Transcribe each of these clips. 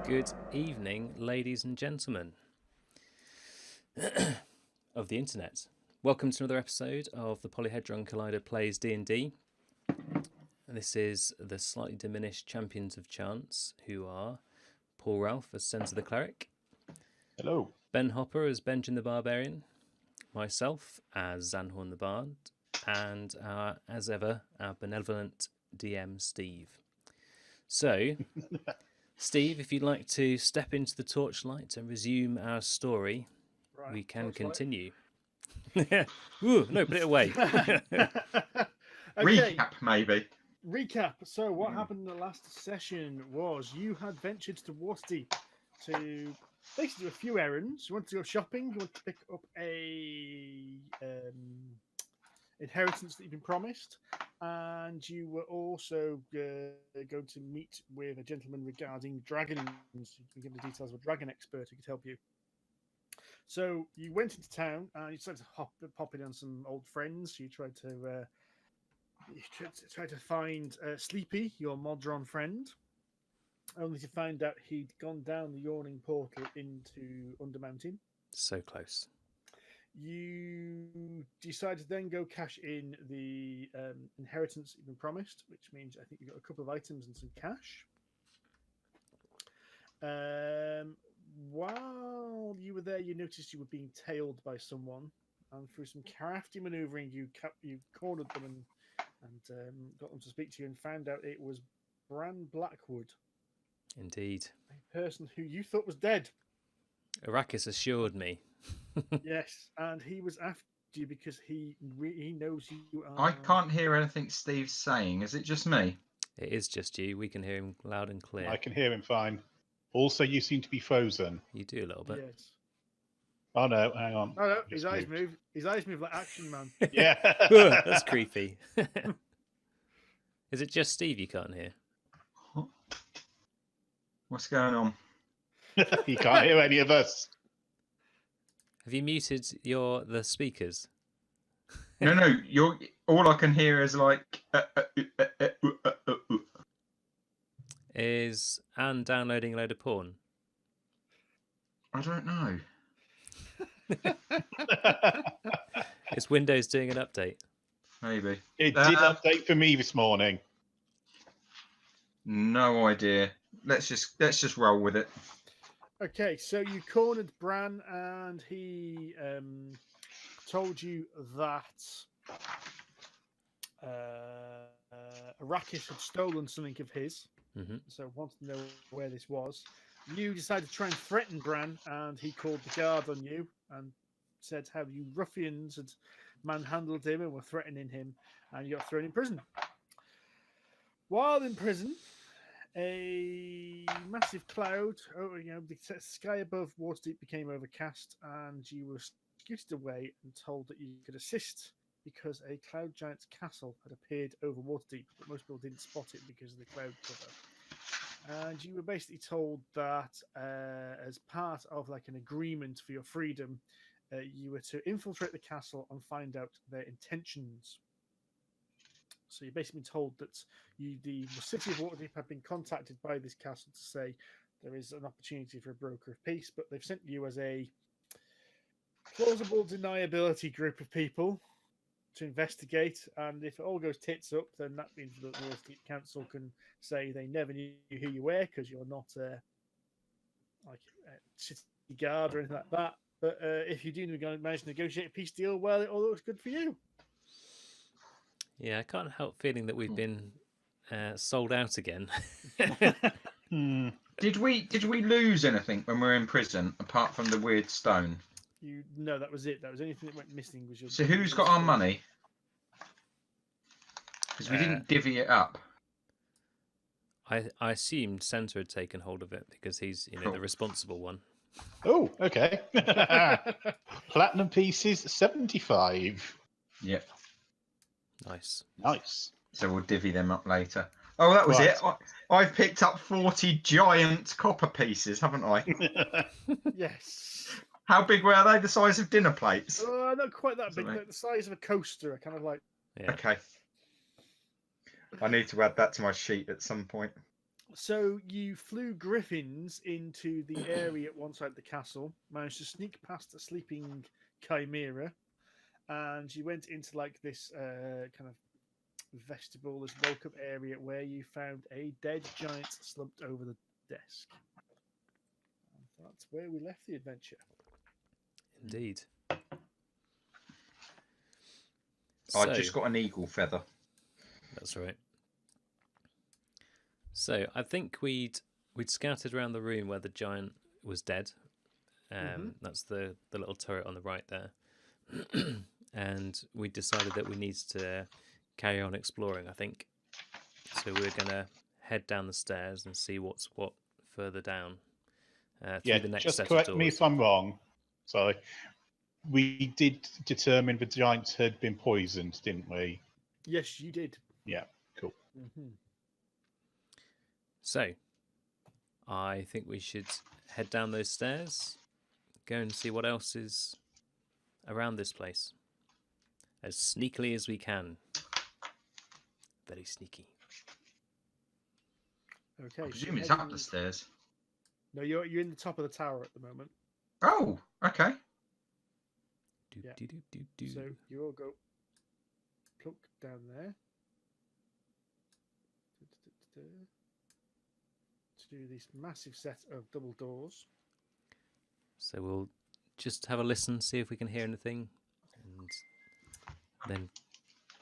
Good evening, ladies and gentlemen of the internet. Welcome to another episode of the Polyhedron Collider Plays D&D. This is the slightly diminished champions of chance, who are Paul Ralph as Cenza the Cleric. Hello. Ben Hopper as Benjin the Barbarian. Myself as Xanhorn the Bard. And as ever, our benevolent DM, Steve. So, Steve, if you'd like to step into the torchlight and resume our story, Right, we can torchlight. continue. Ooh, no, put it away. Okay, Recap, maybe. recap. So what happened in the last session was you had ventured to Waterdeep to basically do a few errands. You wanted to go shopping. You wanted to pick up a inheritance that you've been promised, and you were also going to meet with a gentleman regarding dragons. You can give the details of a dragon expert who could help you. So you went into town and you started to pop in on some old friends. You tried to find Sleepy, your Modron friend, only to find out he'd gone down the yawning portal into Undermountain. So close. You decided to then go cash in the inheritance you've been promised, which means I think you got a couple of items and some cash. While you were there, you noticed you were being tailed by someone, and through some crafty manoeuvring, you cornered them and got them to speak to you, and found out it was Bran Blackwood, Indeed. a person who you thought was dead. Arrakis assured me. Yes, and he was after you because he knows you are. I can't hear anything Steve's saying. Is it just me? It is just you. We can hear him loud and clear. I can hear him fine. Also, you seem to be frozen. You do a little bit. Yes. Oh no, hang on. Oh no, Just his eyes moved. move. His eyes move like Action Man. Yeah. Ugh, that's creepy. Is it just Steve you can't hear? What's going on? You can't hear any of us. Have you muted the speakers? No, you're all I can hear is like. Is Anne downloading a load of porn? I don't know. Is Windows doing an update? Maybe. It did update for me this morning. No idea. Let's just roll with it. Okay, so you cornered Bran, and he told you that Arrakis had stolen something of his. Mm-hmm. So wanted to know where this was. You decided to try and threaten Bran, and he called the guard on you and said how you ruffians had manhandled him and were threatening him, and you got thrown in prison. While in prison, a massive cloud, the sky above Waterdeep became overcast, and you were scooted away and told that you could assist because a cloud giant's castle had appeared over Waterdeep, but most people didn't spot it because of the cloud cover. And you were basically told that as part of like an agreement for your freedom, you were to infiltrate the castle and find out their intentions. So you've basically been told that the city of Waterdeep have been contacted by this castle to say there is an opportunity for a broker of peace, but they've sent you as a plausible deniability group of people to investigate, and if it all goes tits up, then that means that the Waterdeep Council can say they never knew who you were because you're not like a city guard or anything like that. But if you do manage to negotiate a peace deal, well, it all looks good for you. Yeah, I can't help feeling that we've been sold out again. Did we lose anything when we were in prison apart from the weird stone? No, that was it. That was anything that went missing. Was your. So who's got our money? Because we didn't divvy it up. I assumed Cenza had taken hold of it because he's the responsible one. Oh, okay. Platinum pieces, 75. Yep. Nice. Nice. So we'll divvy them up later. Oh, that was Right. it. I've picked up 40 giant copper pieces, haven't I? Yes. How big were they? The size of dinner plates? Not quite that big. Something. Like the size of a coaster. Kind of like. Yeah. Okay. I need to add that to my sheet at some point. So you flew griffins into the area at one side of the castle, managed to sneak past a sleeping chimera, and you went into like this kind of vestibule, this woke-up area where you found a dead giant slumped over the desk. And that's where we left the adventure. Indeed. I just got an eagle feather. That's right. So I think we'd scouted around the room where the giant was dead. That's the little turret on the right there. And we decided that we need to carry on exploring, I think. So we're going to head down the stairs and see what's what further down. Through the next just set correct of me doors. if I'm wrong. Sorry. We did determine the giants had been poisoned, didn't we? Yes, you did. Yeah, cool. So I think we should head down those stairs, go and see what else is around this place. As sneakily as we can. Very sneaky. Okay. I so presume it's heading- up the stairs. No, you're in the top of the tower at the moment. Oh, okay. Yeah. Do. So you all go plunk down there. To do this massive set of double doors. So we'll just have a listen, see if we can hear anything, and then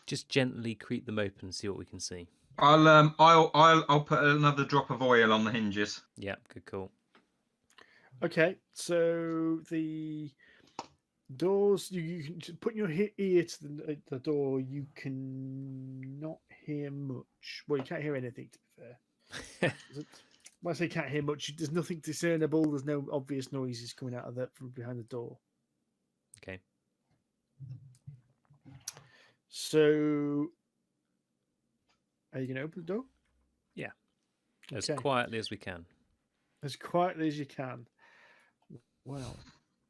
just gently creep them open and see what we can see. I'll put another drop of oil on the hinges. Yeah, good call. Okay, so the doors you can just put your ear to the door. You can not hear much. Well, you can't hear anything. To be fair, when I say can't hear much, there's nothing discernible. There's no obvious noises coming out of from behind the door. Okay. So, are you going to open the door? Yeah. As Okay. quietly as we can. As quietly as you can. Well,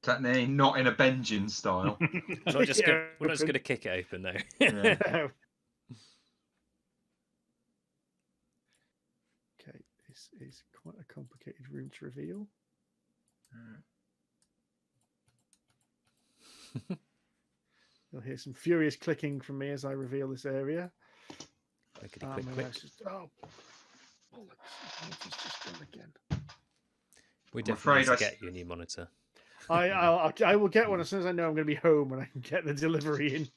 Technically, not in a Benjin style. We're not just going to kick it open, though. Yeah. Okay, this is quite a complicated room to reveal. You'll hear some furious clicking from me as I reveal this area. Clickety My click click. mouse is- oh, bollocks, it's just gone again. We I'm definitely need afraid to I get you a new monitor. I will get one as soon as I know I'm going to be home and I can get the delivery in.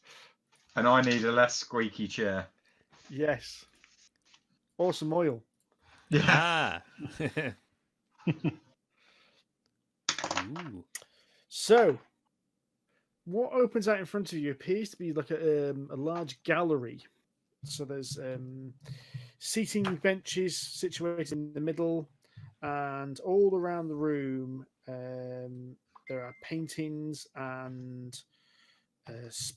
And I need a less squeaky chair. Yes. Or some oil. Yeah. Ah! Ooh. So, what opens out in front of you appears to be like a large gallery. So there's seating benches situated in the middle, and all around the room there are paintings and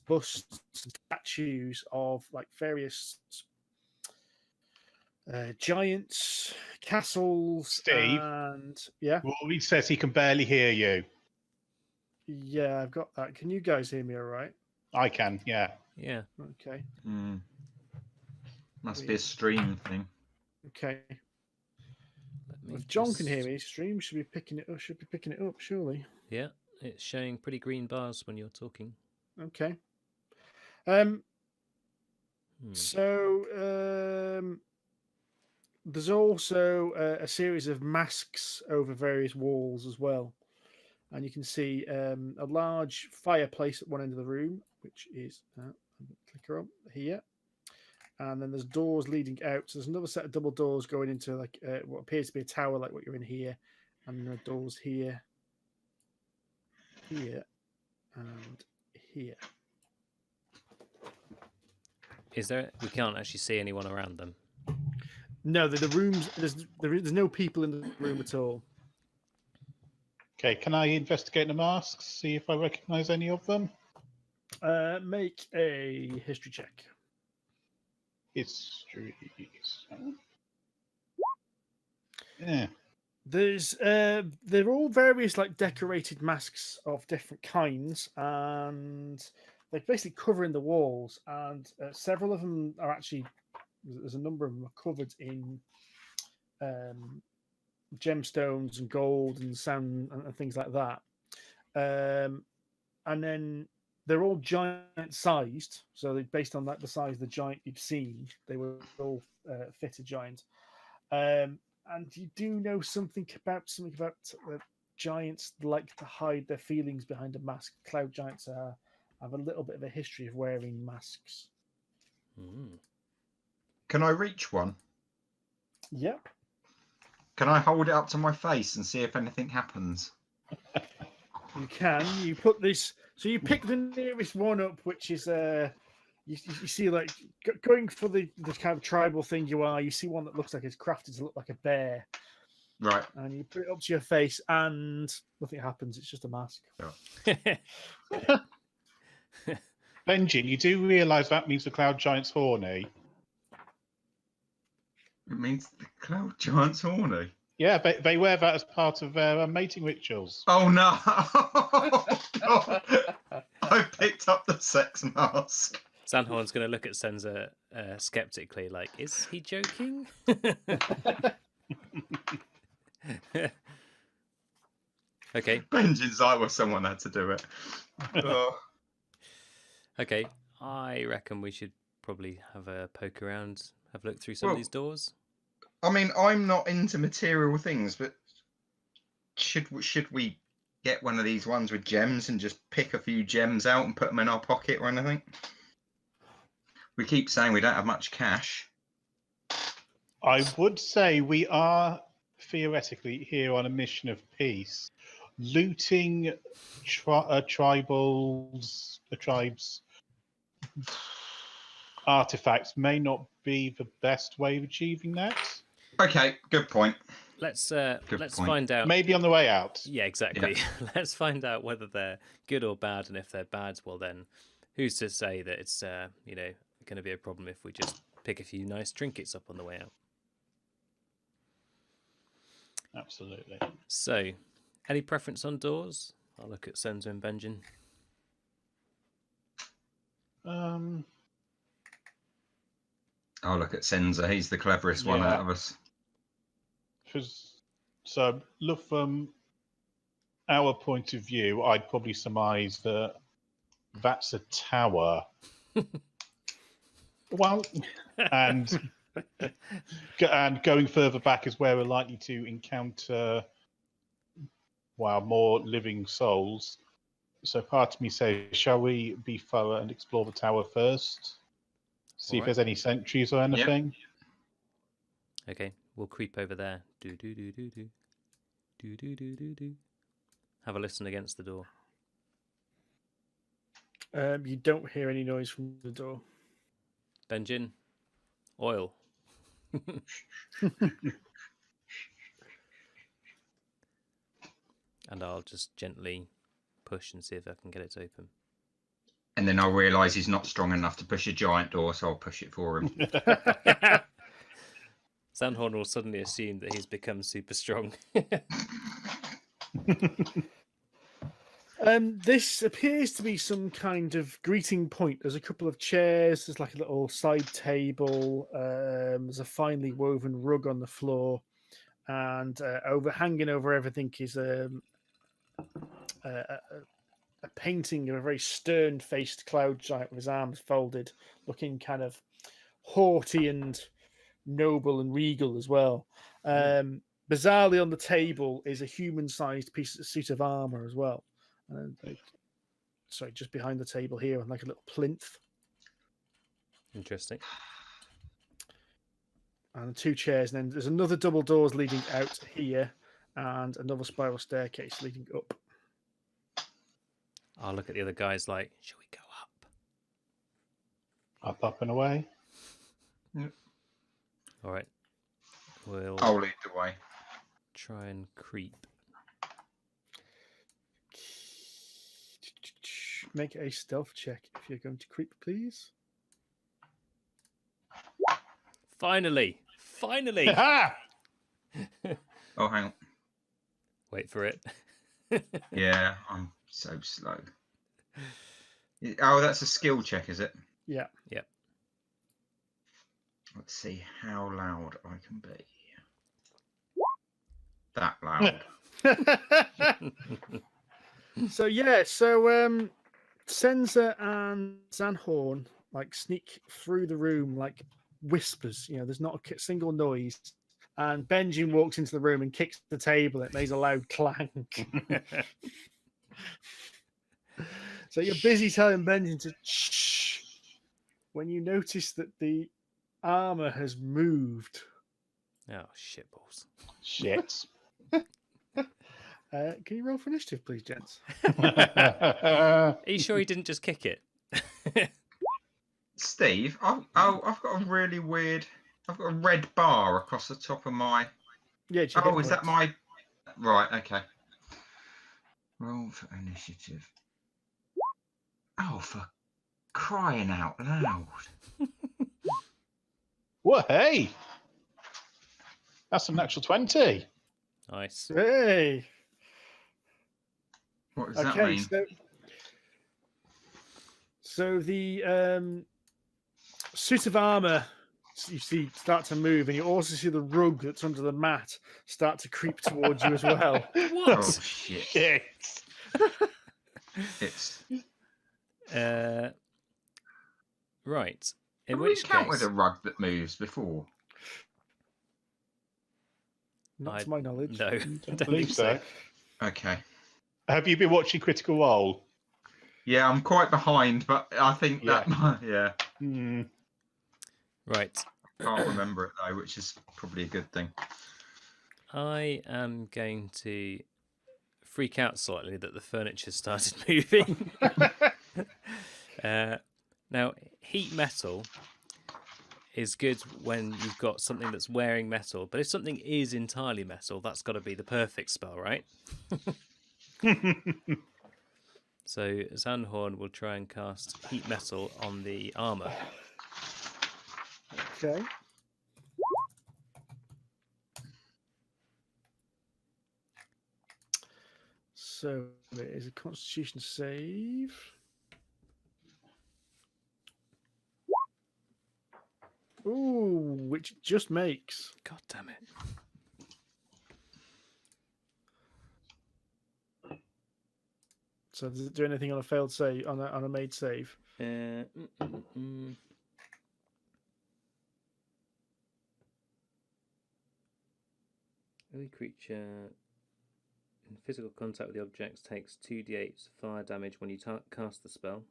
busts and statues of like various giants, castles, Steve? and yeah, Rory says he can barely hear you. yeah, I've got that. Can you guys hear me all right? I can, yeah. Yeah. Okay. Must be a stream thing. Okay. Let me If John just- can hear me, stream should be picking it up. Should be picking it up, surely. Yeah, it's showing pretty green bars when you're talking. Okay. Hmm. So there's also a series of masks over various walls as well, and you can see a large fireplace at one end of the room, which is clicker up here, and then there's doors leading out. So there's another set of double doors going into like what appears to be a tower, like what you're in here, and there are doors here, here, and here. Is there? We can't actually see anyone around them. No, the rooms. There's no people in the room at all. Okay, can I investigate the masks, see if I recognise any of them? Make a history check. History. Yeah. There's they're all various like decorated masks of different kinds, and they're basically covering the walls. And several of them are actually there's a number of them are covered in gemstones and gold and sand and things like that. And then they're all giant sized. So based on that, the size of the giant you've seen, they were all fit a giant. And you do know something about giants like to hide their feelings behind a mask. Cloud giants have a little bit of a history of wearing masks. Can I reach one? Yep. Can I hold it up to my face and see if anything happens? You can. You put this. So you pick the nearest one up, which is you see like going for the kind of tribal thing you are. You see one that looks like it's crafted to look like a bear. Right. And you put it up to your face, and nothing happens. It's just a mask. Benjin, you do realise that means the cloud giant's horny. It means the cloud giant's horny. Yeah, they wear that as part of their mating rituals. Oh no! God. I picked up the sex mask. Xanhorn's going to look at Cenza skeptically, like, is he joking? Okay. Benjin's like, well, someone had to do it. Oh. Okay, I reckon we should probably have a poke around, have a look through some of these doors. I mean, I'm not into material things, but should we get one of these ones with gems and just pick a few gems out and put them in our pocket or anything? We keep saying we don't have much cash. I would say we are theoretically here on a mission of peace. Looting tribes' artifacts may not be the best way of achieving that. Okay, good point. Let's point. find out. Maybe on the way out. Yeah, exactly. Yeah. Let's find out whether they're good or bad, and if they're bad, well then, who's to say that it's going to be a problem if we just pick a few nice trinkets up on the way out? Absolutely. So, any preference on doors? I'll look at Cenza and Benjin. I'll look at Cenza. He's the cleverest one out of us. So, look from our point of view, I'd probably surmise that that's a tower. Well, and going further back is where we're likely to encounter, more living souls. So part of me says, shall we be thorough and explore the tower first? See if there's any sentries or anything? Yep. Okay, we'll creep over there. Do. Have a listen against the door. You don't hear any noise from the door. Benjin, oil. And I'll just gently push and see if I can get it to open. And then I'll realise he's not strong enough to push a giant door, so I'll push it for him. Xanhorn will suddenly assume that he's become super strong. This appears to be some kind of greeting point. There's a couple of chairs. There's like a little side table. There's a finely woven rug on the floor, and hanging over everything is a painting of a very stern-faced cloud giant with his arms folded, looking kind of haughty and noble and regal as well. Bizarrely on the table is a human-sized suit of armor as well. Just behind the table here on like a little plinth. Interesting. And 2 chairs, and then there's another double doors leading out here, and another spiral staircase leading up. I'll look at the other guys like, should we go up? Up and away. Yep. All right. I'll lead the way. Try and creep. Make a stealth check if you're going to creep, please. Finally! Ha! Oh, hang on. Wait for it. Yeah, I'm so slow. Oh, that's a skill check, is it? Yeah. Yep. Let's see how loud I can be. that loud. So Cenza and Xanhorn like sneak through the room like whispers. There's not a single noise. And Benjin walks into the room and kicks the table. It makes a loud clank. So you're busy telling Benjin to shh when you notice that the armor has moved. Oh, shitballs. Shit. Can you roll for initiative, please, gents? Are you sure he didn't just kick it? Steve, I've got a really weird. I've got a red bar across the top of my. Yeah. Oh, is that my? Right. Okay. Roll for initiative. Oh, for crying out loud! What? Hey, that's a natural 20. Nice. Hey. What does that mean? So the suit of armor you see start to move, and you also see the rug that's under the mat start to creep towards you as well. What? Oh shit! Shit. It's. Right. In Have we which encountered case, a rug that moves before? Not to my knowledge. no, Don't believe so. Okay. Have you been watching Critical Role? Yeah, I'm quite behind, but I think Yeah. that. Yeah. Right. Can't remember it though, which is probably a good thing. I am going to freak out slightly that the furniture started moving. Now, heat metal is good when you've got something that's wearing metal, but if something is entirely metal, that's got to be the perfect spell, right? So Xanhorn will try and cast heat metal on the armor. Okay. So it is a Constitution save. Ooh, which it just makes. God damn it. So does it do anything on a failed save, on a made save? Any creature in physical contact with the objects takes 2d8 fire damage when you cast the spell.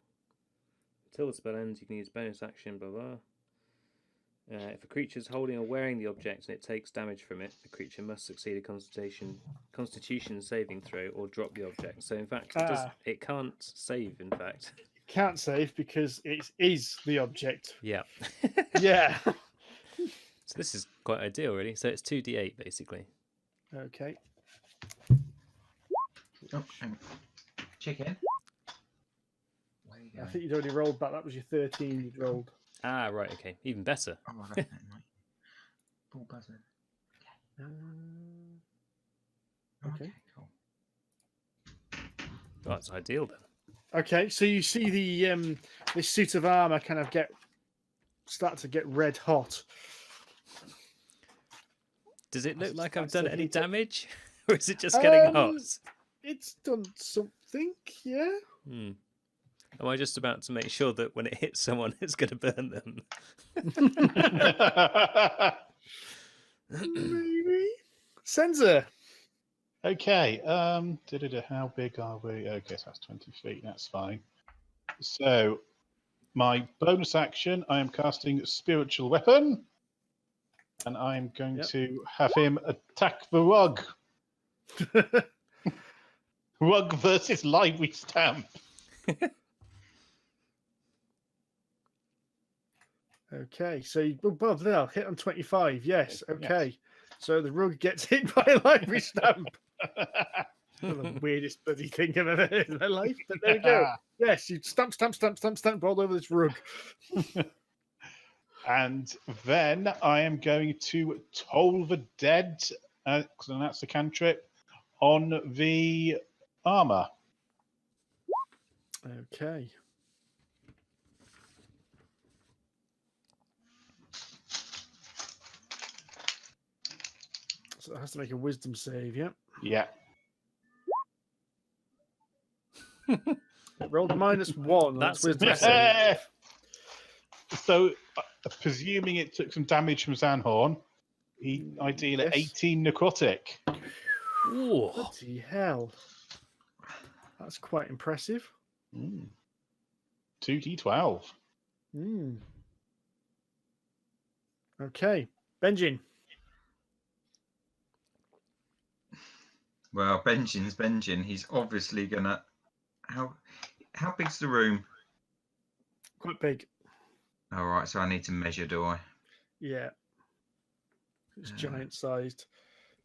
Until the spell ends, you can use bonus action, blah blah. If a creature is holding or wearing the object and it takes damage from it, the creature must succeed a Constitution saving throw or drop the object. So in fact, it can't save. In fact, It can't save because it is the object. yeah. Yeah. So this is quite ideal, really. So it's 2d8 basically. Okay. Oh, hang on. Chicken. Where you I going? think you'd already rolled that. That was your 13 you'd rolled. Ah, right. Okay, even better. Oh, I don't know, mate. Ball buzzer. Okay. Cool. Well, that's ideal then. Okay, so you see the this suit of armor kind of start to get red hot. Does it look like I've Starts to done any heat up. damage, or is it just getting hot? It's done something, yeah. Am I just about to make sure that when it hits someone, it's going to burn them? Maybe. Cenza. Okay. How big are we? Okay, so that's 20 feet. That's fine. So, my bonus action, I am casting Spiritual Weapon, and I'm going to have him attack the rug. Rug versus Lively Stamp. Okay, so above there, hit on 25. Yes, okay. Yes. So the rug gets hit by a library stamp. The weirdest bloody thing I've ever heard in my life. But there we go. Yes, you stamp all over this rug. And then I am going to Toll the Dead, and that's the cantrip, on the armor. Okay. So So it has to make a wisdom save, yeah? Yeah. It rolled a -1. That's That's wisdom impressive. save. So, presuming it took some damage from Xanhorn, I deal at Yes. 18 necrotic. Ooh. Bloody hell. That's quite impressive. 2d12. Hmm. Okay. Benjin. Well, Benjin's Benjin. He's obviously gonna. How big's the room? Quite big. All right, so I need to measure, do I? Yeah. It's giant sized.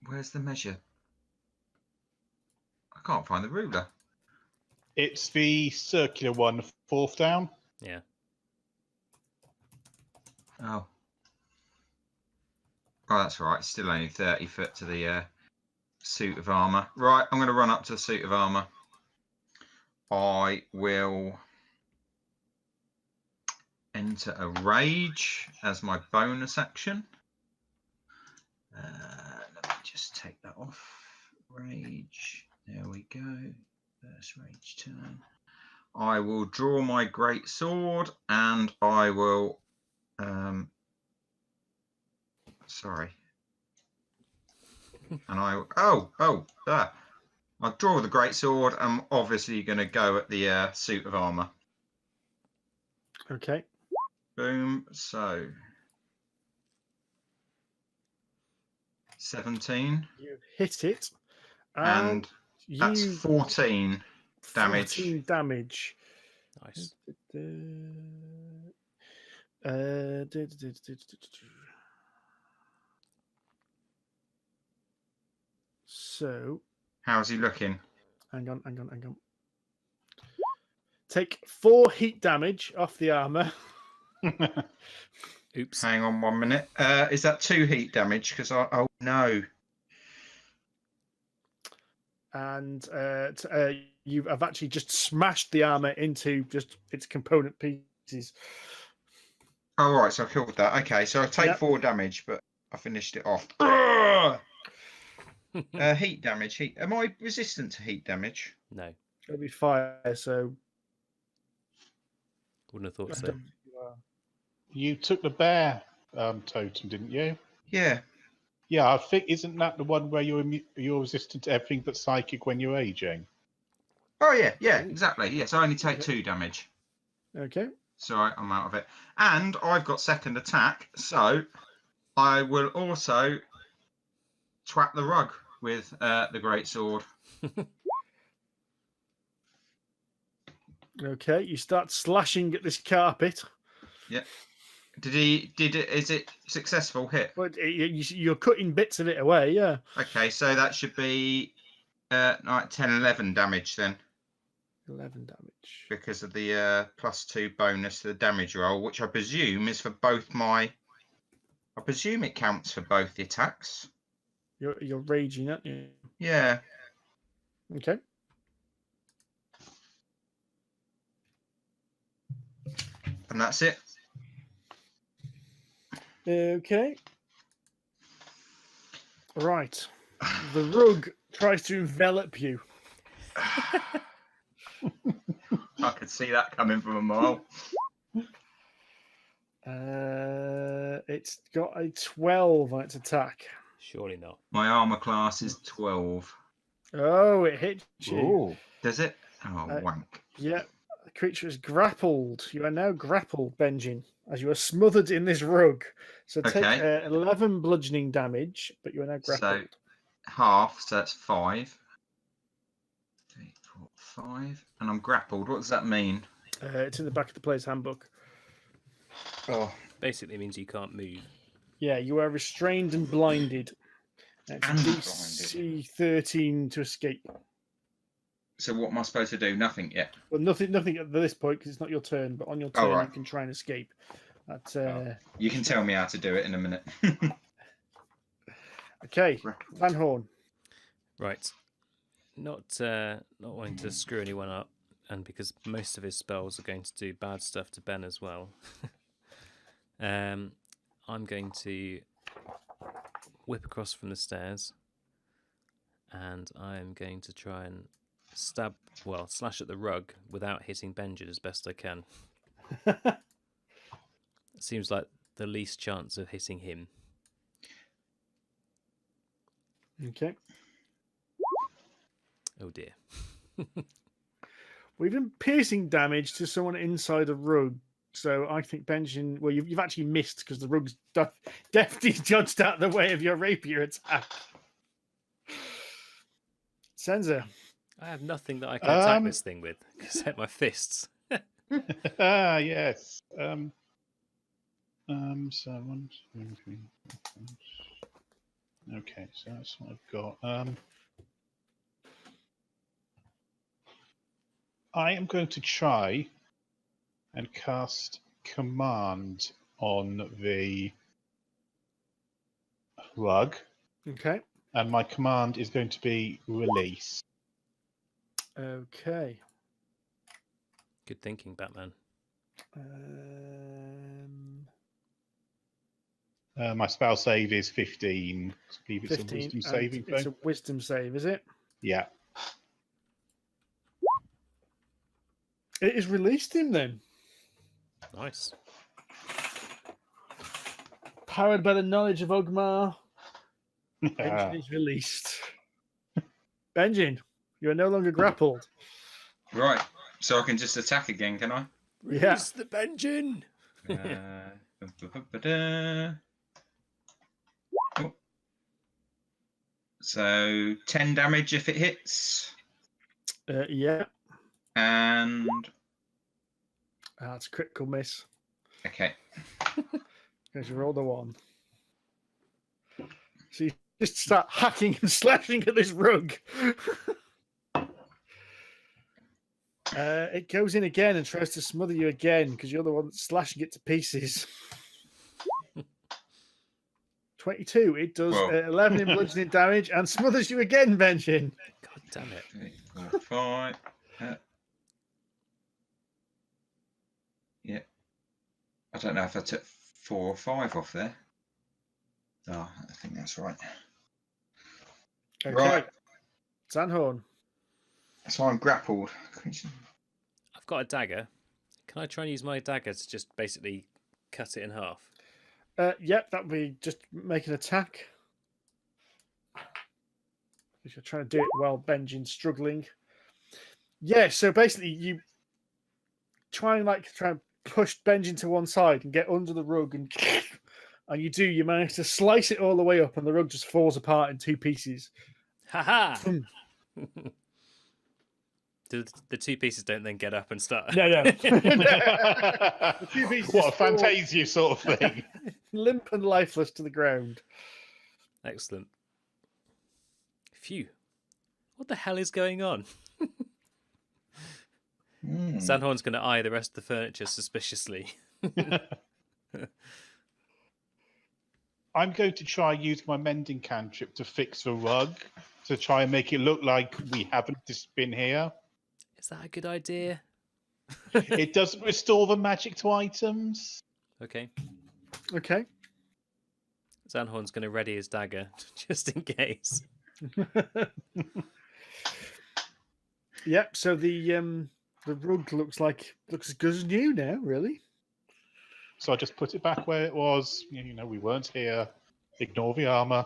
Where's the measure? I can't find the ruler. It's the circular one, 4th down. Yeah. Oh. Oh, that's right. It's still only 30 foot to the suit of armor. Right, I'm going to run up to the suit of armor. I will enter a rage as my bonus action. Let me just take that off. Rage. There we go. First rage turn. I will draw my great sword and I will. Sorry. And there. I'll draw the great sword. I'm obviously going to go at the suit of armor. Okay. Boom. So 17. You hit it. And that's you 14 damage. 14 damage. Nice. So, How's he looking? hang on. Take 4 heat damage off the armor. Oops. Hang on 1 minute. Is that 2 heat damage? Because oh no. And I've actually just smashed the armor into just its component pieces. Oh right, so I killed that. Okay, so I take Yep. 4 damage, but I finished it off. Heat damage. Am I resistant to heat damage? No, It'll be fire, so wouldn't have thought I so. don't think you are. You took the bear totem, didn't you? Yeah. Yeah, I think, isn't that the one where you're resistant to everything but psychic when you're aging? Oh yeah, exactly. Yes, I only take 2 damage. Okay. So I'm out of it. And I've got second attack, so I will also twat the rug with the great sword. Okay, you start slashing at this carpet. Yeah. Is it successful hit? But you're cutting bits of it away, yeah. Okay, so that should be 10, 11 damage then. 11 damage. Because of the +2 bonus to the damage roll, which I presume is for both my. I presume it counts for both the attacks. You're raging, aren't you? Yeah. Okay. And that's it. Okay. Right. The rug tries to envelop you. I could see that coming from a mile. It's got a 12 on its attack. Surely not. My armor class is 12. Oh, it hit you. Ooh. Does it? Oh, wank. Yeah. The creature is grappled. You are now grappled, Benjin, as you are smothered in this rug. So take Okay. 11 bludgeoning damage, but you are now So grappled. half, so that's 5. 3, 4, 5. And I'm grappled. What does that mean? It's in the back of the player's handbook. Oh. Basically means you can't move. Yeah, you are restrained and blinded. And It's DC 13 to escape. So what am I supposed to do? Nothing yet. Well, nothing at this point because it's not your turn. But on your turn, right. you can try and escape. That's You can tell me how to do it in a minute. okay. Xanhorn. Right. Not wanting to screw anyone up, and because most of his spells are going to do bad stuff to Ben as well. I'm going to whip across from the stairs and I'm going to try and slash at the rug without hitting Benjin as best I can. It seems like the least chance of hitting him. Okay. Oh dear. We've done piercing damage to someone inside a rug. So I think Benjin, well, you've actually missed because the rug's definitely judged out the way of your rapier attack. Cenza. I have nothing that I can attack this thing with except my fists. Yes. So 1, 2, 3. Okay, so that's what I've got. I am going to try and cast command on the rug. Okay. And my command is going to be release. Okay. Good thinking, Batman. My spell save is 15. I believe it's 15, a wisdom saving thing. It's a wisdom save, is it? Yeah. It has released him then. Nice. Powered by the knowledge of Ogmar, Benjin is released. Benjin, you are no longer grappled. Right. So I can just attack again, can I? Yeah. Release the Benjin! Oh. So 10 damage if it hits. Yeah. And That's a critical miss. okay. Because you rolled a 1. So you just start hacking and slashing at this rug. It goes in again and tries to smother you again because you're the one that's slashing it to pieces. 22. It does 11 in bludgeoning damage and smothers you again, Benjin. God damn it. 3, 4, 5. Yeah. I don't know if I took 4 or 5 off there. Oh, I think that's right. Okay. Right. Xanhorn. So I'm grappled. I've got a dagger. Can I try and use my dagger to just basically cut it in half? Yep, that would be just make an attack. If you're trying to do it while Benjin's struggling. Yeah, so basically you try and push Benjin to one side and get under the rug and you manage to slice it all the way up and the rug just falls apart in 2 pieces. Ha ha! The 2 pieces don't then get up and start. No. What a Fantasia sort of thing. Limp and lifeless to the ground. Excellent. Phew. What the hell is going on? Xanhorn's going to eye the rest of the furniture suspiciously. I'm going to try use my mending cantrip to fix the rug to try and make it look like we haven't just been here. Is that a good idea? It doesn't restore the magic to items. Okay. Okay. Xanhorn's going to ready his dagger just in case. Yep. So the rug looks as good as new now, really. So I just put it back where it was. You know, we weren't here. Ignore the armor.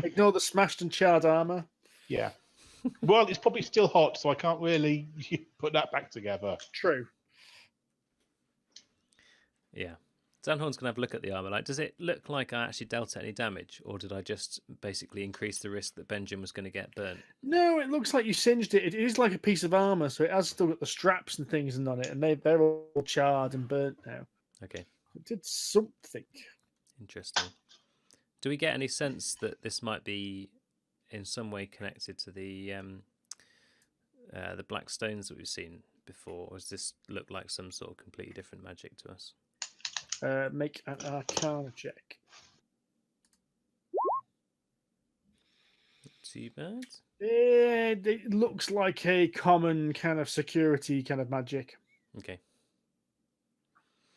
Ignore the smashed and charred armor. Yeah. Well, it's probably still hot, so I can't really put that back together. True. Yeah. Xanhorn's going to have a look at the armor. Does it look like I actually dealt any damage, or did I just basically increase the risk that Benjin was going to get burnt? No, it looks like you singed it. It is like a piece of armor, so it has still got the straps and things on it, and they're all charred and burnt now. Okay. It did something. Interesting. Do we get any sense that this might be in some way connected to the black stones that we've seen before, or does this look like some sort of completely different magic to us? Make an Arcana check. Not too bad. It looks like a common kind of security kind of magic. Okay.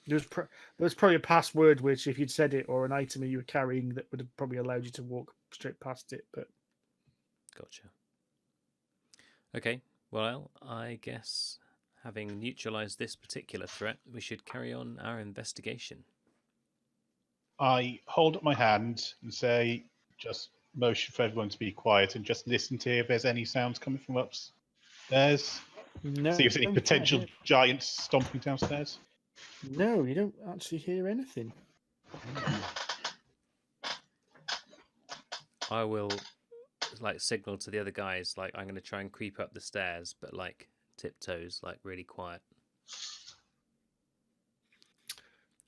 There's probably a password which, if you'd said it, or an item you were carrying, that would have probably allowed you to walk straight past it. But Gotcha. Okay, well, I guess having neutralized this particular threat, we should carry on our investigation. I hold up my hand and say, just motion for everyone to be quiet and just listen to if there's any sounds coming from upstairs. No, See if there's any you can't potential hear- giants stomping downstairs. No, you don't actually hear anything. I will signal to the other guys, like I'm going to try and creep up the stairs, but like tiptoes, like really quiet.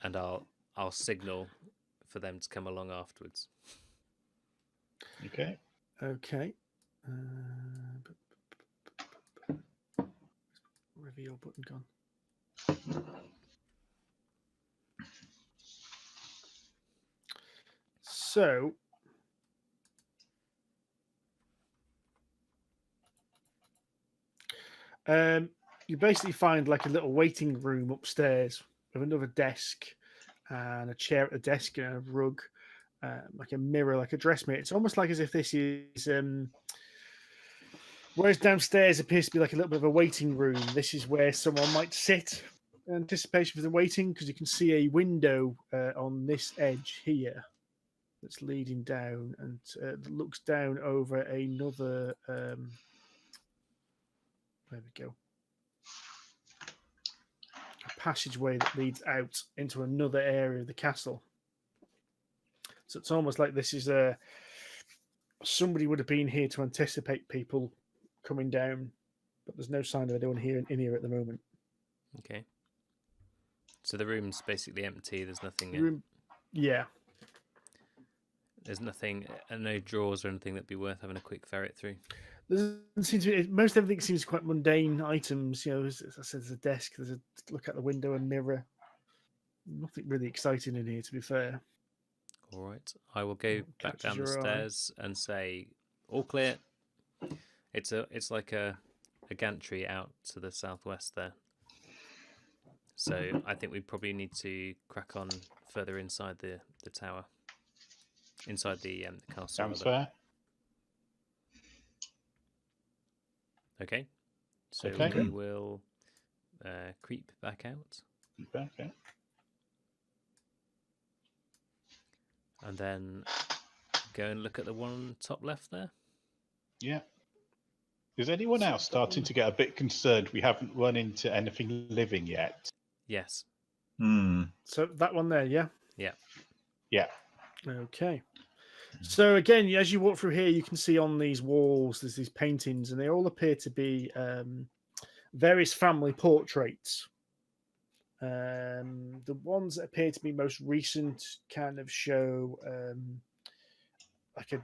And I'll signal for them to come along afterwards. Okay. Okay. Reveal button gone. So, you basically find like a little waiting room upstairs with another desk and a chair at the desk and a rug, like a mirror, like a dressmaker. It's almost like as if this is, whereas downstairs appears to be like a little bit of a waiting room, this is where someone might sit in anticipation for the waiting, because you can see a window on this edge here that's leading down and looks down over another. There we go. A passageway that leads out into another area of the castle. So it's almost like this is somebody would have been here to anticipate people coming down, but there's no sign of anyone here in here at the moment. Okay. So the room's basically empty. There's nothing. Yeah. There's nothing. No drawers or anything that'd be worth having a quick ferret through. There seems to be, most everything seems quite mundane items. You know, as I said, there's a desk, there's a look out the window, a mirror. Nothing really exciting in here, to be fair. All right, I will go back down the stairs and say, "All clear." It's like a gantry out to the southwest there. So I think we probably need to crack on further inside the tower, inside the castle. Sounds fair. Okay, so Okay. we will creep back out. Okay. And then go and look at the one top left there. Yeah. Is anyone else starting to get a bit concerned we haven't run into anything living yet? Yes. So that one there, yeah? Yeah. Yeah. Okay. So again, as you walk through here, you can see on these walls, there's these paintings, and they all appear to be various family portraits. The ones that appear to be most recent kind of show like a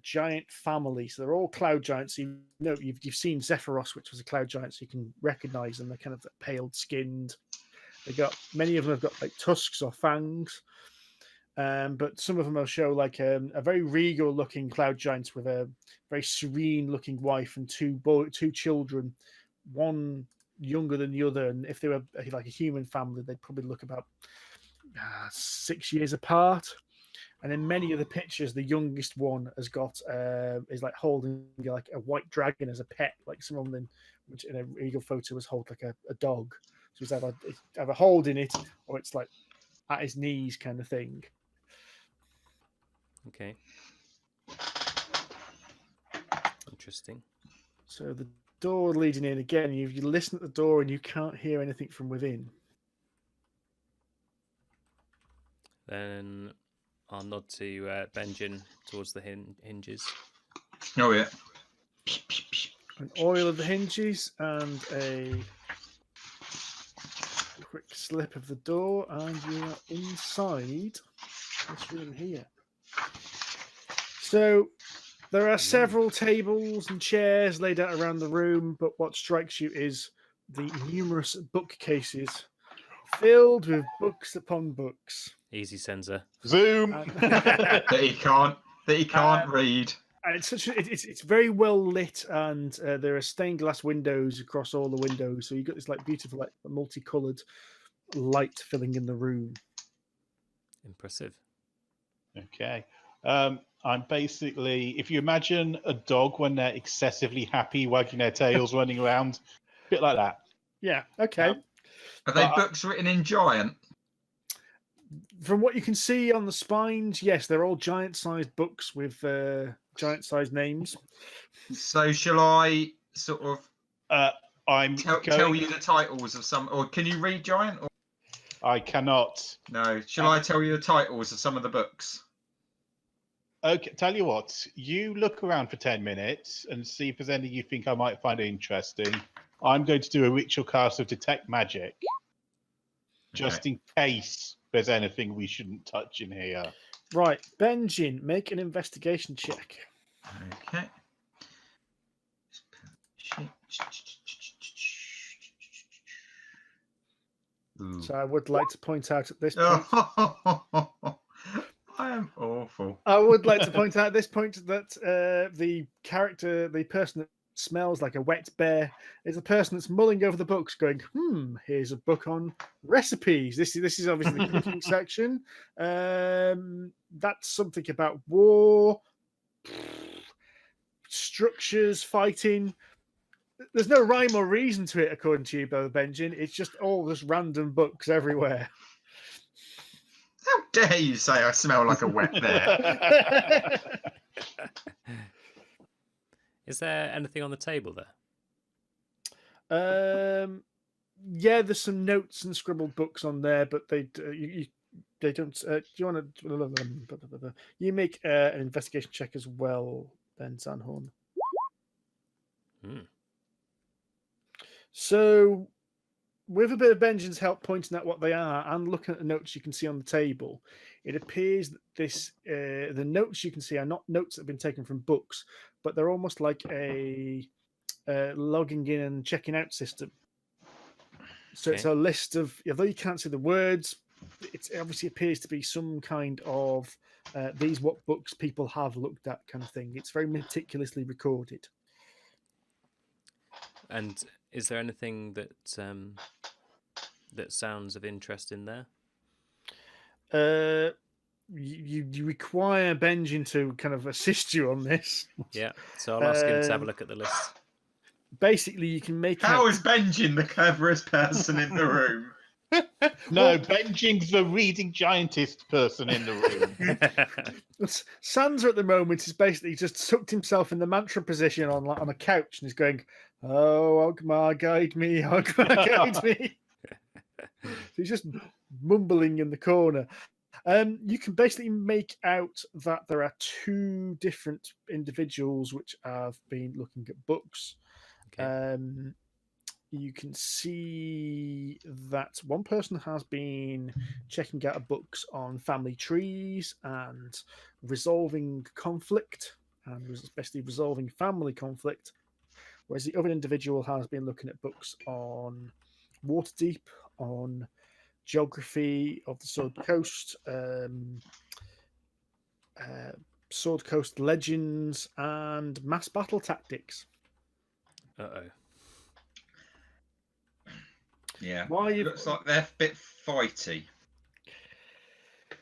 giant family. So they're all cloud giants. You know, you've seen Zephyros, which was a cloud giant, so you can recognize them. They're kind of paled skinned. Many of them have got like tusks or fangs. But some of them will show like a very regal looking cloud giant with a very serene looking wife and two children, one younger than the other. And if they were like a human family, they'd probably look about 6 years apart. And in many of the pictures, the youngest one has got is like holding like a white dragon as a pet, like someone which in a regal photo was hold like a dog. So he's either holding it or it's like at his knees kind of thing. Okay. Interesting. So the door leading in again, you listen at the door and you can't hear anything from within. Then I'll nod to Benjin towards the hinges. Oh, yeah. An oil of the hinges and a quick slip of the door, and you are inside this room here. So there are several tables and chairs laid out around the room, but what strikes you is the numerous bookcases filled with books upon books. Easy, Cenza. Zoom. that he can't read. And it's very well lit, and there are stained glass windows across all the windows. So you've got this like beautiful, like multicolored light filling in the room. Impressive. Okay. I'm basically, if you imagine a dog when they're excessively happy, wagging their tails, running around, a bit like that. Yeah. Okay. Are they But- books written in giant? From what you can see on the spines, yes, they're all giant-sized books with giant-sized names. So shall I sort of I'm tell going. you the titles of some, or can you read giant? Or I cannot. no? Shall I tell you the titles of some of the books? Okay, tell you what. You look around for 10 minutes and see if there's anything you think I might find interesting. I'm going to do a ritual cast of detect magic, just in case there's anything we shouldn't touch in here. Right, Benjin, make an investigation check. Okay. Ooh. So I would like to point out at this point. I am awful. I would like to point out at this point that the character, the person that smells like a wet bear, is a person that's mulling over the books, going, here's a book on recipes. This is obviously the cooking section. That's something about war, structures, fighting. There's no rhyme or reason to it, according to you, Brother Benjin. It's just all just random books everywhere. How dare you say I smell like a wet bear? Is there anything on the table Yeah, there? there's some notes and scribbled books on there, but they don't. Do you want to? You make an investigation check as well, then Xanhorn. So, with a bit of Benjin's help pointing out what they are and looking at the notes you can see on the table, it appears that the notes you can see are not notes that have been taken from books, but they're almost like a logging in and checking out system. So it's a list of, although you can't see the words, it obviously appears to be some kind of these what books people have looked at kind of thing. It's very meticulously recorded. And is there anything that that sounds of interest in there? You require Benjin to kind of assist you on this. Yeah, so I'll ask him to have a look at the list. Basically, you can make. How is Benjin the cleverest person in the room? No, Benjin's the reading giantest person in the room. Cenza at the moment is basically just sucked himself in the mantra position on a couch and is going, "Oh, Ogmar, guide me, Ogmar, guide me." So he's just mumbling in the corner. You can basically make out that there are two different individuals which have been looking at books. Okay. You can see that one person has been checking out books on family trees and resolving conflict, and especially resolving family conflict, whereas the other individual has been looking at books on Waterdeep, on geography of the Sword Coast, Sword Coast legends, and mass battle tactics. Uh-oh. Yeah. While you Looks like they're a bit fighty.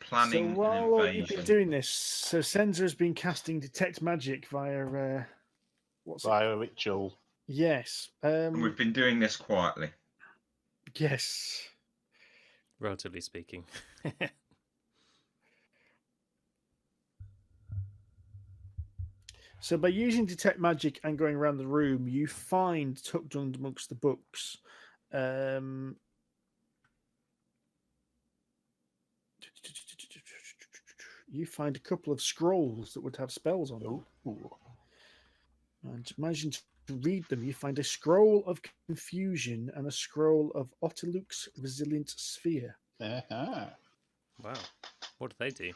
Planning So while an you've been invasion. doing this, so Cenza has been casting detect magic via what's it? Via ritual. Yes. And we've been doing this quietly. Yes. Relatively speaking. So by using detect magic and going around the room, you find tucked under amongst the books. You find a couple of scrolls that would have spells on them. Ooh. And imagine to read them, you find a scroll of confusion and a scroll of Otterluke's resilient sphere. Uh-huh. Wow. What do they do?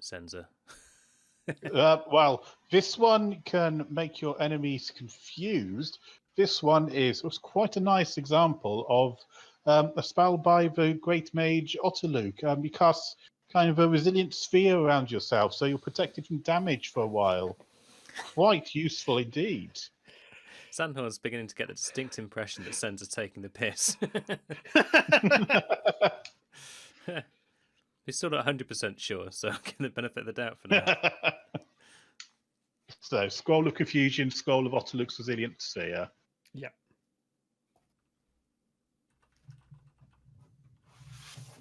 Cenza. Well, this one can make your enemies confused. This one was quite a nice example of a spell by the great mage Otterluke. You cast kind of a resilient sphere around yourself, so you're protected from damage for a while. Quite useful indeed. Xanhorn's beginning to get the distinct impression that Cenza's taking the piss. We're still not 100% sure, so I'll give the benefit of the doubt for now. So, Scroll of Confusion, Scroll of Otterluke's Resilient Seer. Yeah.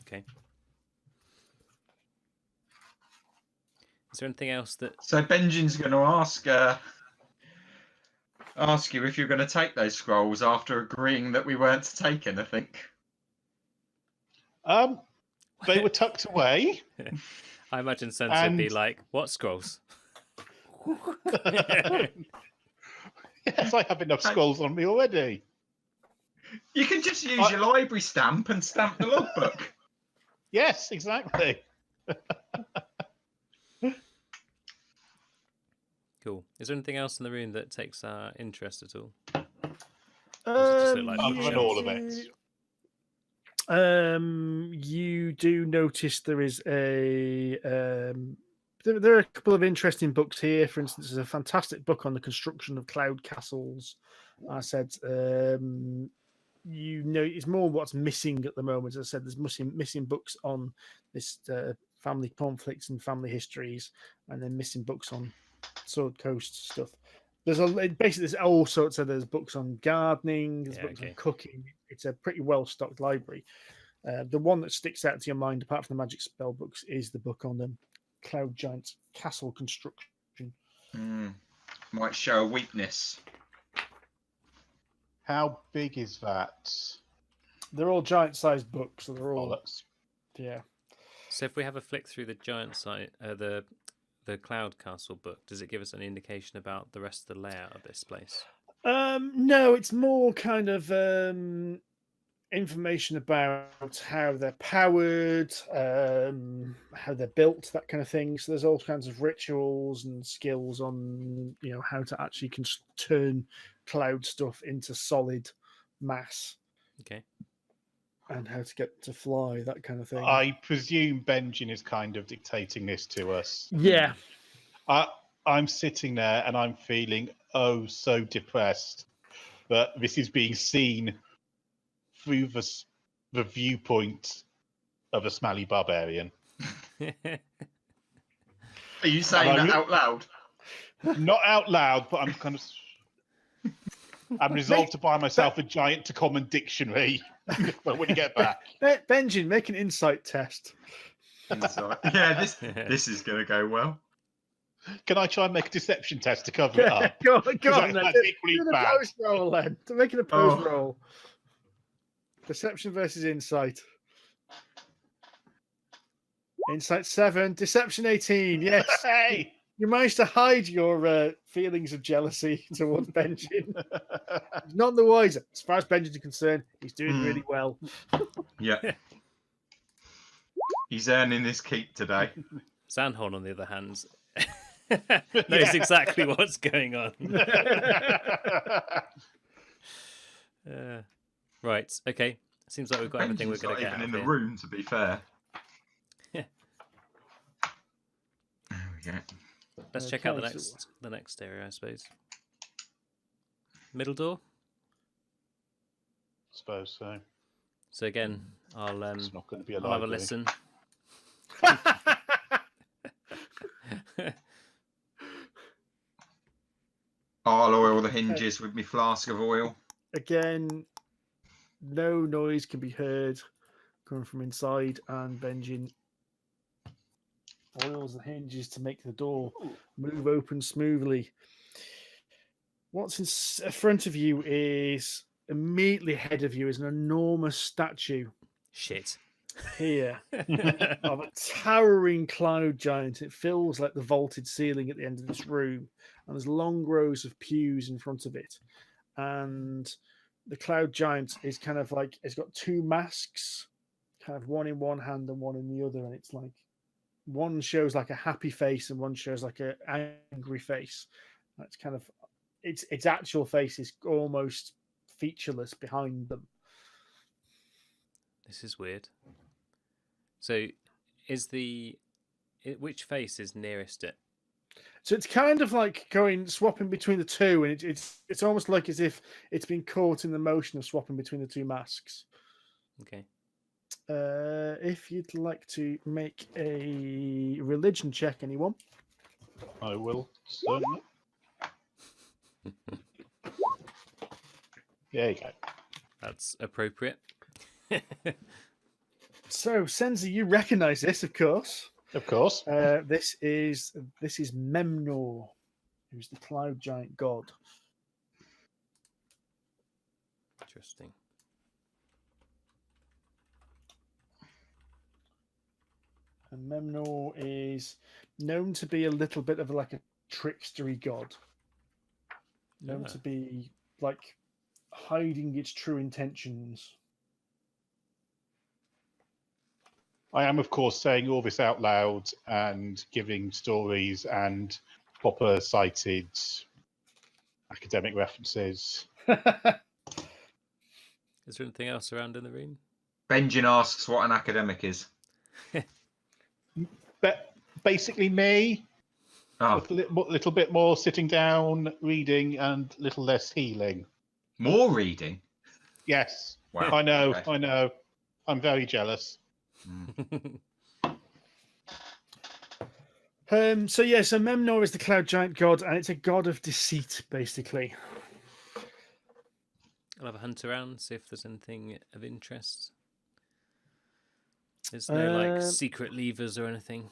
Okay. Is there anything else that... So Benjin's going to ask you if you're going to take those scrolls after agreeing that we weren't to take anything. They were tucked away. I imagine Cenza would be like, what scrolls? Yes, I have enough scrolls on me already. You can just use your library stamp and stamp the logbook. Yes, exactly. Cool. Is there anything else in the room that takes our interest at all? Or does it just look like Other than shelves? all of it. You do notice there is there are a couple of interesting books here. For instance, there's a fantastic book on the construction of cloud castles. I said, it's more what's missing at the moment. As I said, there's missing books on this family conflicts and family histories, and then missing books on Sword Coast stuff. There's all sorts of there's books on gardening, there's books on cooking. It's a pretty well stocked library. The one that sticks out to your mind, apart from the magic spell books, is the book on the Cloud Giant's castle construction. Might show a weakness. How big is that? They're all giant-sized books, so they're all yeah. So if we have a flick through the giant site, the Cloud Castle book, does it give us any indication about the rest of the layout of this place? No, it's more kind of information about how they're powered, how they're built, that kind of thing. So there's all kinds of rituals and skills on how to actually turn cloud stuff into solid mass. Okay. And how to get to fly, that kind of thing. I presume Benjin is kind of dictating this to us. Yeah. I'm sitting there and I'm feeling so depressed that this is being seen through the viewpoint of a smelly barbarian. Are you saying that out loud? Not out loud, but I'm resolved to buy myself a giant to common dictionary when we get back. Benjin, make an insight test. Yeah, this is going to go well. Can I try and make a deception test to cover it up? Go on, then. That's equally bad. Post roll, then. Making a post roll. Deception versus insight. Insight 7, deception 18. Yes. Hey! You managed to hide your feelings of jealousy towards Benjin. He's none the wiser. As far as Benjin's concerned, he's doing really well. Yeah. He's earning his keep today. Xanhorn, on the other hand, knows exactly what's going on. Right. Okay. Seems like we've got everything we're going to get out even of in the here. room, to be fair. Yeah. There we go. Let's check out the next area, I suppose. Middle door. Suppose so. So again, I'll It's not going to be a I'll have a library. listen. I'll oil the hinges with my flask of oil. Again, no noise can be heard coming from inside, and Benjin oils the hinges to make the door move open smoothly. What's in front of you is immediately ahead of you is an enormous statue. Shit. Here of a towering cloud giant. It feels like the vaulted ceiling at the end of this room, and there's long rows of pews in front of it. And the cloud giant is kind of like it's got two masks, kind of one in one hand and one in the other, and it's like one shows like a happy face and one shows like an angry face. That's kind of its actual face is almost featureless behind them. This is weird. So, which face is nearest it? So it's kind of like swapping between the two, and it's almost like as if it's been caught in the motion of swapping between the two masks. Okay. If you'd like to make a religion check, anyone? I will certainly. There you go. That's appropriate. So, Cenza, you recognise this, of course. Of course. This is Memnor, who's the cloud giant god. Interesting. And Memnor is known to be a little bit of like a trickstery god. Known to be like hiding its true intentions. I am, of course, saying all this out loud and giving stories and proper cited academic references. Is there anything else around in the room? Benjin asks what an academic is. But basically me, Oh, a little bit more sitting down, reading, and a little less healing. more reading? Yes, Wow. I know, okay. I know. I'm very jealous. So Memnor is the cloud giant god, and it's a god of deceit, basically. I'll have a hunt around, see if there's anything of interest. There's no like secret levers or anything.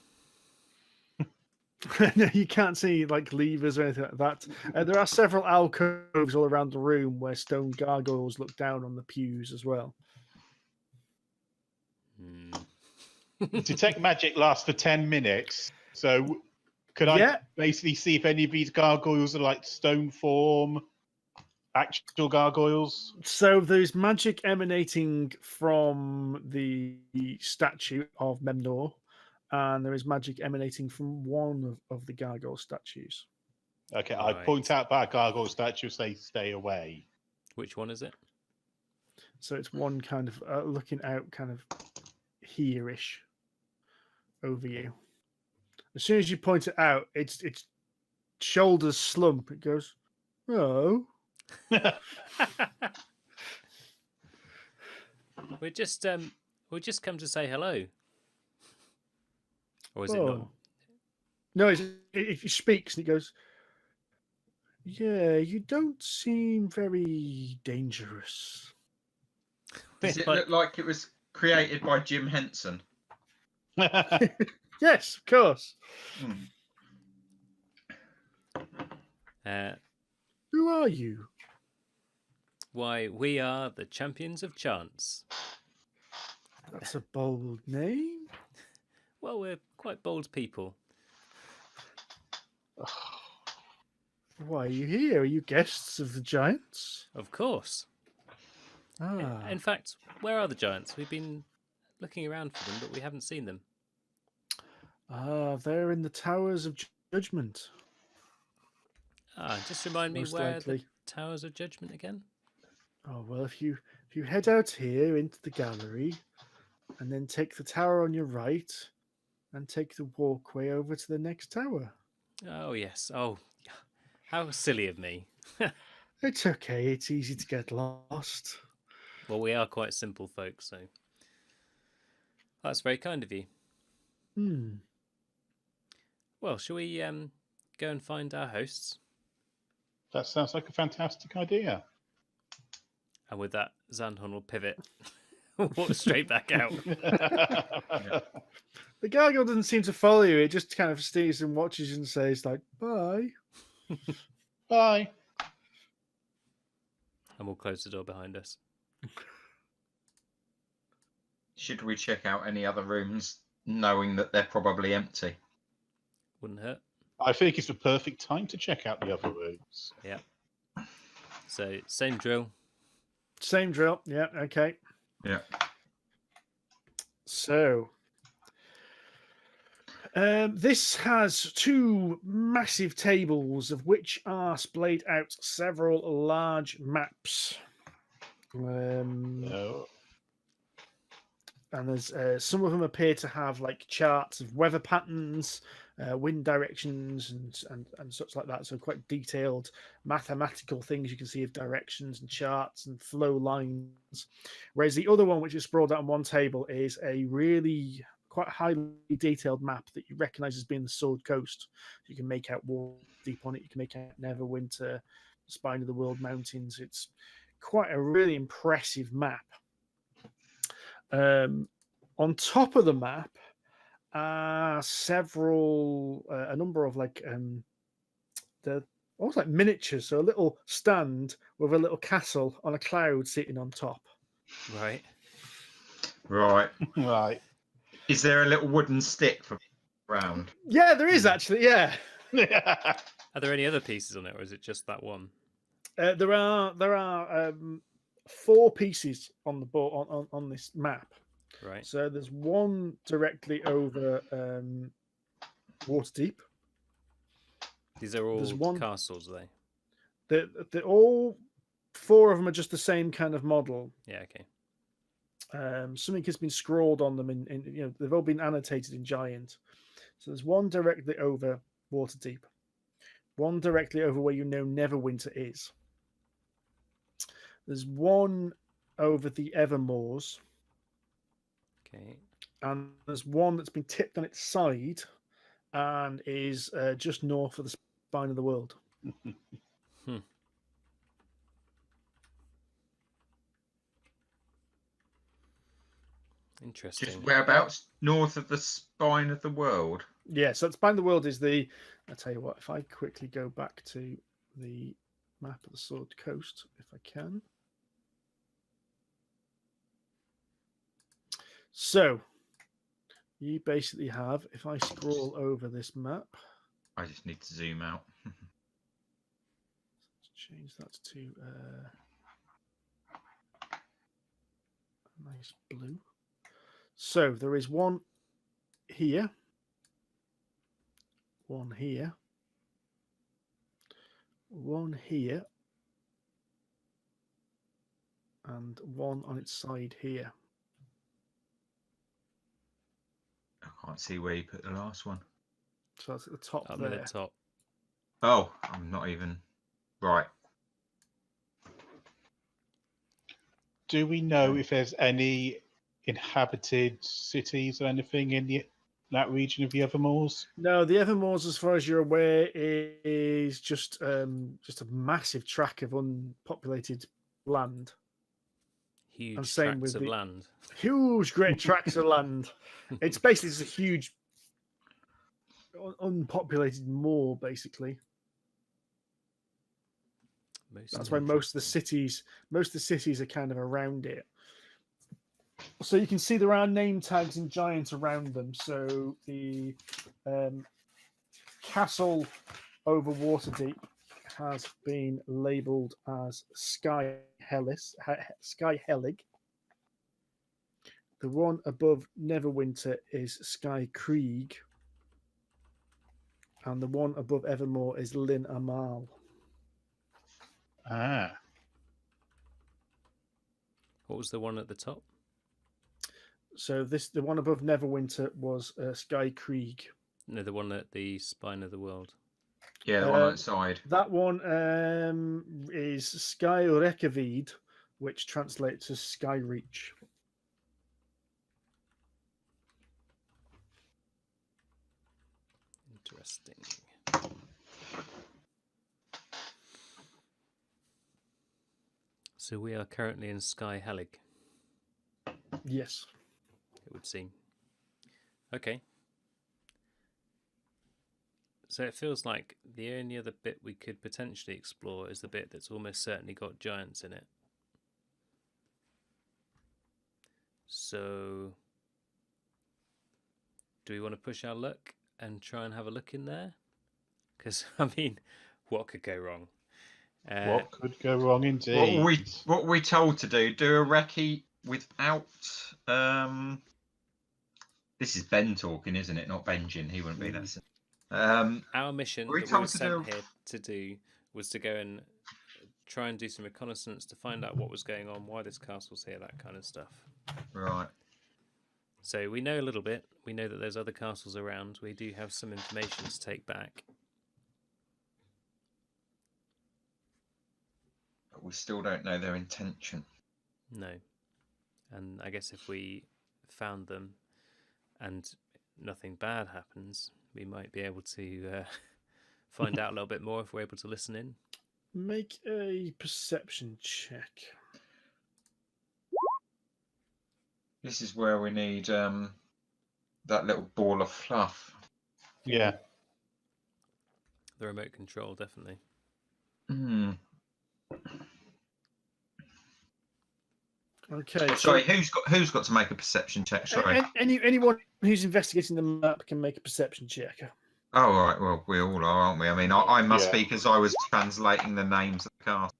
No, you can't see like levers or anything like that. There are several alcoves all around the room where stone gargoyles look down on the pews as well. Detect magic lasts for 10 minutes. So could I basically see if any of these gargoyles are like stone form, actual gargoyles? So there's magic emanating from the statue of Memnor, and there is magic emanating from one of the gargoyle statues. Okay, Right. I point out that gargoyle statue, say stay away. Which one is it? So it's one kind of looking out kind of here-ish over you. As soon as you point it out, its shoulders slump. It goes, "Oh." We just come to say hello. Or is it not? No, if he speaks and he goes, "Yeah, you don't seem very dangerous." Does it look like it was created by Jim Henson? Yes, of course. Who are you? Why, we are the champions of chance. That's a bold name. Well, we're quite bold people. Why are you here? Are you guests of the giants? Of course. Ah. In fact, where are the giants? We've been looking around for them, but we haven't seen them. They're in the Towers of Judgment. Just remind me Most where likely. the Towers of Judgment again? Oh, well, if you head out here into the gallery and then take the tower on your right and take the walkway over to the next tower. Oh, yes. Oh, how silly of me. It's okay. It's easy to get lost. Well, we are quite simple folk, so that's very kind of you. Well, shall we go and find our hosts? That sounds like a fantastic idea. And with that, Xanhorn will pivot, walk straight back out. The gargoyle doesn't seem to follow you. It just kind of stays and watches and says, like, bye. Bye. And we'll close the door behind us. Should we check out any other rooms, knowing that they're probably empty? Wouldn't hurt. I think it's the perfect time to check out the other rooms. Yeah. So, same drill. Same drill. Yeah, okay. Yeah. So, this has two massive tables, of which are splayed out several large maps. No. and there's some of them appear to have like charts of weather patterns, wind directions, and such like that. So quite detailed mathematical things you can see of directions and charts and flow lines. Whereas the other one, which is sprawled out on one table, is a really quite highly detailed map that you recognise as being the Sword Coast. You can make out Waterdeep on it. You can make out Neverwinter, Spine of the World Mountains. It's quite a really impressive map. On top of the map are a number of like the almost like miniatures. So a little stand with a little castle on a cloud sitting on top. Right. Right. Right. Is there a little wooden stick for round? Yeah, there is actually. Yeah, Are there any other pieces on it, or is it just that one? there are 4 pieces on the board on this map. Right. So there's one directly over Waterdeep. These are all There's one- castles, are they? They're all 4 of them are just the same kind of model. Yeah. Okay. Something has been scrawled on them in they've all been annotated in giant. So there's one directly over Waterdeep, one directly over where Neverwinter is. There's one over the Evermoors, Okay. and there's one that's been tipped on its side and is just north of the Spine of the World. Interesting. Just whereabouts north of the Spine of the World? Yeah, so the Spine of the World is the. I'll tell you what, if I quickly go back to the map of the Sword Coast, if I can. So, you basically have, if I scroll over this map, I just need to zoom out. let's change that to a nice blue. So, there is one here, one here, one here, and one on its side here. I can't see where you put the last one. So that's at the top Up there. near the top. Oh, I'm not even right. Do we know if there's any inhabited cities or anything in that region of the Evermoors? No, the Evermoors, as far as you're aware, is just a massive tract of unpopulated land. Huge And same tracts with of the- land. Huge, great tracts of land. It's basically just a huge unpopulated moor, basically. That's why most of the cities are kind of around it. So you can see there are name tags in giant around them. So the castle over Waterdeep has been labelled as Sky Helig. The one above Neverwinter is Sky Krieg. And the one above Evermore is Lin Amal. Ah. What was the one at the top? So the one above Neverwinter was Sky Krieg. No, the one at the Spine of the World. Yeah, the one on the side. That one is Sky Reykjavik, which translates as Sky Reach. Interesting. So we are currently in Sky Helig, Yes. it would seem. Okay. So it feels like the only other bit we could potentially explore is the bit that's almost certainly got giants in it. So do we want to push our luck and try and have a look in there? Because, I mean, what could go wrong? What could go wrong indeed? What were we told to do? Do a recce without. This is Ben talking, isn't it? Not Benjin. He wouldn't be that. Our mission Were we that we told were to sent do- here to do was to go and try and do some reconnaissance to find out what was going on, why this castle's here, that kind of stuff. Right. So we know a little bit. We know that there's other castles around. We do have some information to take back. But we still don't know their intention. No. And I guess if we found them and nothing bad happens, we might be able to find out a little bit more if we're able to listen in. Make a perception check. This is where we need that little ball of fluff. Yeah. The remote control, definitely. Hmm. Okay. Sorry, who's got to make a perception check? Sorry. Anyone who's investigating the map can make a perception check. Oh, all right. Well, we all are, aren't we? I mean, I must be because I was translating the names of the cast.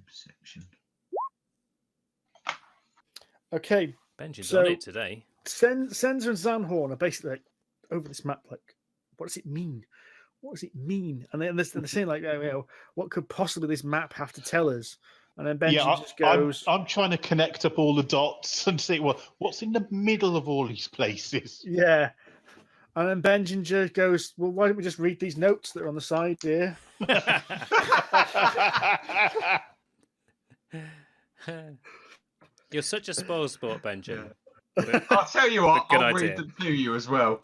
Perception. Okay. Benjin's So- on it today. Cenza and Xanhorn are basically like, over this map. Like, what does it mean? What does it mean? And then they're saying like, what could possibly this map have to tell us? And then Benjin just goes, I'm trying to connect up all the dots and see what's in the middle of all these places. yeah. And then Benjin just goes, well, why don't we just read these notes that are on the side here? You're such a spoil sport, Benjin. I'll tell you what. Good I'll idea. read them to you as well.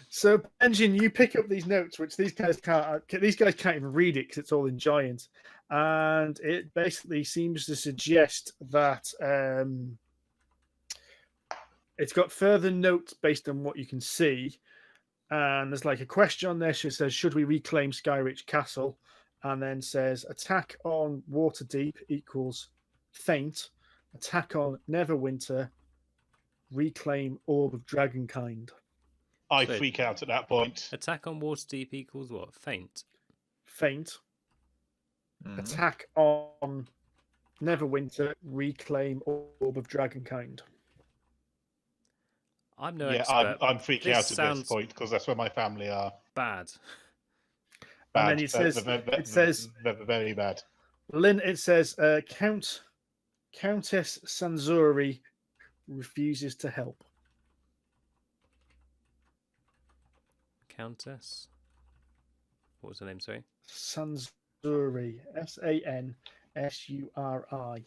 So Benjin, you pick up these notes, which these guys can't even read it because it's all in giant, and it basically seems to suggest that it's got further notes based on what you can see, and there's like a question on there. It says, "Should we reclaim Skyreach Castle?" And then says, "Attack on Waterdeep equals faint. Attack on Neverwinter, reclaim Orb of Dragonkind." I So- freak out at that point. Attack on Waterdeep equals what? Faint. Faint. Mhm. Attack on Neverwinter, reclaim Orb of Dragonkind. I'm no Yeah, expert. I'm freaking This out at sounds this point because that's where my family are. bad. And then Bad. it says- it says- very bad. Lynn, it says Countess Sanzuri refuses to help. Countess. What was her name? Sorry. Sanzuri, Sansuri,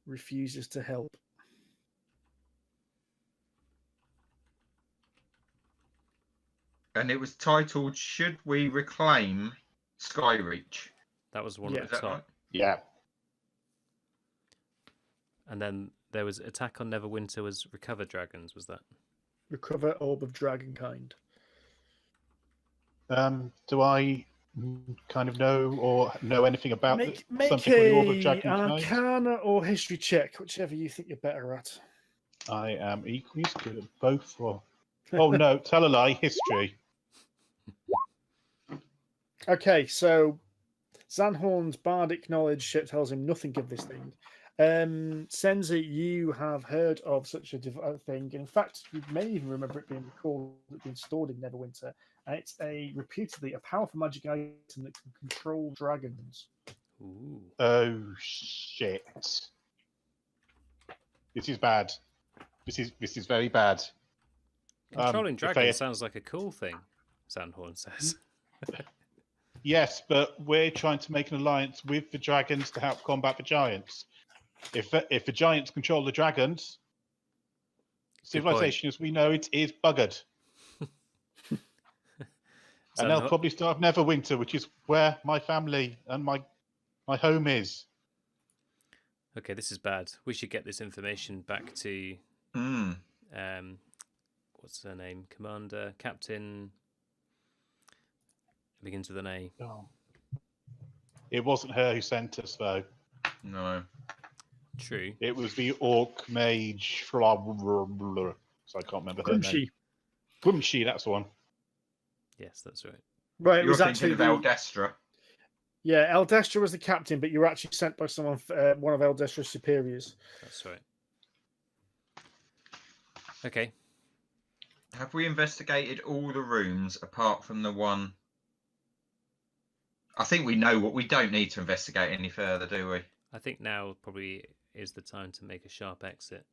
refuses to help. And it was titled "Should We Reclaim Skyreach?" That was one Yeah. at Is the that top. right? Yeah. And then there was Attack on Neverwinter was Recover Dragons, was that? Recover Orb of Dragonkind. Do I kind of know anything about Make something called the Orb of a Dragonkind? Arcana or History check, whichever you think you're better at. I am equally as good at both. Oh no, tell a lie. History. Okay, so Xanhorn's bardic knowledge tells him nothing of this thing. Cenza, you have heard of such a thing. In fact, you may even remember it being recorded, being stored in Neverwinter. And it's reputedly a powerful magic item that can control dragons. Ooh. Oh shit! This is bad. This is very bad. Controlling if they- dragons sounds like a cool thing, Xanhorn says. Yes, but we're trying to make an alliance with the dragons to help combat the giants. If the giants control the dragons, civilization as we know it is buggered. And they'll probably start Neverwinter, which is where my family and my home is. Okay, this is bad. We should get this information back to what's her name? Commander, Captain. It begins with an A. Oh. It wasn't her who sent us, though. No. True. It was the Orc Mage. So I can't remember her name. Grimshi. Grimshi, that's the one. Yes, that's right. Right, it You're was thinking actually of Eldestra. Yeah, Eldestra was the captain, but you were actually sent by someone, one of Eldestra's superiors. That's right. Okay. Have we investigated all the rooms apart from the one? I think we know what we don't need to investigate any further, do we? I think now probably is the time to make a sharp exit.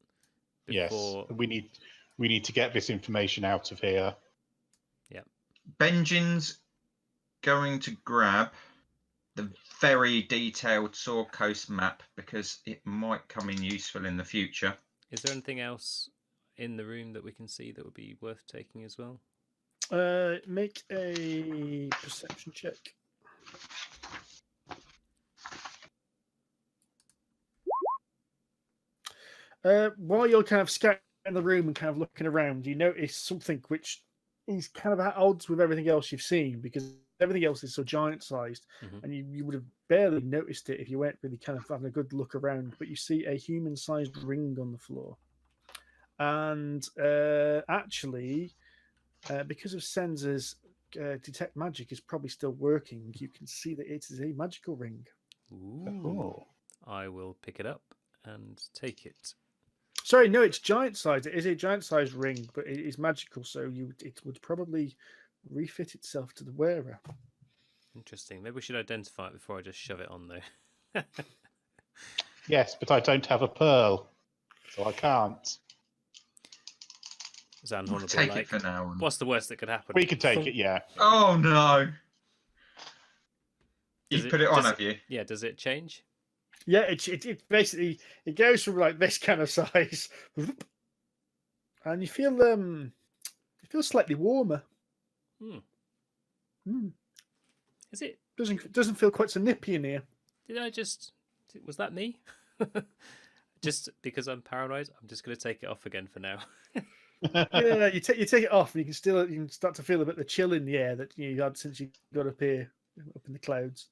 Yes, Before... we need to get this information out of here. Benjin's going to grab the very detailed Sword Coast map because it might come in useful in the future. Is there anything else in the room that we can see that would be worth taking as well? Make a perception check. While you're kind of scouting the room and kind of looking around, you notice something which is kind of at odds with everything else you've seen, because everything else is so giant-sized, and you would have barely noticed it if you weren't really kind of having a good look around. But you see a human-sized ring on the floor, and actually, because of Cenza's detect magic is probably still working, you can see that it is a magical ring. Ooh. I will pick it up and take it. Sorry, no, it's giant-sized. It is a giant-sized ring, but it is magical, so it would probably refit itself to the wearer. Interesting. Maybe we should identify it before I just shove it on, though. Yes, but I don't have a pearl, so I can't. Xanhorn will be Take like, it for now. what's the worst that could happen? We can take it, yeah. Oh no! Does You've put it on, does have you? Yeah, does it change? Yeah, it basically it goes from like this kind of size, and you feel slightly warmer. Is it? Doesn't feel quite so nippy in here. Was that me? Just because I'm paranoid, I'm just going to take it off again for now. Yeah, you take it off, and you can start to feel a bit of the chill in the air that you had since you got up here, up in the clouds.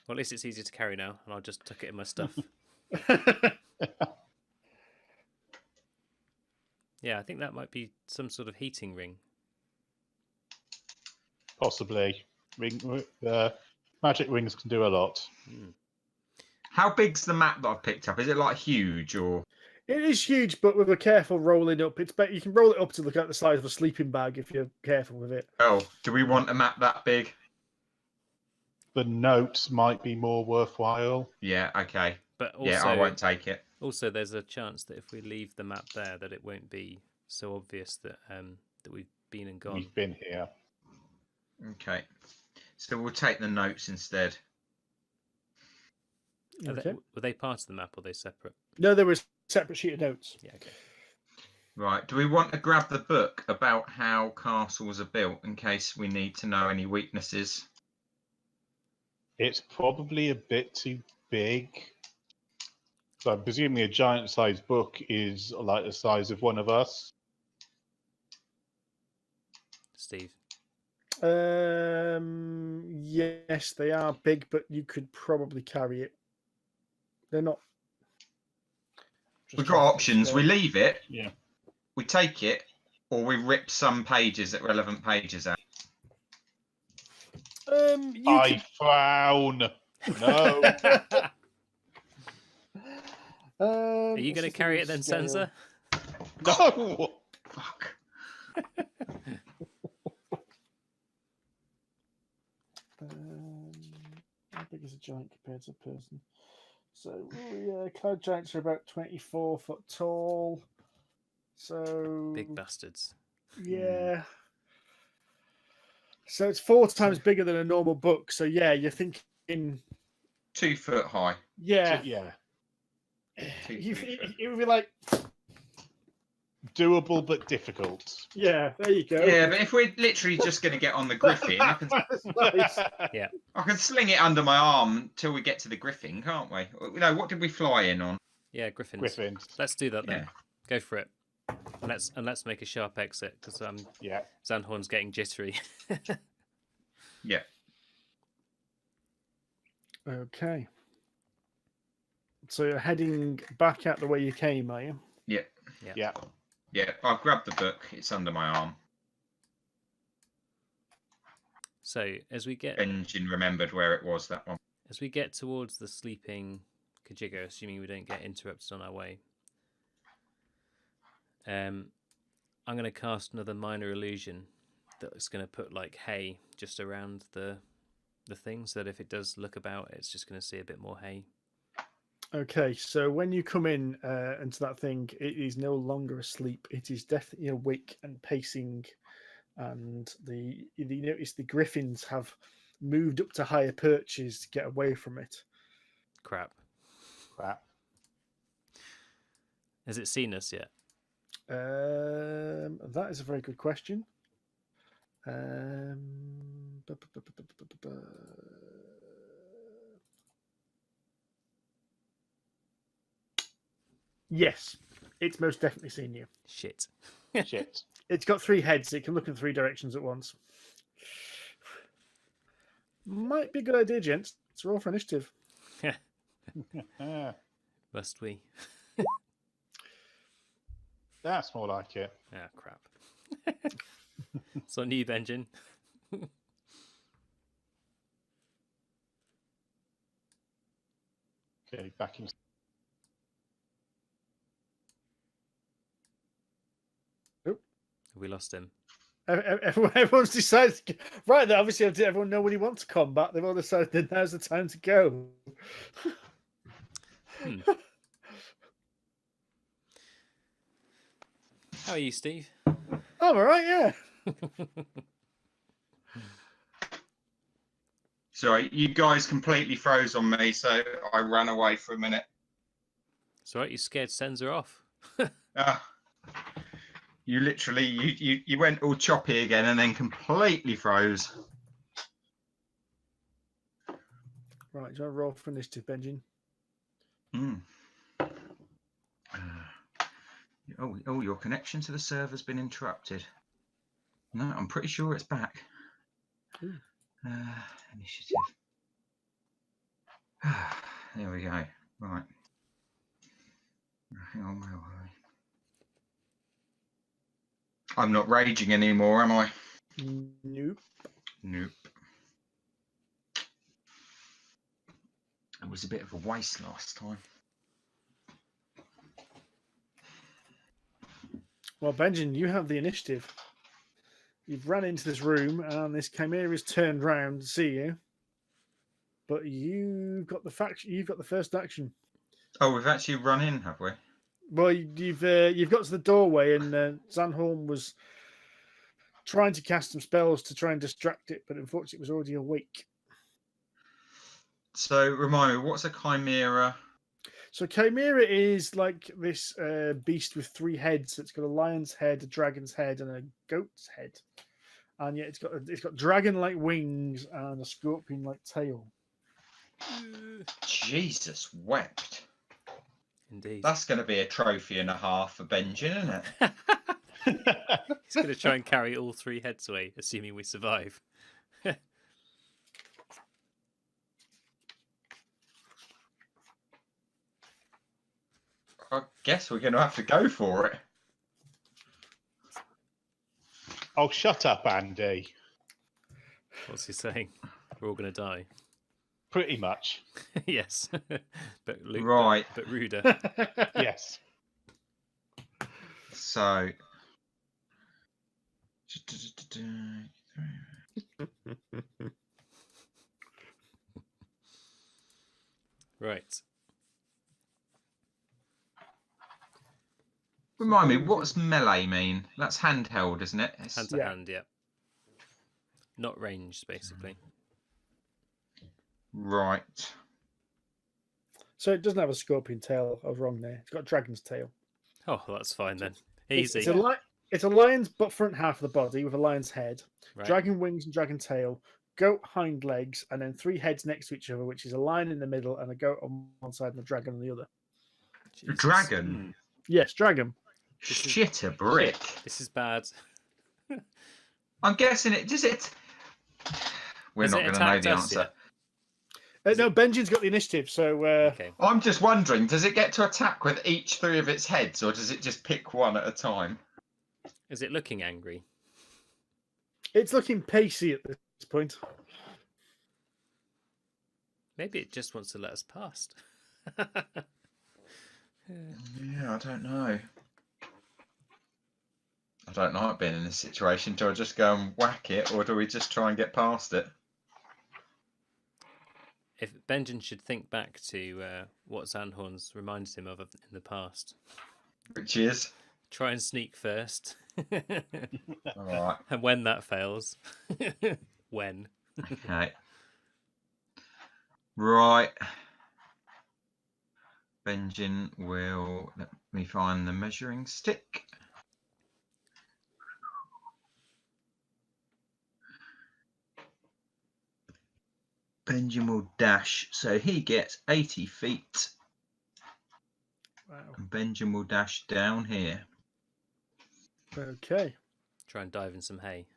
Well, at least it's easier to carry now, and I'll just tuck it in my stuff. Yeah, I think that might be some sort of heating ring. Possibly. Magic rings can do a lot. How big's the map that I've picked up? Is it like huge or? It is huge, but with a careful rolling up, it's better. You can roll it up to look at the size of a sleeping bag if you're careful with it. Oh, do we want a map that big? The notes might be more worthwhile. Yeah, okay. But also, yeah, I won't take it. Also, there's a chance that if we leave the map there, that it won't be so obvious that that we've been and gone. We've been here. Okay, so we'll take the notes instead. Were they part of the map or are they separate? No, there was a separate sheet of notes. Yeah, okay. Right, do we want to grab the book about how castles are built in case we need to know any weaknesses? It's probably a bit too big. So I'm presuming a giant-sized book is like the size of one of us. Steve? Yes, they are big, but you could probably carry it. They're not. We've got options. We leave it, Yeah. we take it, or we rip some pages at relevant pages out. I frown. No. Are you going to carry it then, Cenza? No. Fuck. How big is a giant compared to a person? So, cloud giants are about 24 foot tall. So Big bastards. Yeah. So it's 4 times bigger than a normal book. So yeah, you're thinking 2 foot high. Yeah. Yeah. It would be like Doable but difficult. Yeah, there you go. Yeah, but if we're literally just going to get on the griffin, I can sling it under my arm till we get to the griffin, can't we? No, what did we fly in on? Yeah, griffins. Griffins. Let's do that then. Yeah. Go for it. And let's make a sharp exit because Xanhorn's getting jittery. Yeah. Okay. So you're heading back out the way you came, are you? Yeah. Yeah. Yeah, I've grabbed the book. It's under my arm. So as we get Benjin remembered where it was, that one. As we get towards the sleeping Kajigo, assuming we don't get interrupted on our way, I'm going to cast another minor illusion that's going to put like hay just around the thing, so that if it does look about, it's just going to see a bit more hay. Okay, so when you come in into that thing, it is no longer asleep. It is definitely awake and pacing, and you notice the griffins have moved up to higher perches to get away from it. Crap. Crap. Has it seen us yet? That is a very good question. Yes, it's most definitely seen you. Shit. Shit. It's got 3 heads. It can look in 3 directions at once. Might be a good idea, gents. It's roll for initiative. Must we? That's more like it. Ah, crap. It's on you, Benjin. Okay, back in. We lost him. Everyone's decided. Right, obviously, everyone know when he wants to combat. They've all decided that now's the time to go. How are you, Steve? I'm all right, yeah. Sorry, you guys completely froze on me, so I ran away for a minute. It's all right. You scared Cenza off. You literally, you went all choppy again and then completely froze. Right, do you want to roll for initiative, Benjin? Oh, your connection to the server's been interrupted. No, I'm pretty sure it's back. Initiative. There we go. Right. Hang on, where are we? I'm not raging anymore, am I? Nope. Nope. It was a bit of a waste last time. Well, Benjin, you have the initiative. You've run into this room, and this chimera's turned round to see you. But you've got the first action. Oh, we've actually run in, have we? Well, you've got to the doorway, and Xanhorn was trying to cast some spells to try and distract it, but unfortunately, it was already awake. So, remind me, what's a chimera? So, chimera is like this beast with 3 heads. It's got a lion's head, a dragon's head, and a goat's head. And yet, it's got dragon-like wings and a scorpion-like tail. Jesus wept. Indeed. That's going to be a trophy and a half for Benjin, isn't it? He's going to try and carry all 3 heads away, assuming we survive. I guess we're going to have to go for it. Oh, shut up, Andy. What's he saying? We're all going to die. Pretty much. Yes. But Right. but ruder. Yes. So. Right. Remind me, what's melee mean? That's handheld, isn't it? Hand to hand, yeah. Not ranged, basically. Right. So it doesn't have a scorpion tail. I was wrong there. It's got a dragon's tail. Oh, well, that's fine then. Easy. It's a lion's front half of the body with a lion's head, Right. dragon wings and dragon tail, goat hind legs, and then 3 heads next to each other, which is a lion in the middle and a goat on one side and a dragon on the other. Jesus. Dragon? Yes, dragon. Shit, a brick. This is bad. I'm guessing it. Does it? We're not going to know the answer. No, Benjin's got the initiative, so. Okay. I'm just wondering, does it get to attack with each 3 of its heads, or does it just pick one at a time? Is it looking angry? It's looking pacey at this point. Maybe it just wants to let us past. Yeah, I don't know. I don't like being in this situation. Do I just go and whack it, or do we just try and get past it? if Benjin should think back to what Xanhorn's reminded him of in the past. Which is Try and sneak first. all right. And when that fails, when? Okay. Right. Benjin will let me find the measuring stick. Benjin will dash, so he gets 80 feet. Wow. And Benjin will dash down here. Okay. Try and dive in some hay.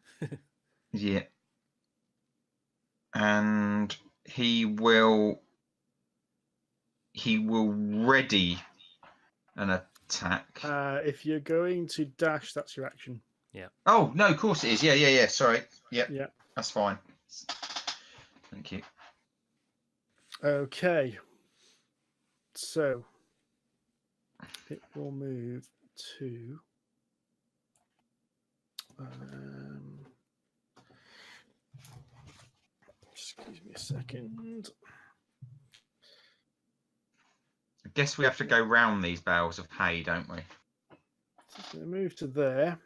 Yeah. And he will ready an attack. If you're going to dash, that's your action. Oh no, of course it is. Yeah. Sorry. Yep. Yeah. That's fine. Thank you. Okay. So it will move to. Excuse me a second. I guess we have to go round these bales of hay, don't we? So it's going to move to there.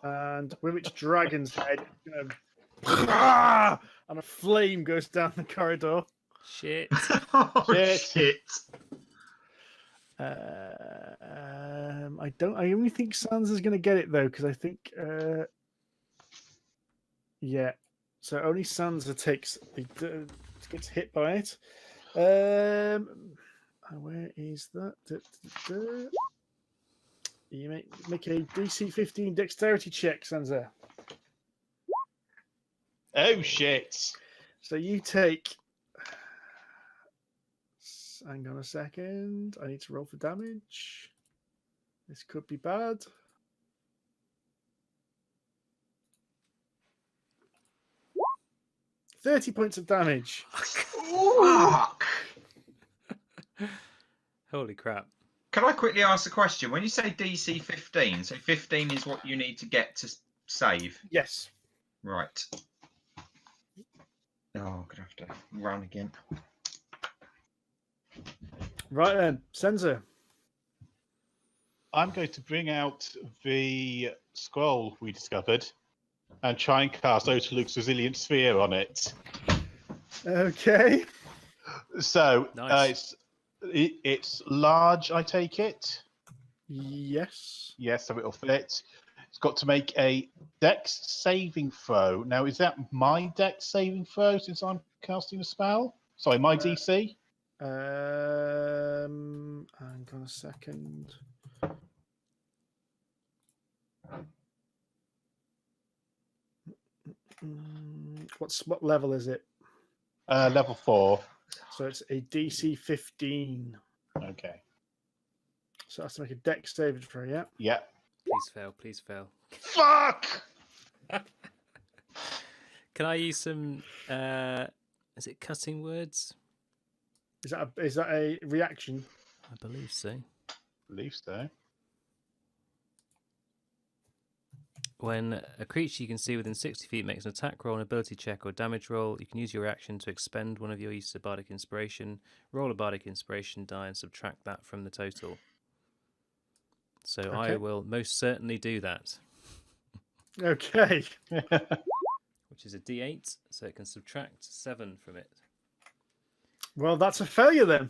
And with its dragon's head, it's going to. And a flame goes down the corridor. Shit. Oh, shit. I only think Cenza's going to get it though, because I think. Yeah. So only Cenza gets hit by it. Where is that? You make a DC 15 dexterity check, Cenza. Oh shit! So you take. Hang on a second. I need to roll for damage. This could be bad. $30 points of damage. Fuck. Holy crap. Can I quickly ask a question? When you say DC 15, so 15 is what you need to get to save? Yes. Right. Oh, I'm going to have to run again. Right then, Cenza. I'm going to bring out the scroll we discovered and try and cast Otaluk's Resilient Sphere on it. Okay. So Nice. it's large, I take it. Yes. Yes, so it'll fit. It's got to make a Dex saving throw. Now, is that my Dex saving throw since I'm casting a spell? Sorry, my DC? Hang on a second. What level is it? Level 4. So it's a DC 15. Okay. So that's to make a Dex saving throw, yeah? Yeah. Please fail, please fail. Fuck! Can I use some is it cutting words? Is that a reaction? I believe so. Believe so. When a creature you can see within 60 feet makes an attack roll, an ability check, or damage roll, you can use your action to expend one of your uses of Bardic Inspiration, roll a Bardic Inspiration die, and subtract that from the total. So Okay. I will most certainly do that, Okay. which is a D8, so it can subtract 7 from it. Well, that's a failure then.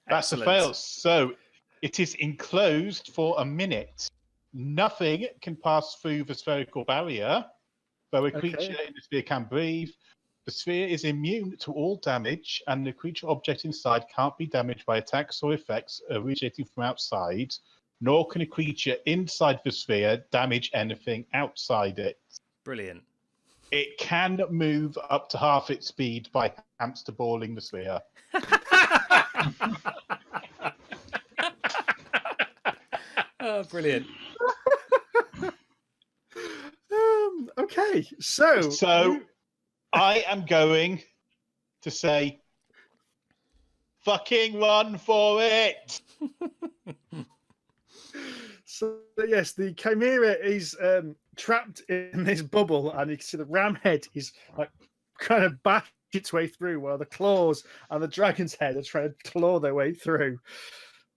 That's Excellent. a fail. So it is enclosed for a minute. Nothing can pass through the spherical barrier, though a creature in the sphere can breathe. The sphere is immune to all damage, and the creature object inside can't be damaged by attacks or effects originating from outside, nor can a creature inside the sphere damage anything outside it. Brilliant. It can move up to half its speed by hamster balling the sphere. Oh, brilliant. Okay, so I am going to say, fucking run for it. So yes, the Chimera is trapped in this bubble, and you can see the ram head is like kind of bashing its way through, while the claws and the dragon's head are trying to claw their way through.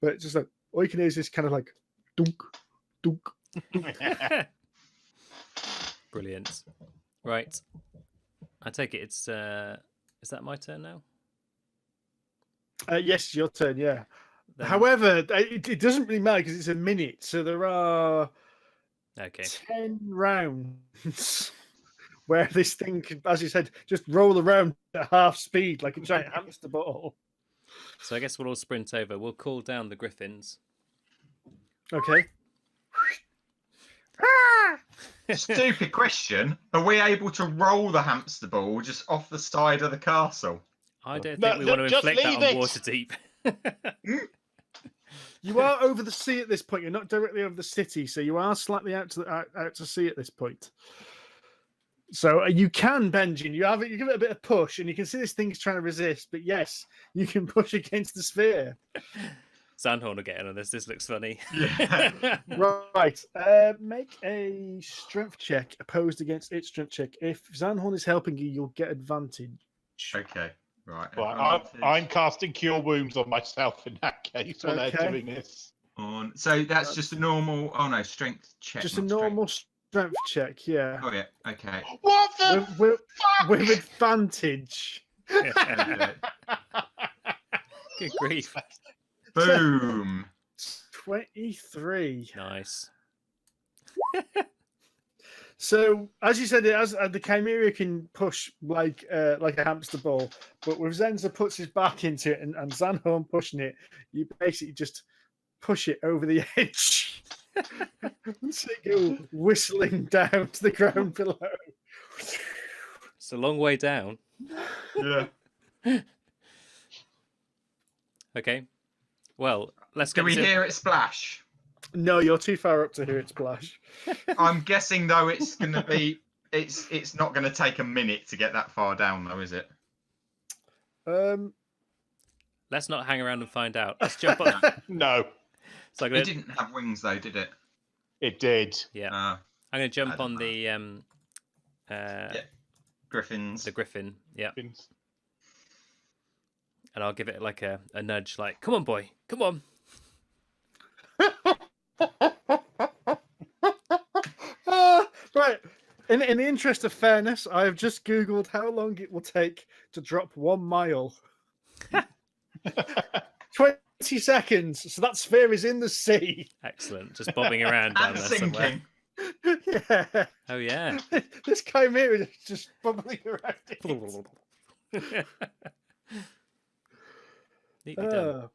But it's just like all you can hear is this kind of like dunk, dunk. Brilliant. Right. I take it it's is that my turn now? Yes, your turn. Yeah. Then- However, it doesn't really matter because it's a minute, so there are Okay. 10 rounds where this thing can, as you said, just roll around at half speed like a giant hamster ball. So I guess we'll all sprint over. We'll call down the griffins. Okay. Stupid question. Are we able to roll the hamster ball just off the side of the castle? I don't No, think we no, want to just inflict that leave on it. Waterdeep. You are over the sea at this point. You're not directly over the city, so you are slightly out to sea at this point. So you can, Benjin. You give it a bit of push, and you can see this thing's trying to resist. But yes, you can push against the sphere. Xanhorn will get in on this. This looks funny. Yeah. Right. Make a strength check opposed against its strength check. If Xanhorn is helping you, you'll get advantage. Okay. Right. Right, advantage I'm casting Cure Wounds on myself in that case while they're Okay. doing this. on. So that's just a normal. Oh no, strength check. Just a not strength. normal strength check, yeah. Oh yeah. Okay. What the With advantage. Okay. Good grief. Boom. 23. Nice. So, as you said, the Chimera can push like a hamster ball, but with Cenza puts his back into it and Xanhorn pushing it, you basically just push it over the edge. So you go whistling down to the ground below. It's a long way down. Yeah. Okay. Well, let's Do get we this in. hear it splash? No, you're too far up to hear it splash. I'm guessing though it's gonna be. It's not gonna take a minute to get that far down though, is it? Let's not hang around and find out. Let's jump on. No, So I'm It gonna, didn't have wings though, did it? it did. yeah, Uh, I'm gonna jump I on don't the Griffins. the griffin. Yeah, Bins. and I'll give it like a nudge, like, "Come on, boy, come on." Right. In the interest of fairness, I have just Googled how long it will take to drop 1 mile. 20 seconds. So that sphere is in the sea. Excellent. Just bobbing around down And there somewhere. sinking. Yeah. Oh yeah. This Chimera is just bubbling around it. Neatly done.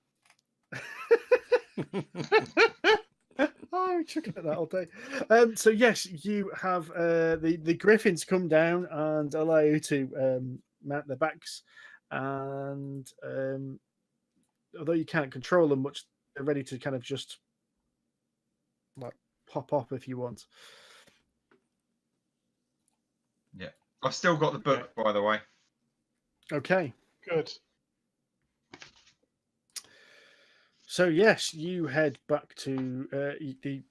I'm chucking at that all day. So yes, you have the griffins come down and allow you to mount their backs, and although you can't control them much, they're ready to kind of just like pop up if you want. Yeah. I've still got the book, by the way. Okay. Good. So yes, you head back to the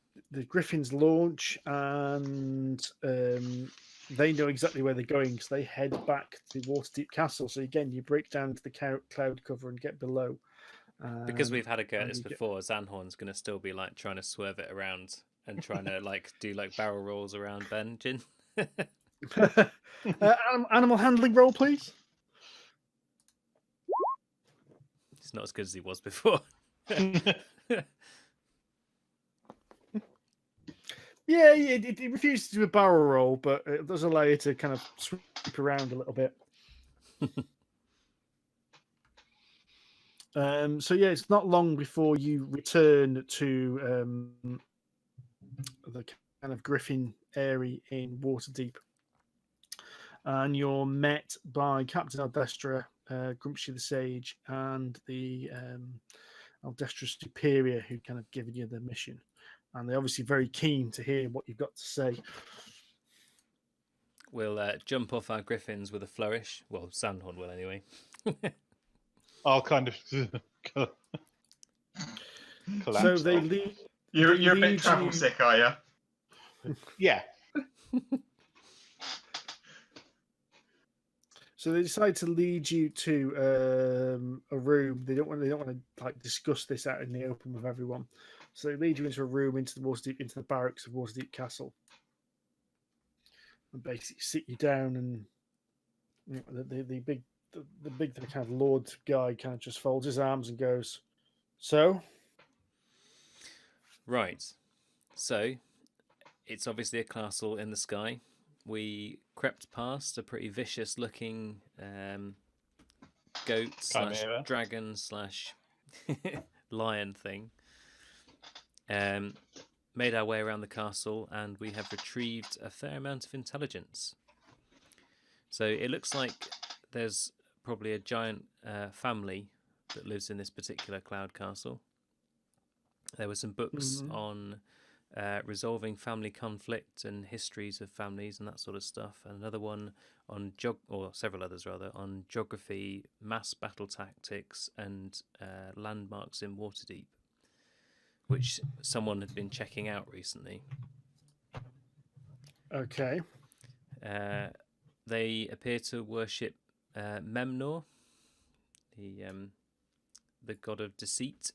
Griffins launch, and they know exactly where they're going because they head back to Waterdeep Castle. So again, you break down to the cloud cover and get below. Because we've had a go at and this you get- before, Xanhorn's going to still be like trying to swerve it around and trying to like do like barrel rolls around Benjin. Animal handling roll, please. It's not as good as he was before. Yeah, it refuses to do a barrel roll, but it does allow you to kind of sweep around a little bit. So yeah, it's not long before you return to the kind of Griffin area in Waterdeep, and you're met by Captain Aldestra, Grumpsy the Sage, and the Aldestra Superior, who kind of given you the mission, and they're obviously very keen to hear what you've got to say. We'll jump off our griffins with a flourish. Well, Xanhorn will anyway. I'll kind of collapse. So they off. lead. You're a lead bit travel you- sick, are you? Yeah. So they decide to lead you to a room. They don't want to like discuss this out in the open with everyone. So they lead you into a room into the barracks of Waterdeep Castle, and basically sit you down. And the big kind of lord guy kind of just folds his arms and goes, "So, Right. So, it's obviously a castle in the sky. We crept past a pretty vicious looking goat slash Chimera. dragon slash lion thing. Made our way around the castle, and we have retrieved a fair amount of intelligence. So it looks like there's probably a giant family that lives in this particular cloud castle. There were some books on resolving family conflict and histories of families and that sort of stuff, and another one on several others rather, on geography, mass battle tactics, and landmarks in Waterdeep, which someone had been checking out recently. okay, They appear to worship Memnor, the god of deceit.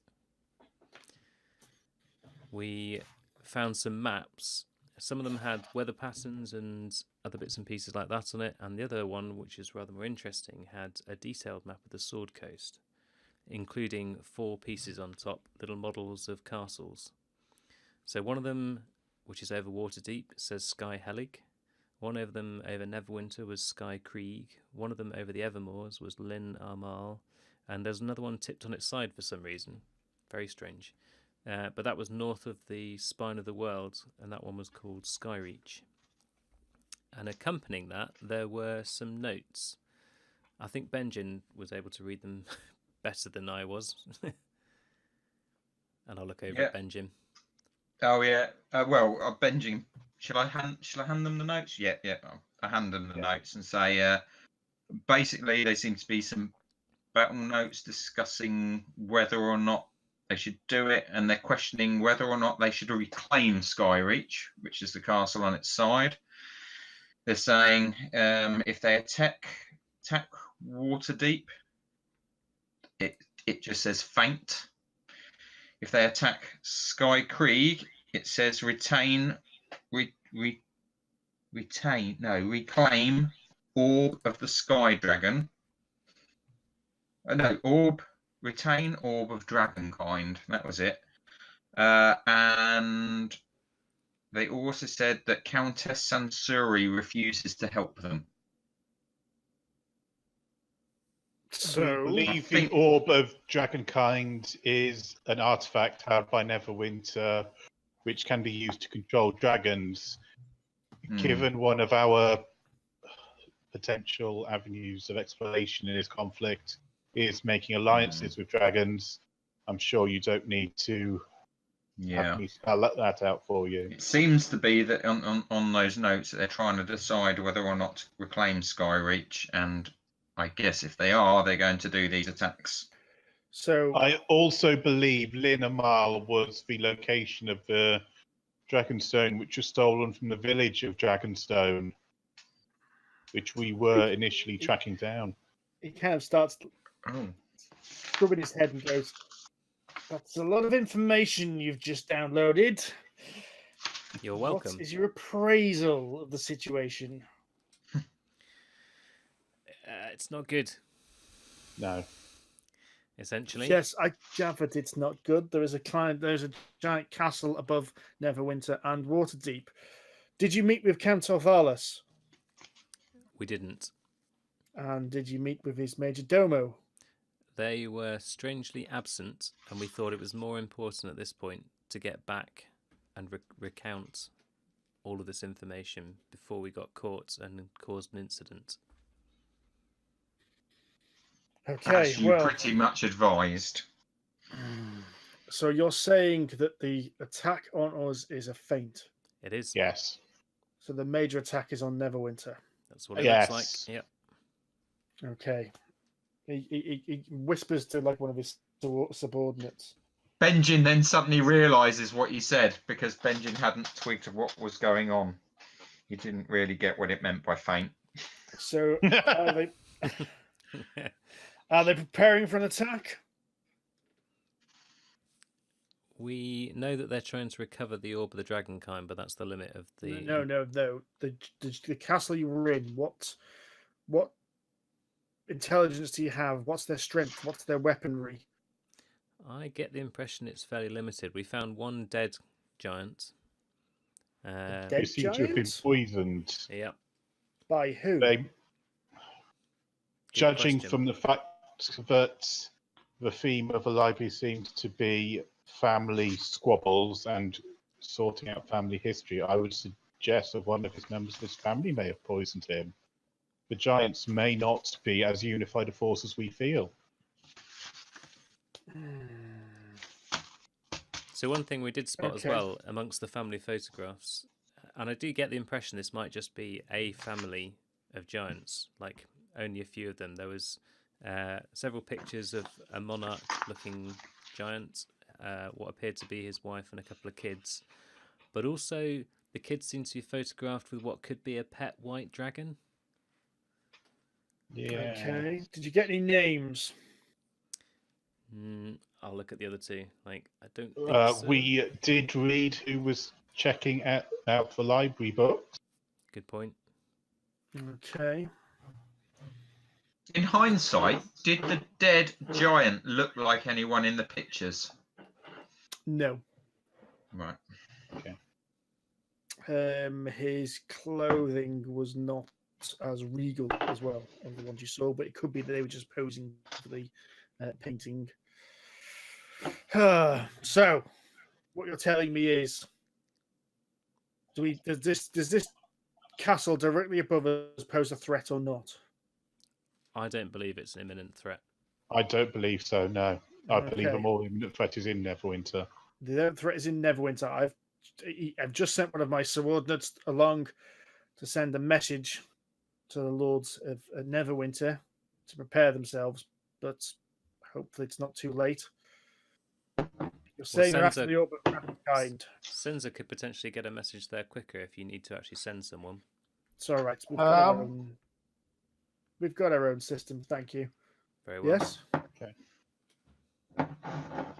We found some maps. Some of them had weather patterns and other bits and pieces like that on it, and the other one, which is rather more interesting, had a detailed map of the Sword Coast, including 4 pieces on top, little models of castles. So one of them, which is over Waterdeep, says Sky Helig. One of them over Neverwinter was Sky Krieg. One of them over the Evermoors was Lyn Armal. And there's another one tipped on its side for some reason. Very strange. But that was north of the Spine of the World, and that one was called Skyreach. And accompanying that, there were some notes. I think Benjin was able to read them better than I was. And I'll look over at Benjin. Oh yeah. Benjin, shall I hand them the notes? Yeah. I hand them the notes and say, basically, there seems to be some battle notes discussing whether or not they should do it, and they're questioning whether or not they should reclaim Skyreach, which is the castle on its side. They're saying if they attack Waterdeep, it just says faint. If they attack Sky Krieg, it says reclaim Orb of the Sky Dragon. Retain Orb of Dragonkind. That was it. And they also said that Countess Sansuri refuses to help them. so I believe the Orb of Dragonkind is an artifact held by Neverwinter, which can be used to control dragons. Given one of our potential avenues of exploration in this conflict is making alliances with dragons, I'm sure you don't need to have me spell that out for you. It seems to be that on those notes that they're trying to decide whether or not to reclaim Skyreach, and I guess if they are, they're going to do these attacks. So I also believe Lyn Armal was the location of the Dragonstone, which was stolen from the village of Dragonstone, which we were initially tracking down. he kind of starts rubbing his head and goes, "That's a lot of information you've just downloaded. You're welcome. What is your appraisal of the situation?" It's not good. No. Essentially. Yes, I gathered it's not good. There's a giant castle above Neverwinter and Waterdeep. Did you meet with Count Orvalis? We didn't. And did you meet with his major domo? They were strangely absent, and we thought it was more important at this point to get back and recount all of this information before we got caught and caused an incident. Okay, As you pretty much advised. So you're saying that the attack on us is a feint? It is. Yes. So the major attack is on Neverwinter? That's what it looks like. Yep. Okay. He whispers to like one of his subordinates. Benjin then suddenly realizes what he said, because Benjin hadn't twigged what was going on. He didn't really get what it meant by faint. So Are they preparing for an attack? We know that they're trying to recover the orb of the dragonkind, but that's the limit of the. No. The castle you were in. What intelligence do you have? What's their strength? What's their weaponry? I get the impression it's fairly limited. We found one dead giant. Dead You seem to have been giants? poisoned. Yep. By who? They, judging question. from the fact that the theme of the library seems to be family squabbles and sorting out family history, I would suggest that one of his members of his family may have poisoned him. The giants may not be as unified a force as we feel. So one thing we did spot as Okay. well amongst the family photographs, and I do get the impression this might just be a family of giants, like only a few of them. There was several pictures of a monarch-looking giant, what appeared to be his wife and a couple of kids, but also the kids seem to be photographed with what could be a pet white dragon. Yeah. Okay. Did you get any names? I'll look at the other two. Like, I don't think so. We did read who was checking out the library books. Good point. Okay. In hindsight, did the dead giant look like anyone in the pictures? No. Right. His clothing was not as regal as well as the ones you saw, but it could be that they were just posing for the painting. So, what you're telling me is, does this castle directly above us pose a threat or not? I don't believe it's an imminent threat. I don't believe so, no. I believe a Okay. more imminent threat is in Neverwinter. The threat is in Neverwinter. I've just sent one of my subordinates along to send a message to the lords of Neverwinter to prepare themselves, but hopefully it's not too late. You're saying they're after Cenza- the orb of Dragonkind. Cenza could potentially get a message there quicker if you need to actually send someone. It's all right. We've got our own system. Thank you. Very well. Yes.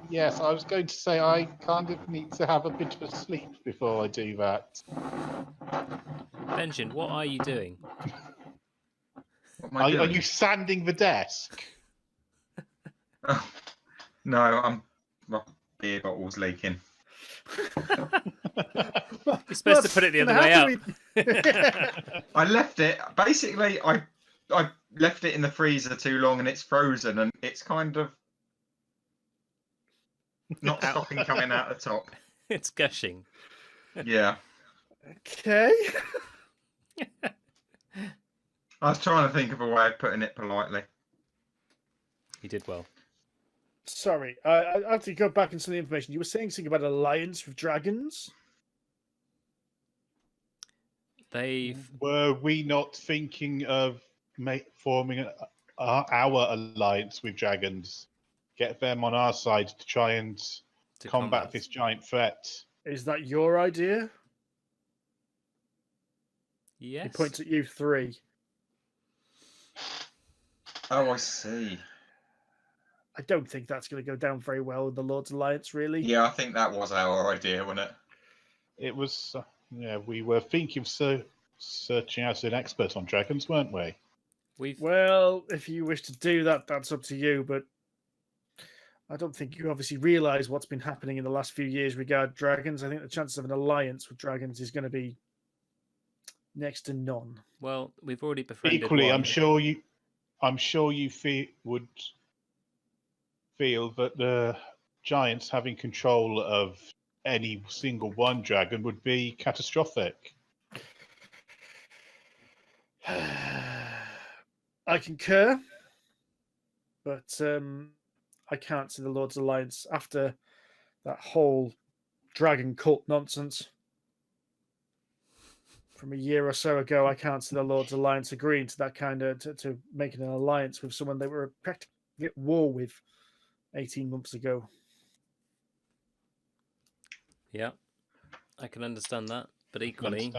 Yes, I was going to say I kind of need to have a bit of a sleep before I do that. Benjin, what are you doing? What am I Are doing? you sanding the desk? Oh, no, my beer bottle's leaking. You're supposed to put it the other way up. I left it. Basically, I left it in the freezer too long, and it's frozen, and it's kind of not stopping coming out the top. It's gushing. Yeah, Okay. I was trying to think of a way of putting it politely. You did well. Sorry, I have to go back into the information. You were saying something about an alliance with dragons. They've Were we not thinking of forming our alliance with dragons? Get them on our side to try and to combat this giant threat. Is that your idea? Yes. He points at you three. Oh, I see. I don't think that's going to go down very well with the Lord's Alliance, really. Yeah, I think that was our idea, wasn't it? It was, we were thinking of searching out an expert on dragons, weren't we? Well, if you wish to do that, that's up to you, but I don't think you obviously realise what's been happening in the last few years regarding dragons. I think the chances of an alliance with dragons is going to be next to none. Well, we've already befriended Equally, one. I'm sure you would feel that the giants having control of any single one dragon would be catastrophic. I concur, but I can't see the Lord's Alliance after that whole dragon cult nonsense from a year or so ago. I can't see the Lord's Alliance agreeing to that kind of to making an alliance with someone they were practically at war with 18 months ago. Yeah, I can understand that, but equally,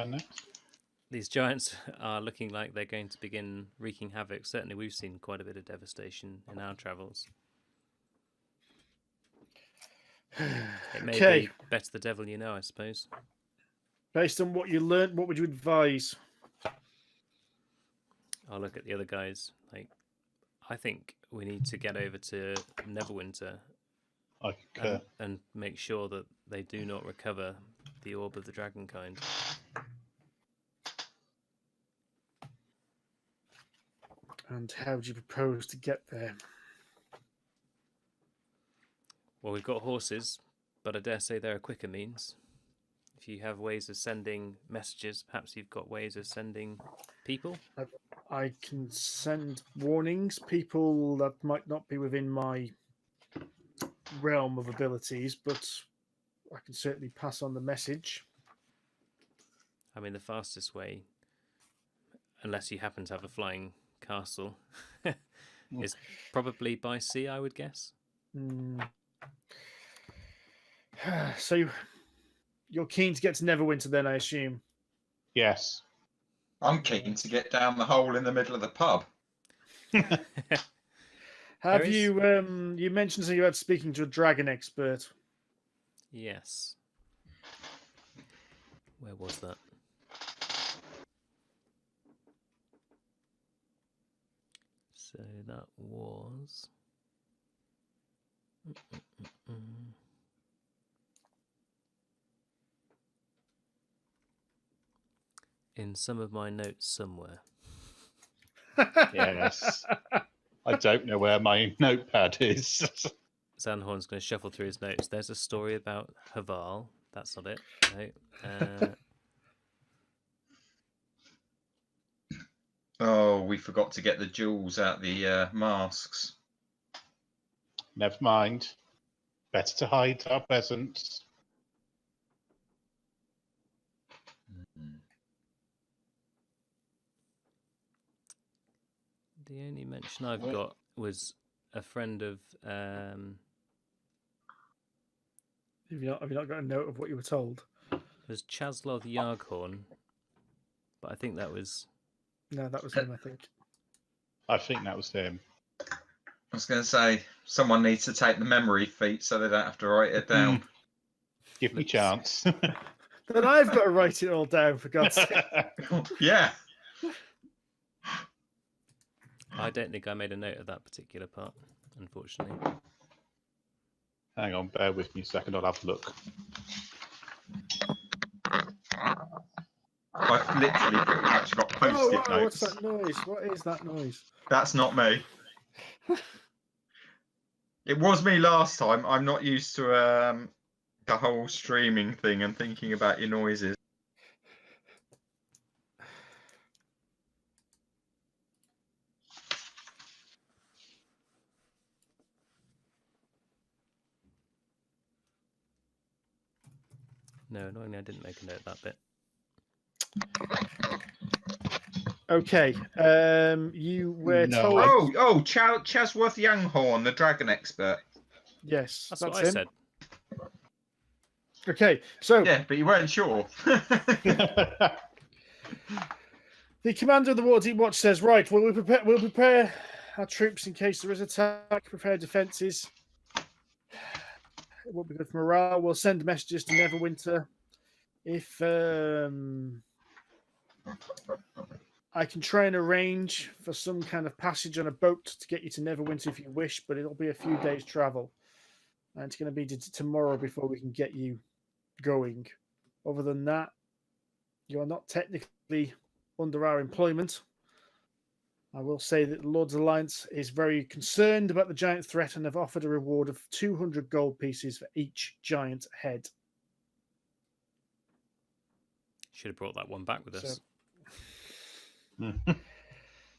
these giants are looking like they're going to begin wreaking havoc. Certainly, we've seen quite a bit of devastation in our travels. It may Okay. be better the devil you know, I suppose. Based on what you learnt, what would you advise? I'll look at the other guys. Like, I think we need to get over to Neverwinter I concur. and make sure that they do not recover the orb of the dragonkind. And how do you propose to get there? Well, we've got horses, but I dare say there are quicker means. If you have ways of sending messages, perhaps you've got ways of sending people. I can send warnings, people that might not be within my realm of abilities, but I can certainly pass on the message. I mean, the fastest way, unless you happen to have a flying castle, is probably by sea, I would guess. So you're keen to get to Neverwinter then, I assume? Yes. I'm keen to get down the hole in the middle of the pub. Have you you mentioned that you had speaking to a dragon expert? Yes. Where was that? So that was... in some of my notes somewhere. Yes. I don't know where my notepad is. Xanhorn's going to shuffle through his notes. There's a story about Havarl. That's not it. No. Oh, we forgot to get the jewels out the masks. Never mind. Better to hide our presence. The only mention I've got was a friend of... Have you not got a note of what you were told? There's Chaslov Yarghorn, but I think that was... No, that was him, I think. I think that was him. I was going to say, someone needs to take the memory feat so they don't have to write it down. Give me chance. Then I've got to write it all down, for God's sake. Yeah. I don't think I made a note of that particular part, unfortunately. Hang on, bear with me a second. I'll have a look. I've literally pretty much got post-it notes. What's that noise? What is that noise? That's not me. It was me last time. I'm not used to the whole streaming thing and thinking about your noises. No, annoyingly, I didn't make a note of that bit. Okay, you were told... Oh, Chasworth Younghorn, the dragon expert. Yes, That's what I him. said. Okay, so... Yeah, but you weren't sure. The commander of the Waterdeep Watch says, right, we'll prepare our troops in case there is attack, prepare defences. It won't be good for morale. We'll send messages to Neverwinter. If I can try and arrange for some kind of passage on a boat to get you to Neverwinter if you wish, but it'll be a few days' travel. And it's going to be tomorrow before we can get you going. Other than that, you are not technically under our employment. I will say that the Lord's Alliance is very concerned about the giant threat and have offered a reward of 200 gold pieces for each giant head. Should have brought that one back with us.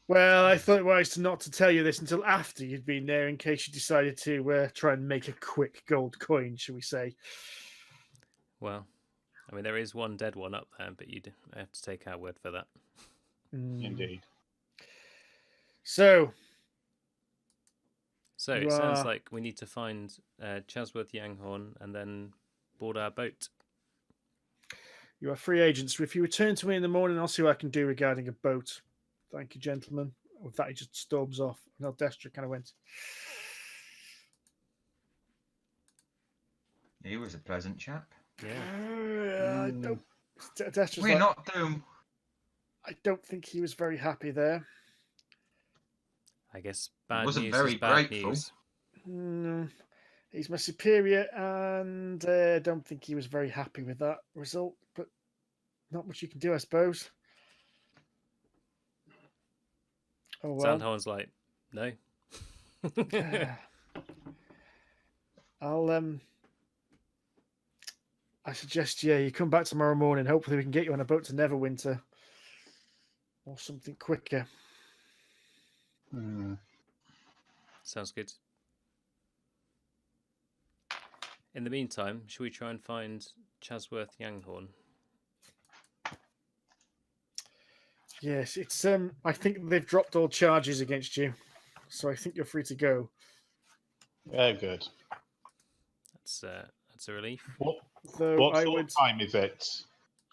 Well, I thought it wise not to tell you this until after you'd been there in case you decided to try and make a quick gold coin, shall we say. Well, I mean, there is one dead one up there, but you'd have to take our word for that. Indeed. So it sounds like we need to find Chasworth Younghorn and then board our boat. You are free agents. If you return to me in the morning, I'll see what I can do regarding a boat. Thank you, gentlemen. With that, he just storms off. And Aldestra kind of went, He was a pleasant chap. Yeah. I don't. Aldestra's We're like, not doing. I don't think he was very happy there. I guess bad wasn't news very is bad grateful. news. No, he's my superior, and I don't think he was very happy with that result. But not much you can do, I suppose. Oh well. Xanhorn's like, no. I suggest you come back tomorrow morning. Hopefully we can get you on a boat to Neverwinter. Or something quicker. Sounds good. In the meantime, shall we try and find Chasworth Xanhorn? Yes, it's I think they've dropped all charges against you. So I think you're free to go. Oh, good. That's a relief. What Though I sort would of time is it?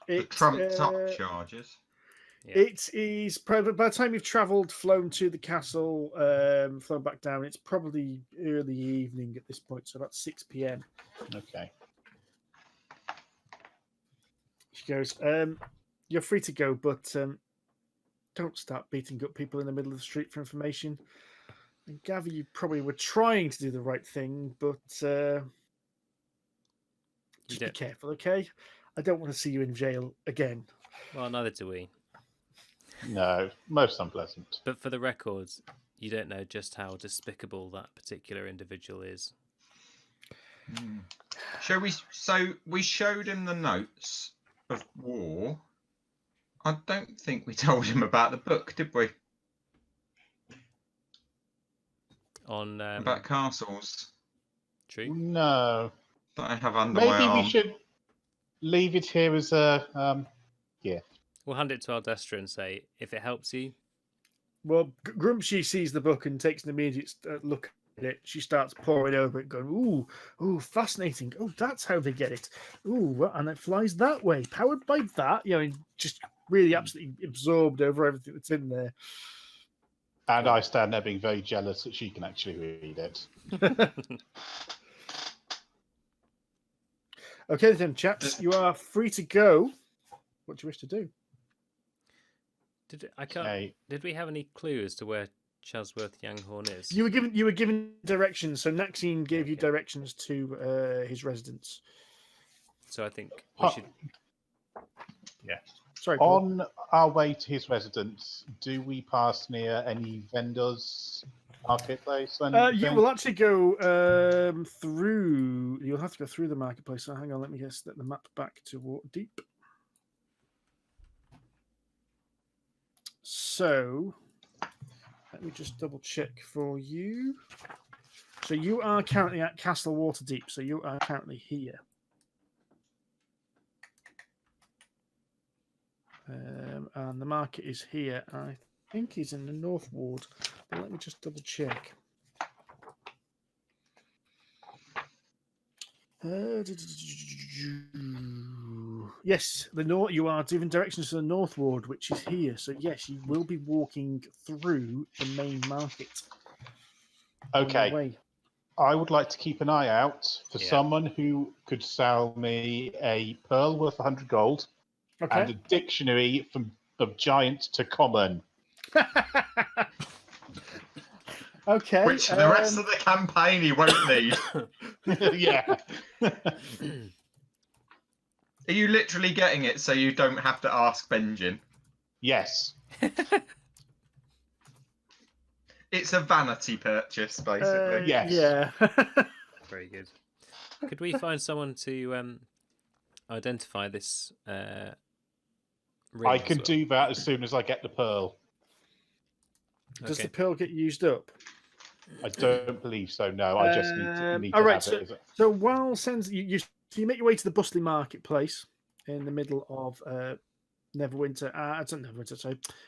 The trumped up charges. Yeah. It is probably by the time you've travelled, flown to the castle, flown back down. It's probably early evening at this point, so about 6 p.m. Okay. She goes, "You're free to go, but don't start beating up people in the middle of the street for information. I gather you probably were trying to do the right thing, but just be careful, okay? I don't want to see you in jail again." Well, neither do we. No, most unpleasant. But for the records, you don't know just how despicable that particular individual is. Shall we? So we showed him the notes of war. I don't think we told him about the book, did we? On About castles true. No. that I have under my Maybe arm. we should leave it here as a gift. We'll hand it to Aldestra and say, if it helps you. Well, Grumpshy sees the book and takes an immediate look at it. She starts poring over it, going, ooh, fascinating. Oh, that's how they get it. Ooh, and it flies that way, powered by that. You know, just really absolutely absorbed over everything that's in there. And I stand there being very jealous that she can actually read it. Okay, then, chaps, you are free to go. What do you wish to do? Did we have any clue as to where Chasworth Xanhorn is? You were given directions. So Naxine gave you directions to his residence. So I think we should. Yeah. Sorry. Paul. On our way to his residence, do we pass near any vendors, marketplace? You will actually go through. You'll have to go through the marketplace. So hang on, let me get the map back to Waterdeep. So let me just double check for you. So you are currently at Castle Waterdeep. So you are currently here. And the market is here. I think he's in the North Ward. But let me just double check. Yes, you are giving directions to the North Ward, which is here. So yes, you will be walking through the main market. Okay. I would like to keep an eye out for someone who could sell me a pearl worth 100 gold and a dictionary from giant to common. Okay. Which for the rest of the campaign he won't need. Yeah. Are you literally getting it so you don't have to ask Benjin? Yes. It's a vanity purchase, basically. Yes. Yeah. Very good. Could we find someone to identify this ring? I can do that as soon as I get the pearl. Does the pearl get used up? I don't believe so, no. I just need to all right, have it. So while Cenza, you make your way to the bustling marketplace in the middle of Neverwinter,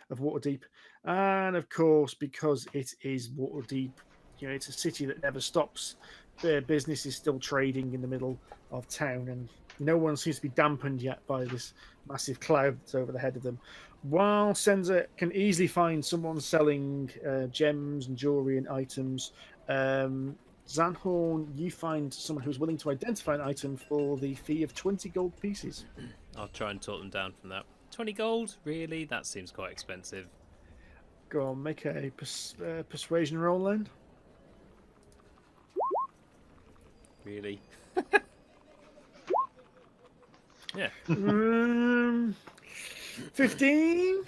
of Waterdeep. And of course, because it is Waterdeep, it's a city that never stops. Their business is still trading in the middle of town, and No one seems to be dampened yet by this massive cloud that's over the head of them. While Cenza can easily find someone selling gems and jewelry and items, Xanhorn, you find someone who's willing to identify an item for the fee of 20 gold pieces. I'll try and talk them down from that. 20 gold? Really? That seems quite expensive. Go on, make a persuasion roll then. Really? Yeah. 15?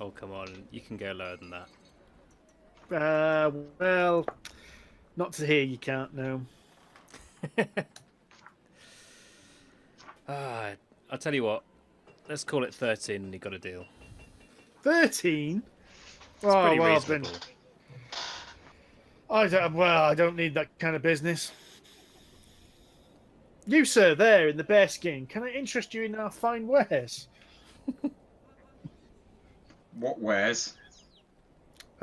Oh, come on. You can go lower than that. Well, not to here, you can't, no. I'll tell you what. Let's call it 13 and you got a deal. 13? It's pretty well, reasonable. I don't need that kind of business. You, sir, there in the bearskin, can I interest you in our fine wares? What wares?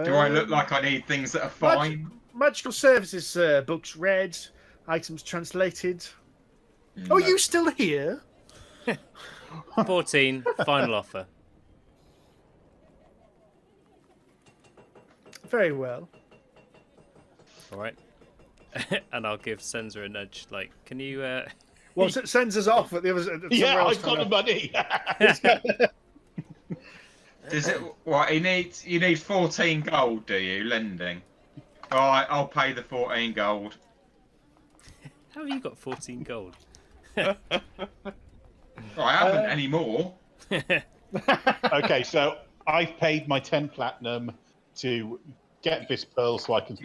Do I look like I need things that are fine? Magical services, sir. Books read, items translated. Oh, No. you still here? 14, final offer. Very well. All right. And I'll give Cenza a nudge. Like, can you? Well, Cenza's off at the other. Yeah, I've got the money. Does it? What he needs? You need 14 gold, do you? Lending. All right, I'll pay the 14 gold. How have you got 14 gold? Well, I haven't anymore. Okay, so I've paid my 10 platinum to get this pearl so I can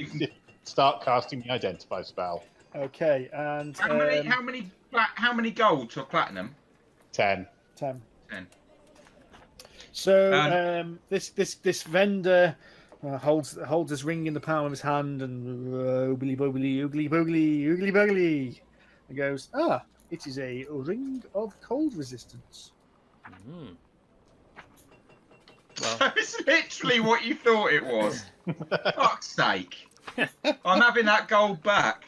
start casting the identify spell. Okay, and How many gold to a platinum? 10. 10. 10. So this vendor holds his ring in the palm of his hand and oogly boogly, oogly boogly, oogly boogly, and goes, it is a ring of cold resistance. Mm. So Well, it's literally what you thought it was. Fuck's sake! I'm having that gold back.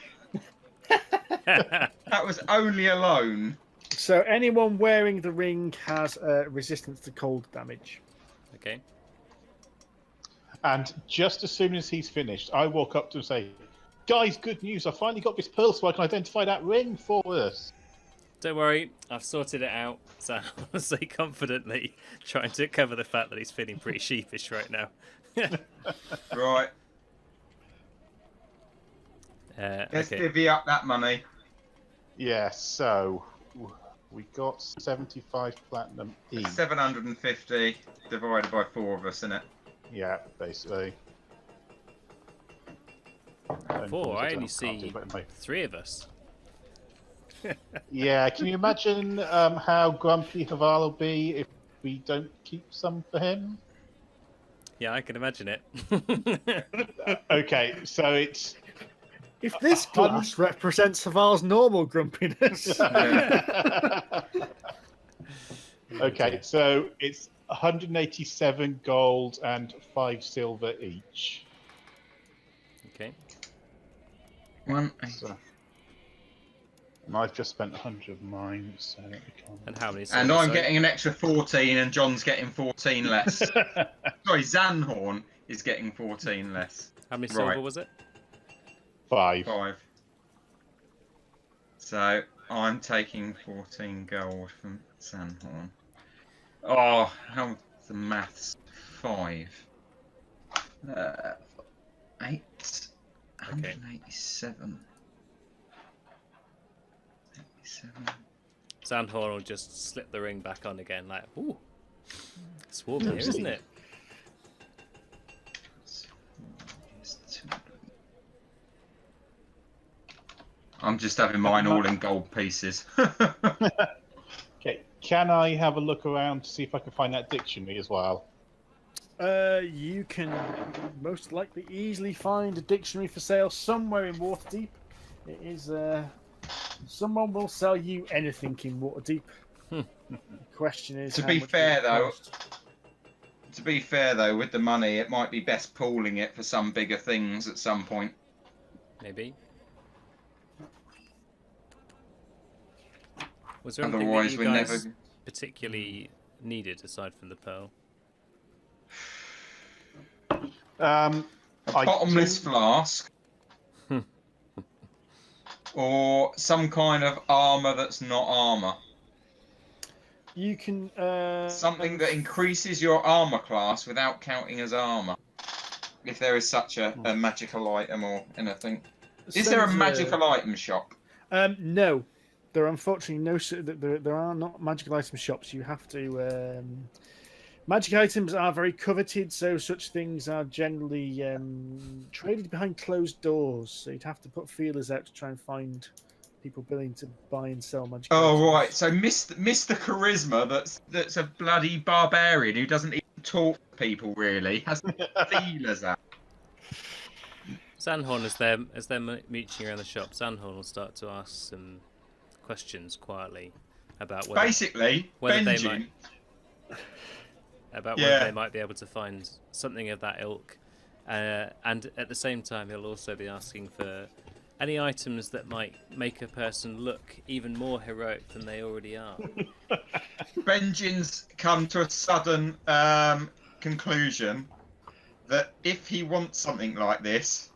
That was only a loan. So anyone wearing the ring has resistance to cold damage. okay. And just as soon as he's finished, I walk up to him and say, guys, good news. I finally got this pearl so I can identify that ring for us. Don't worry, I've sorted it out. So I'll say confidently, trying to cover the fact that he's feeling pretty sheepish right now. Right. Let's Okay. divvy up that money. Yeah, so we got 75 platinum each. 750 divided by 4 of us, innit? Yeah, basically. 4. I only can't see do it, mate. 3 of us. Yeah, can you imagine how grumpy Havarl will be if we don't keep some for him? Yeah, I can imagine it. Okay, so it's... If this glass represents Havarl's normal grumpiness. Okay, so it's 187 gold and 5 silver each. Okay. So, and I've just spent 100 of mine, so we can't... And how many? And silver, I'm sorry? getting an extra 14 and John's getting 14 less. Sorry, Xanhorn is getting 14 less. How many silver Right. was it? 5. 5. So I'm taking 14 gold from Xanhorn. Oh, how's the maths? 5. 8. 187. 87. Xanhorn will just slip the ring back on again, like, ooh, it's warm here, isn't it? I'm just having mine all in gold pieces. Okay, can I have a look around to see if I can find that dictionary as well? You can most likely easily find a dictionary for sale somewhere in Waterdeep. It is someone will sell you anything in Waterdeep. The question is, To how be much fair, will it though, cost? with the money, it might be best pooling it for some bigger things at some point. Maybe. Was there anything that Otherwise, you we're guys never. particularly needed aside from the pearl? A bottomless flask. Or some kind of armor that's not armor. You can Something that increases your armor class without counting as armor. If there is such a magical item or anything. Is there a magical item shop? No. There are unfortunately there are not magical item shops. You have to magic items are very coveted, so such things are generally traded behind closed doors. So you'd have to put feelers out to try and find people willing to buy and sell magic items. Oh right, so Mr. Charisma that's a bloody barbarian who doesn't even talk to people really has feelers out. Xanhorn, as they're mooching around the shop, Xanhorn will start to ask some questions quietly about whether Benjin. Whether they might be able to find something of that ilk, and at the same time he'll also be asking for any items that might make a person look even more heroic than they already are. Benjin's come to a sudden conclusion that if he wants something like this,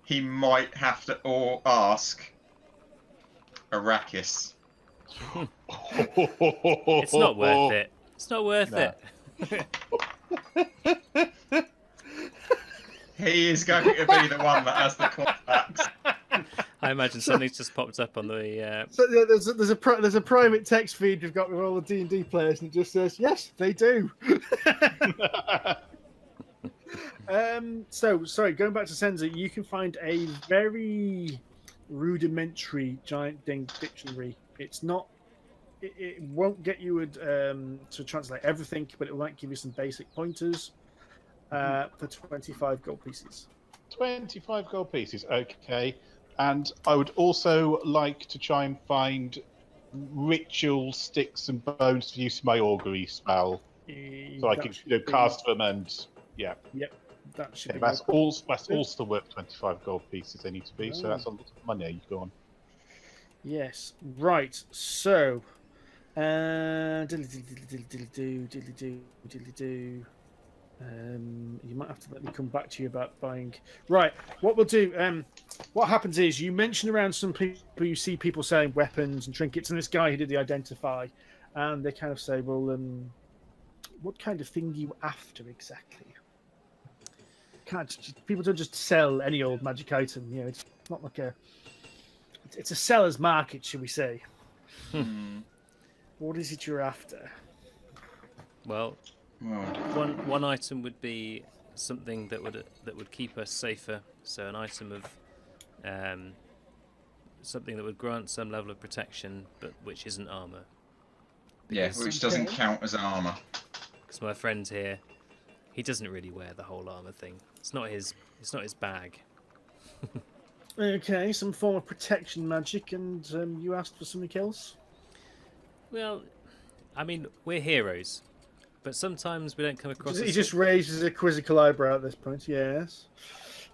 he might have to ask Arrakis. It's not worth it. It's not worth it. He is going to be the one that has the contacts. I imagine something's just popped up on the. So there's a private text feed we've got with all the D&D players, and it just says yes, they do. So sorry, going back to Cenza, you can find a very rudimentary giant dictionary. It's not. It won't get you to translate everything, but it might give you some basic pointers for 25 gold pieces. 25 gold pieces, okay. And I would also like to try and find ritual sticks and bones to use my augury spell, so I can cast them and Yep, that should be. That's all still worth 25 gold pieces. They need to be, so that's a lot of money. You go on. Yes, right. So, you might have to let me come back to you about buying. Right, what we'll do. What happens is you mention around some people, you see people selling weapons and trinkets, and this guy who did the identify, and they kind of say, "Well, what kind of thing are you after exactly?" People don't just sell any old magic item. You know, it's not like it's a seller's market, should we say? What is it you're after? Well, one item would be something that would keep us safer. So an item of something that would grant some level of protection, but which isn't armor. Which doesn't count as armor. Because my friend here, he doesn't really wear the whole armor thing. It's not his bag. Okay, some form of protection magic, and you asked for something else? Well, I mean, we're heroes, but sometimes we don't come across... He just raises a quizzical eyebrow at this point, yes.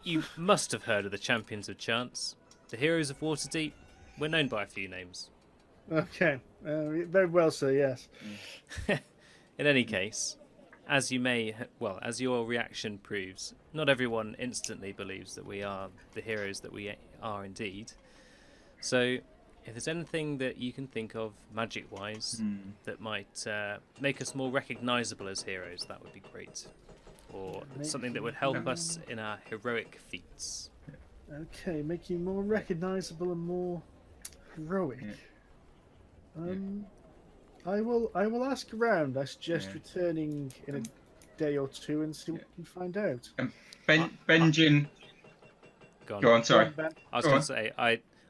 You must have heard of the Champions of Chance. The heroes of Waterdeep. We're known by a few names. Okay, very well, sir, yes. In any case, as your reaction proves, not everyone instantly believes that we are the heroes that we are indeed. So, if there's anything that you can think of, magic-wise, that might make us more recognisable as heroes, that would be great. Or something that would help us in our heroic feats. Okay, make you more recognisable and more heroic. I will ask around. I suggest returning in a day or two and see what we can find out. Benjin. Go on, sorry. I was going to say,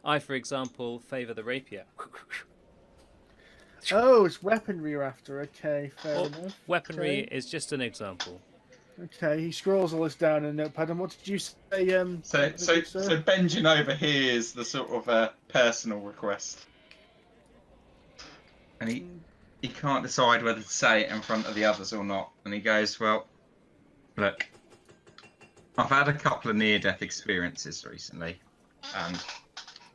I, for example, favour the rapier. Oh, it's weaponry you're after. Okay, fair enough. Weaponry is just an example. Okay, he scrolls all this down in a notepad. And what did you say? So Benjin overhears the sort of personal request, and he can't decide whether to say it in front of the others or not. And he goes, "Well, look, I've had a couple of near-death experiences recently, and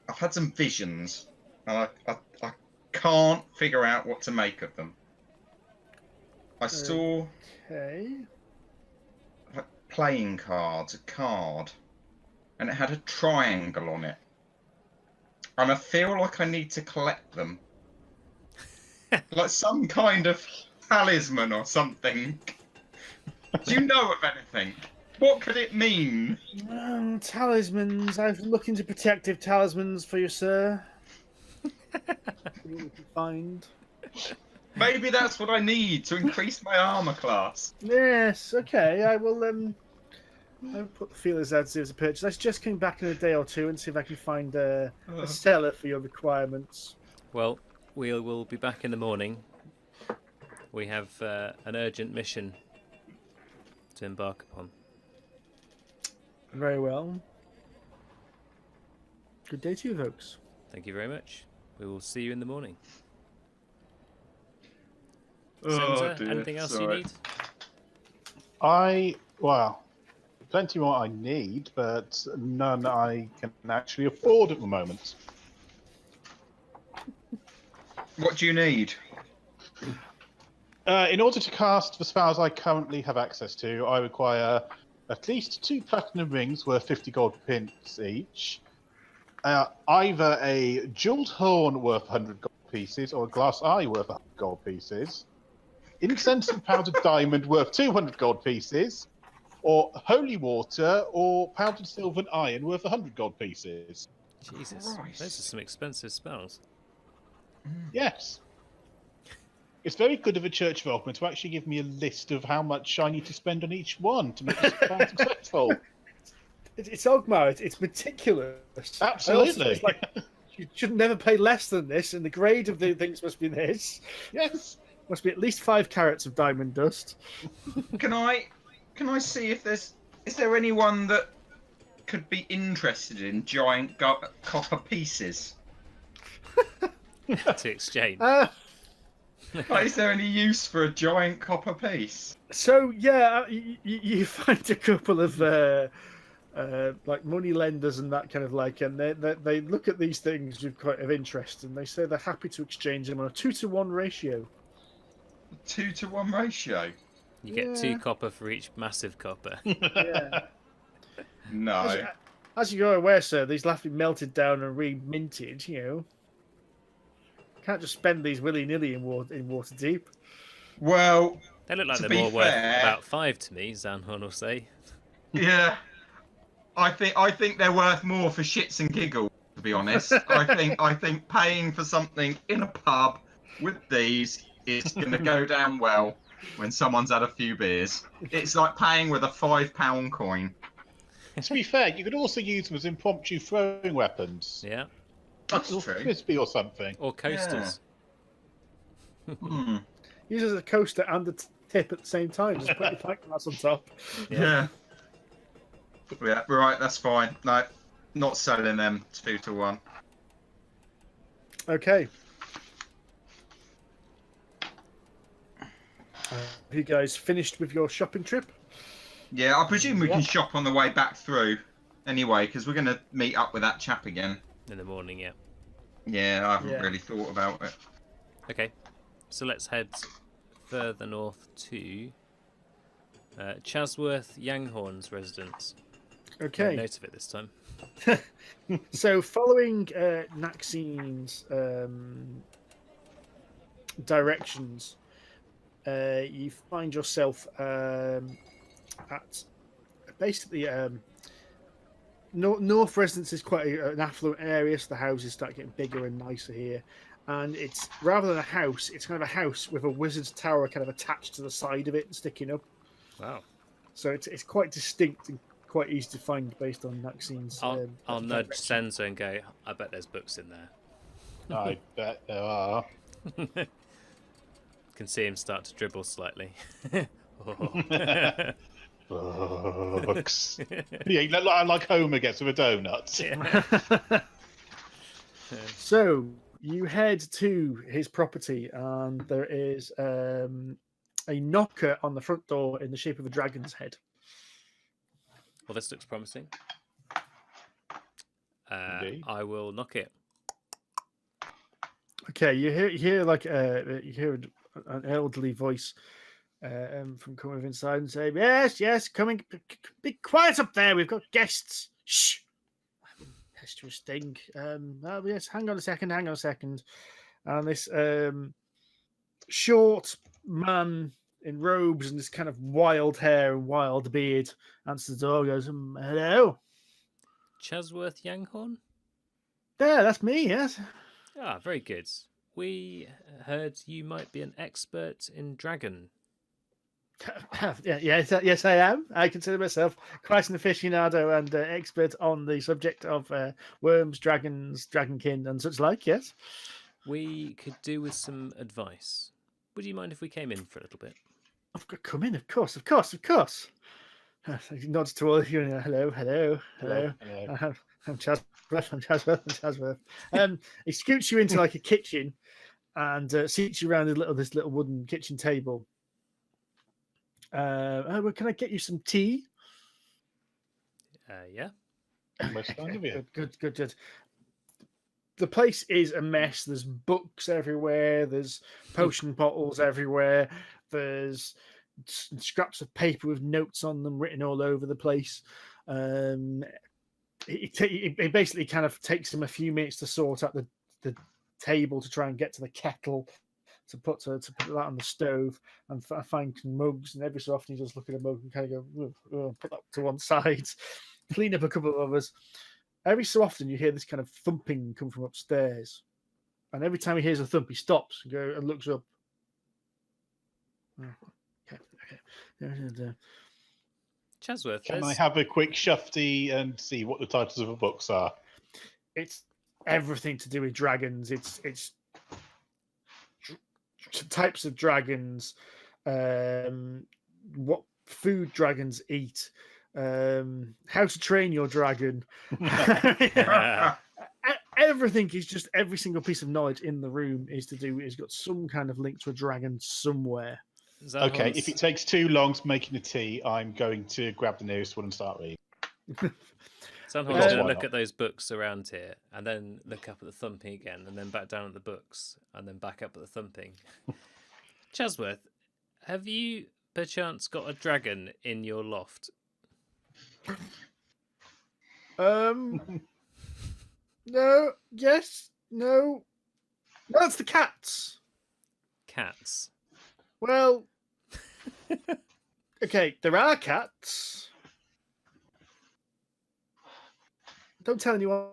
I've had some visions, and can't figure out what to make of them. I saw Okay. like, playing cards, a card, and it had a triangle on it. And I feel like I need to collect them. Like some kind of talisman or something. Do you know of anything? What could it mean? Talismans. I was looking to protective talismans for you, sir. See what we can find. Maybe that's what I need to increase my armor class. Yes. Okay. I will. I'll put the feelers out to see if it's a purchase. Let's just come back in a day or two and see if I can find a seller for your requirements. Well, we will be back in the morning. We have an urgent mission to embark upon. Very well. Good day to you, folks. Thank you very much. We will see you in the morning. Oh, Cenza, dear. anything else It's you alright. need? Well, plenty more I need, but none I can actually afford at the moment. What do you need? In order to cast the spells I currently have access to, I require at least 2 platinum rings worth 50 gold pence each, either a jeweled horn worth 100 gold pieces or a glass eye worth 100 gold pieces, incense and powdered diamond worth 200 gold pieces, or holy water or powdered silver and iron worth 100 gold pieces. Jesus, Christ. those are some expensive spells. Yes. It's very good of a church of Ogma to actually give me a list of how much I need to spend on each one to make this plan successful. It's Ogmar. It's meticulous. Absolutely. It's like, you should never pay less than this, and the grade of the things must be this. Yes. Must be at least 5 carats of diamond dust. Can I see if is there anyone that could be interested in giant copper pieces? To exchange. Like, is there any use for a giant copper piece? So yeah, you find a couple of like money lenders and that kind of like, and they look at these things with quite of interest, and they say they're happy to exchange them on a 2-to-1 ratio. 2-to-1 ratio? You get 2 copper for each massive copper. Yeah. No. As you're aware, sir, these will have to be melted down and re-minted. You know, can't just spend these willy-nilly in water deep. Well, They look like To they're be more worth fair- about 5 to me, Xanhorn will say. yeah. I think they're worth more for shits and giggles, to be honest. I think paying for something in a pub with these is going to go down well when someone's had a few beers. It's like paying with a £5 coin. To be fair, you could also use them as impromptu throwing weapons. Yeah. That's Or true. frisbee or something. Or coasters. Hmm. Use it as a coaster and a tip at the same time. Just put your pint glass on top. Yeah. Yeah, right, that's fine. No, not selling them 2-to-1. Okay. Have you guys finished with your shopping trip? Yeah, I presume we can shop on the way back through anyway, because we're going to meet up with that chap again. In the morning, yeah. Yeah, I haven't really thought about it. Okay. So let's head further north to Chasworth Yanghorn's residence. Okay. Note of it this time. So, following Naxine's directions, you find yourself at basically North Residence is quite an affluent area, so the houses start getting bigger and nicer here. And it's rather than a house, it's kind of a house with a wizard's tower kind of attached to the side of it and sticking up. Wow. So it's quite distinct and quite easy to find based on Naxine's. I'll nudge Cenza and go, I bet there's books in there. I bet there are. Can see him start to dribble slightly. Books. Yeah, like Homer gets with a donut. Yeah. So you head to his property, and there is a knocker on the front door in the shape of a dragon's head. Well, this looks promising. Indeed. I will knock it. Okay, you hear like you hear an elderly voice from coming from inside and say, "Yes, coming. Be quiet up there. We've got guests. Shh." Pesterous thing. Oh, yes, hang on a second. And this short man in robes and this kind of wild hair and wild beard answers the door. Goes, "Hello, Chasworth Yanghorn? there. That's me. Yes." Ah, very good. We heard you might be an expert in dragon. Yes, I am. I consider myself quite an aficionado and expert on the subject of worms, dragons, dragonkin, and such like. Yes. We could do with some advice. Would you mind if we came in for a little bit? I've got to come in, of course. He nods to all of you. Hello. Hello. I'm Chasworth. He scoots you into like a kitchen and seats you around this little wooden kitchen table. Well, can I get you some tea? Yeah. Most kind of you. Good. The place is a mess. There's books everywhere. There's potion bottles everywhere. There's scraps of paper with notes on them written all over the place. It basically kind of takes him a few minutes to sort out the table to try and get to the kettle to put that on the stove and find some mugs, and every so often he just look at a mug and kind of go, put that to one side, clean up a couple of others. Every so often you hear this kind of thumping come from upstairs, and every time he hears a thump, he stops and looks up. Okay. Chasworth, Can I have a quick shufty and see what the titles of the books are? It's everything to do with dragons. It's types of dragons, what food dragons eat, how to train your dragon. Everything is just every single piece of knowledge in the room is got some kind of link to a dragon somewhere. Okay, if it takes too long making the tea, I'm going to grab the nearest one and start reading. Xanhorn's going to look at those books around here and then look up at the thumping again and then back down at the books and then back up at the thumping. Chasworth, have you perchance got a dragon in your loft? No, yes, no. That's the cats. Cats? Well, okay, there are cats. Don't tell anyone.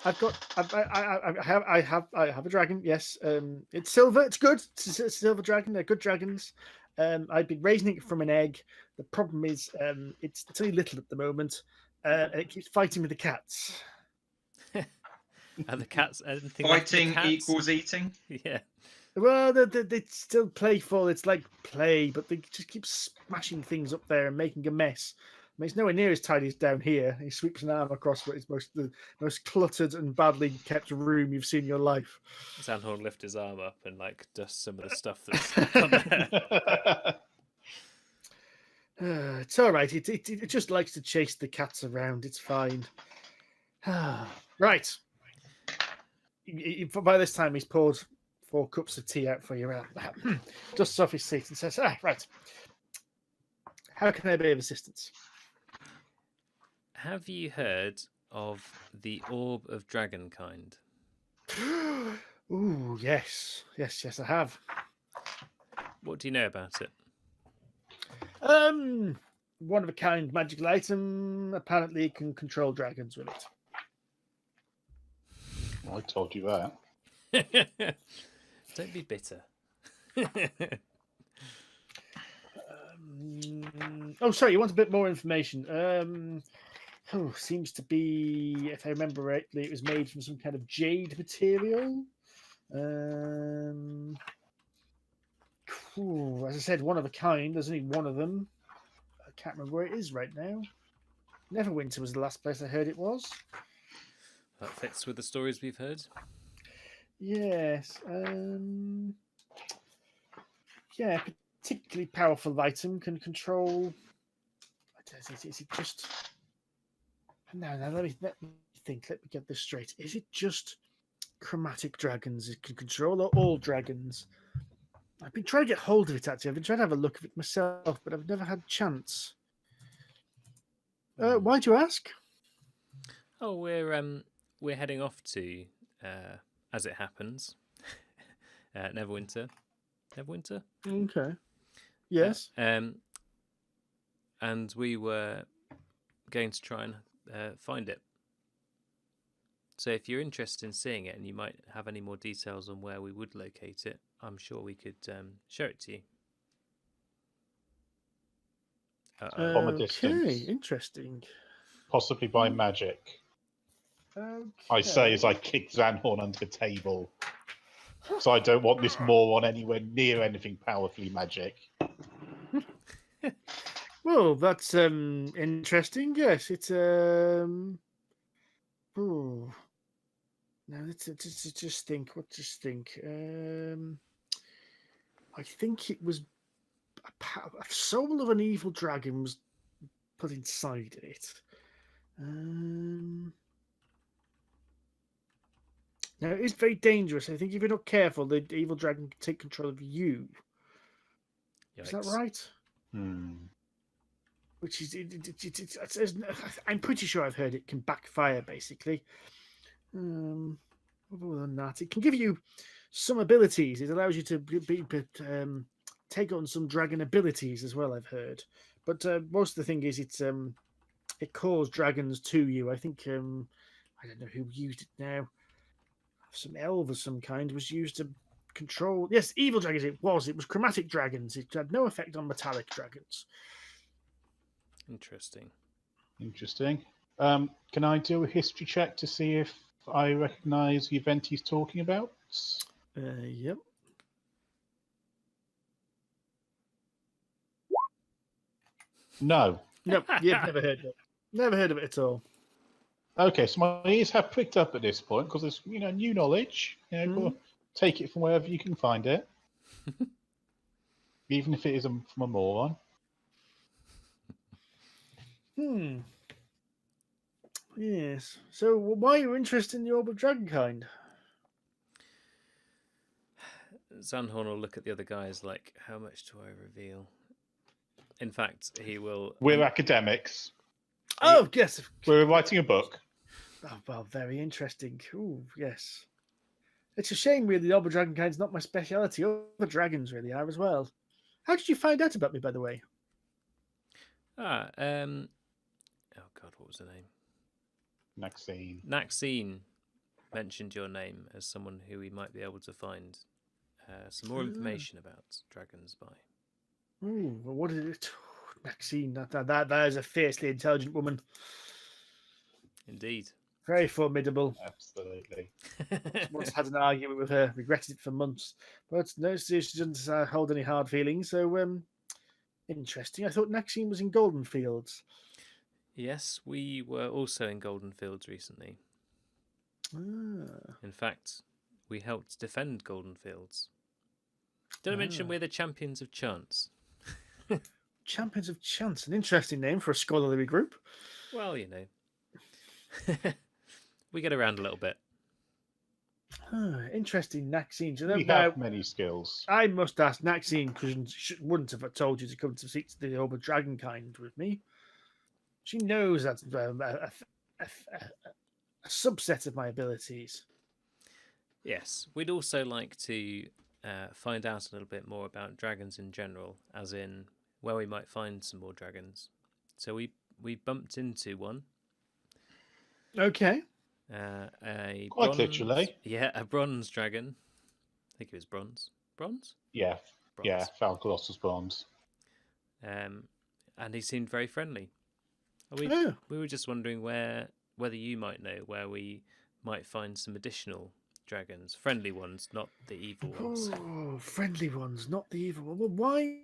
I have a dragon. Yes, it's silver. It's good. It's a silver dragon. They're good dragons. I've been raising it from an egg. The problem is, it's only little at the moment, and it keeps fighting with the cats. Are the cats anything Fighting like the cats? equals eating? Yeah. Well, they're still playful. It's like play, but they just keep smashing things up there and making a mess. I mean, it's nowhere near as tidy as down here. He sweeps an arm across what is the most cluttered and badly kept room you've seen in your life. Xanhorn lifts his arm up and like dusts some of the stuff that's on there. It's all right. It just likes to chase the cats around. It's fine. Right. By this time, he's poured 4 cups of tea out for you. Dusts off his seat and says, right. How can I be of assistance? Have you heard of the Orb of Dragonkind? Ooh, yes, I have. What do you know about it? One of a kind magical item. Apparently, it can control dragons with it. I told you that. Don't be bitter. Sorry, you want a bit more information. Seems to be, if I remember rightly, it was made from some kind of jade material. As I said, one of a kind. There's only one of them. I can't remember where it is right now. Neverwinter was the last place I heard it was. That fits with the stories we've heard. Yes. Particularly powerful item, can control. Is it just? No. Let me think. Let me get this straight. Is it just chromatic dragons. It can control all dragons. I've been trying to get hold of it, actually. I've been trying to have a look at it myself, but I've never had a chance. Why do you ask? Oh, we're heading off to, as it happens, Neverwinter. Neverwinter? Okay. Yes. And we were going to try and find it. So if you're interested in seeing it and you might have any more details on where we would locate it, I'm sure we could show it to you. From a distance. Okay, interesting. Possibly by magic. Okay. I say as I kick Xanhorn under the table. So I don't want this moron anywhere near anything powerfully magic. Well, that's interesting. Yes, it's Oh, now let's just think. What just think? I think it was a soul of an evil dragon was put inside it. Now it is very dangerous. I think if you're not careful, the evil dragon can take control of you. Yikes. Is that right? Which is, I'm pretty sure I've heard it can backfire, basically. Other than that, it can give you some abilities. It allows you to take on some dragon abilities as well, I've heard. But most of the thing is it calls dragons to you. I think, I don't know who used it now. Some elf of some kind was used to control... Yes, evil dragons, it was chromatic dragons. It had no effect on metallic dragons. Interesting. Can I do a history check to see if I recognise the event he's talking about? Yep. No. Nope, you've never heard of it. Never heard of it at all. Okay, so my ears have pricked up at this point because there's new knowledge. Take it from wherever you can find it, even if it is from a moron. Yes. So, why are you interested in the orb of dragonkind? Xanhorn will look at the other guys like, how much do I reveal? In fact, he will... We're academics. Oh, yes. We're writing a book. Oh, well, very interesting. Oh, yes. It's a shame, really, the orb of dragonkind's not my speciality. Other dragons really are as well. How did you find out about me, by the way? Oh God, what was her name? Naxine mentioned your name as someone who we might be able to find some more information about dragons by. Well, what is it? Maxine, that is a fiercely intelligent woman. Indeed. Very formidable. Absolutely. Once had an argument with her, regretted it for months. But no, she doesn't hold any hard feelings. So, interesting. I thought Naxine was in Goldenfields. Yes, we were also in Goldenfields recently. In fact, we helped defend Goldenfields. Did I mention we're the champions of chance? Champions of Chance, an interesting name for a scholarly group. Well, we get around a little bit. Interesting, Naxine. We have many skills. I must ask, Naxine wouldn't have told you to come to seek the orb of dragonkind with me. She knows that's a subset of my abilities. Yes, we'd also like to find out a little bit more about dragons in general, as in where we might find some more dragons. So we bumped into one. Okay. Quite literally. Yeah, a bronze dragon. I think it was bronze. Bronze? Yeah. Bronze. Yeah, Falcolossus bronze. And he seemed very friendly. We were just wondering whether you might know where we might find some additional dragons, friendly ones, not the evil ones. Oh, friendly ones, not the evil ones. Well, why?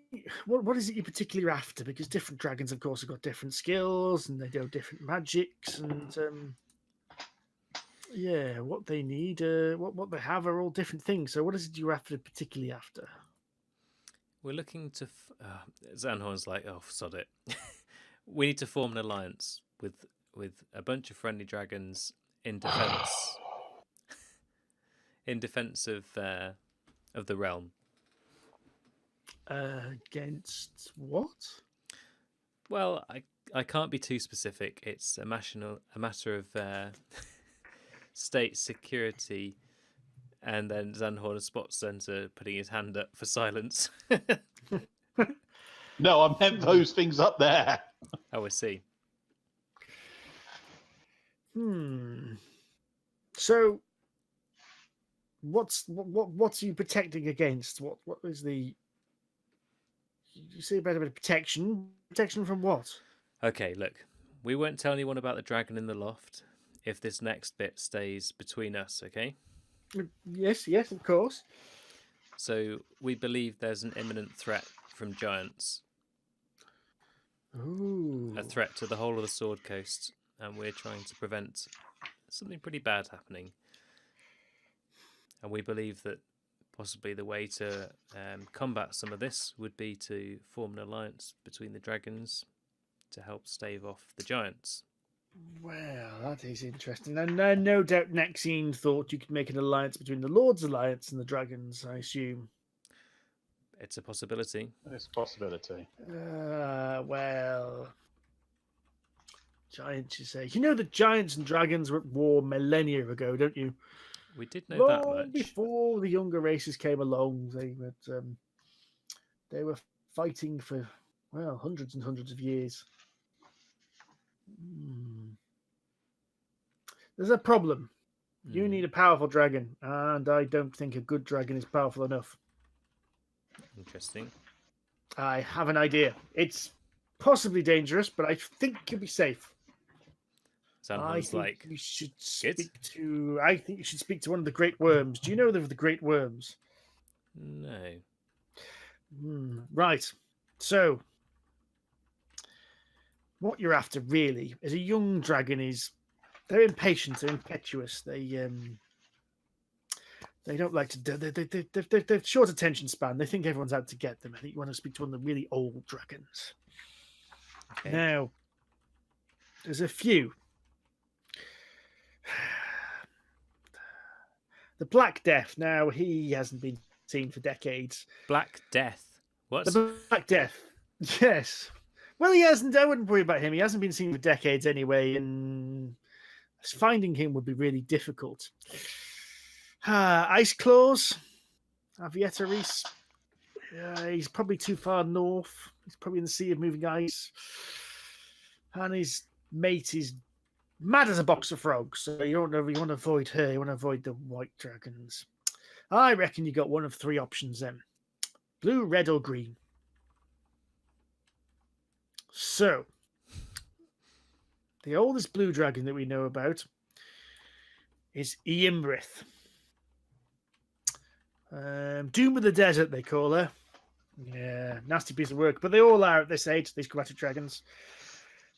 What is it you're particularly after? Because different dragons, of course, have got different skills and they do different magics, and what they need, what they have are all different things. So, what is it you're particularly after? We're looking to. Xanhorn's like, oh, sod it. We need to form an alliance with a bunch of friendly dragons in defense. in defence of the realm. Against what? Well, I can't be too specific. It's a matter of state security. And then Xanhorn spots Cenza putting his hand up for silence. No, I meant those things up there. Oh, I see. So, what are you protecting against? What is the? You say about a bit of protection. Protection from what? Okay, look, we won't tell anyone about the dragon in the loft if this next bit stays between us, okay? Yes, of course. So we believe there's an imminent threat from giants. Ooh. A threat to the whole of the Sword Coast, and we're trying to prevent something pretty bad happening. And we believe that possibly the way to combat some of this would be to form an alliance between the dragons to help stave off the giants. Well, that is interesting. And no doubt Nexine thought you could make an alliance between the Lord's Alliance and the Dragons, I assume. It's a possibility. It's a possibility. Well, giants, you say. You know that giants and dragons were at war millennia ago, don't you? We did know that Long much. before the younger races came along, they were fighting for, well, hundreds and hundreds of years. There's a problem. You need a powerful dragon, and I don't think a good dragon is powerful enough. Interesting. I have an idea. It's possibly dangerous, but I think you'll be safe. Xanhorn's like, you should good? speak to. I think you should speak to one of the great worms. Do you know of the great worms? no. Right. So, what you're after really is a young dragon. They're impatient, they're impetuous. They don't like to. They're short attention span. They think everyone's out to get them. I think you want to speak to one of the really old dragons. Okay. Now, there's a few. The Black Death. Now, he hasn't been seen for decades. Black Death. What? The Black Death. Yes. Well, he hasn't. I wouldn't worry about him. He hasn't been seen for decades anyway, and finding him would be really difficult. Ice Claws. Avietaris. He's probably too far north. He's probably in the Sea of Moving Ice. And his mate is mad as a box of frogs. So you want to avoid her. You want to avoid the white dragons. I reckon you got one of three options then. Blue, red, or green. So, the oldest blue dragon that we know about is Iembrith. Doom of the Desert, they call her. Yeah, nasty piece of work. But they all are at this age, these chromatic dragons.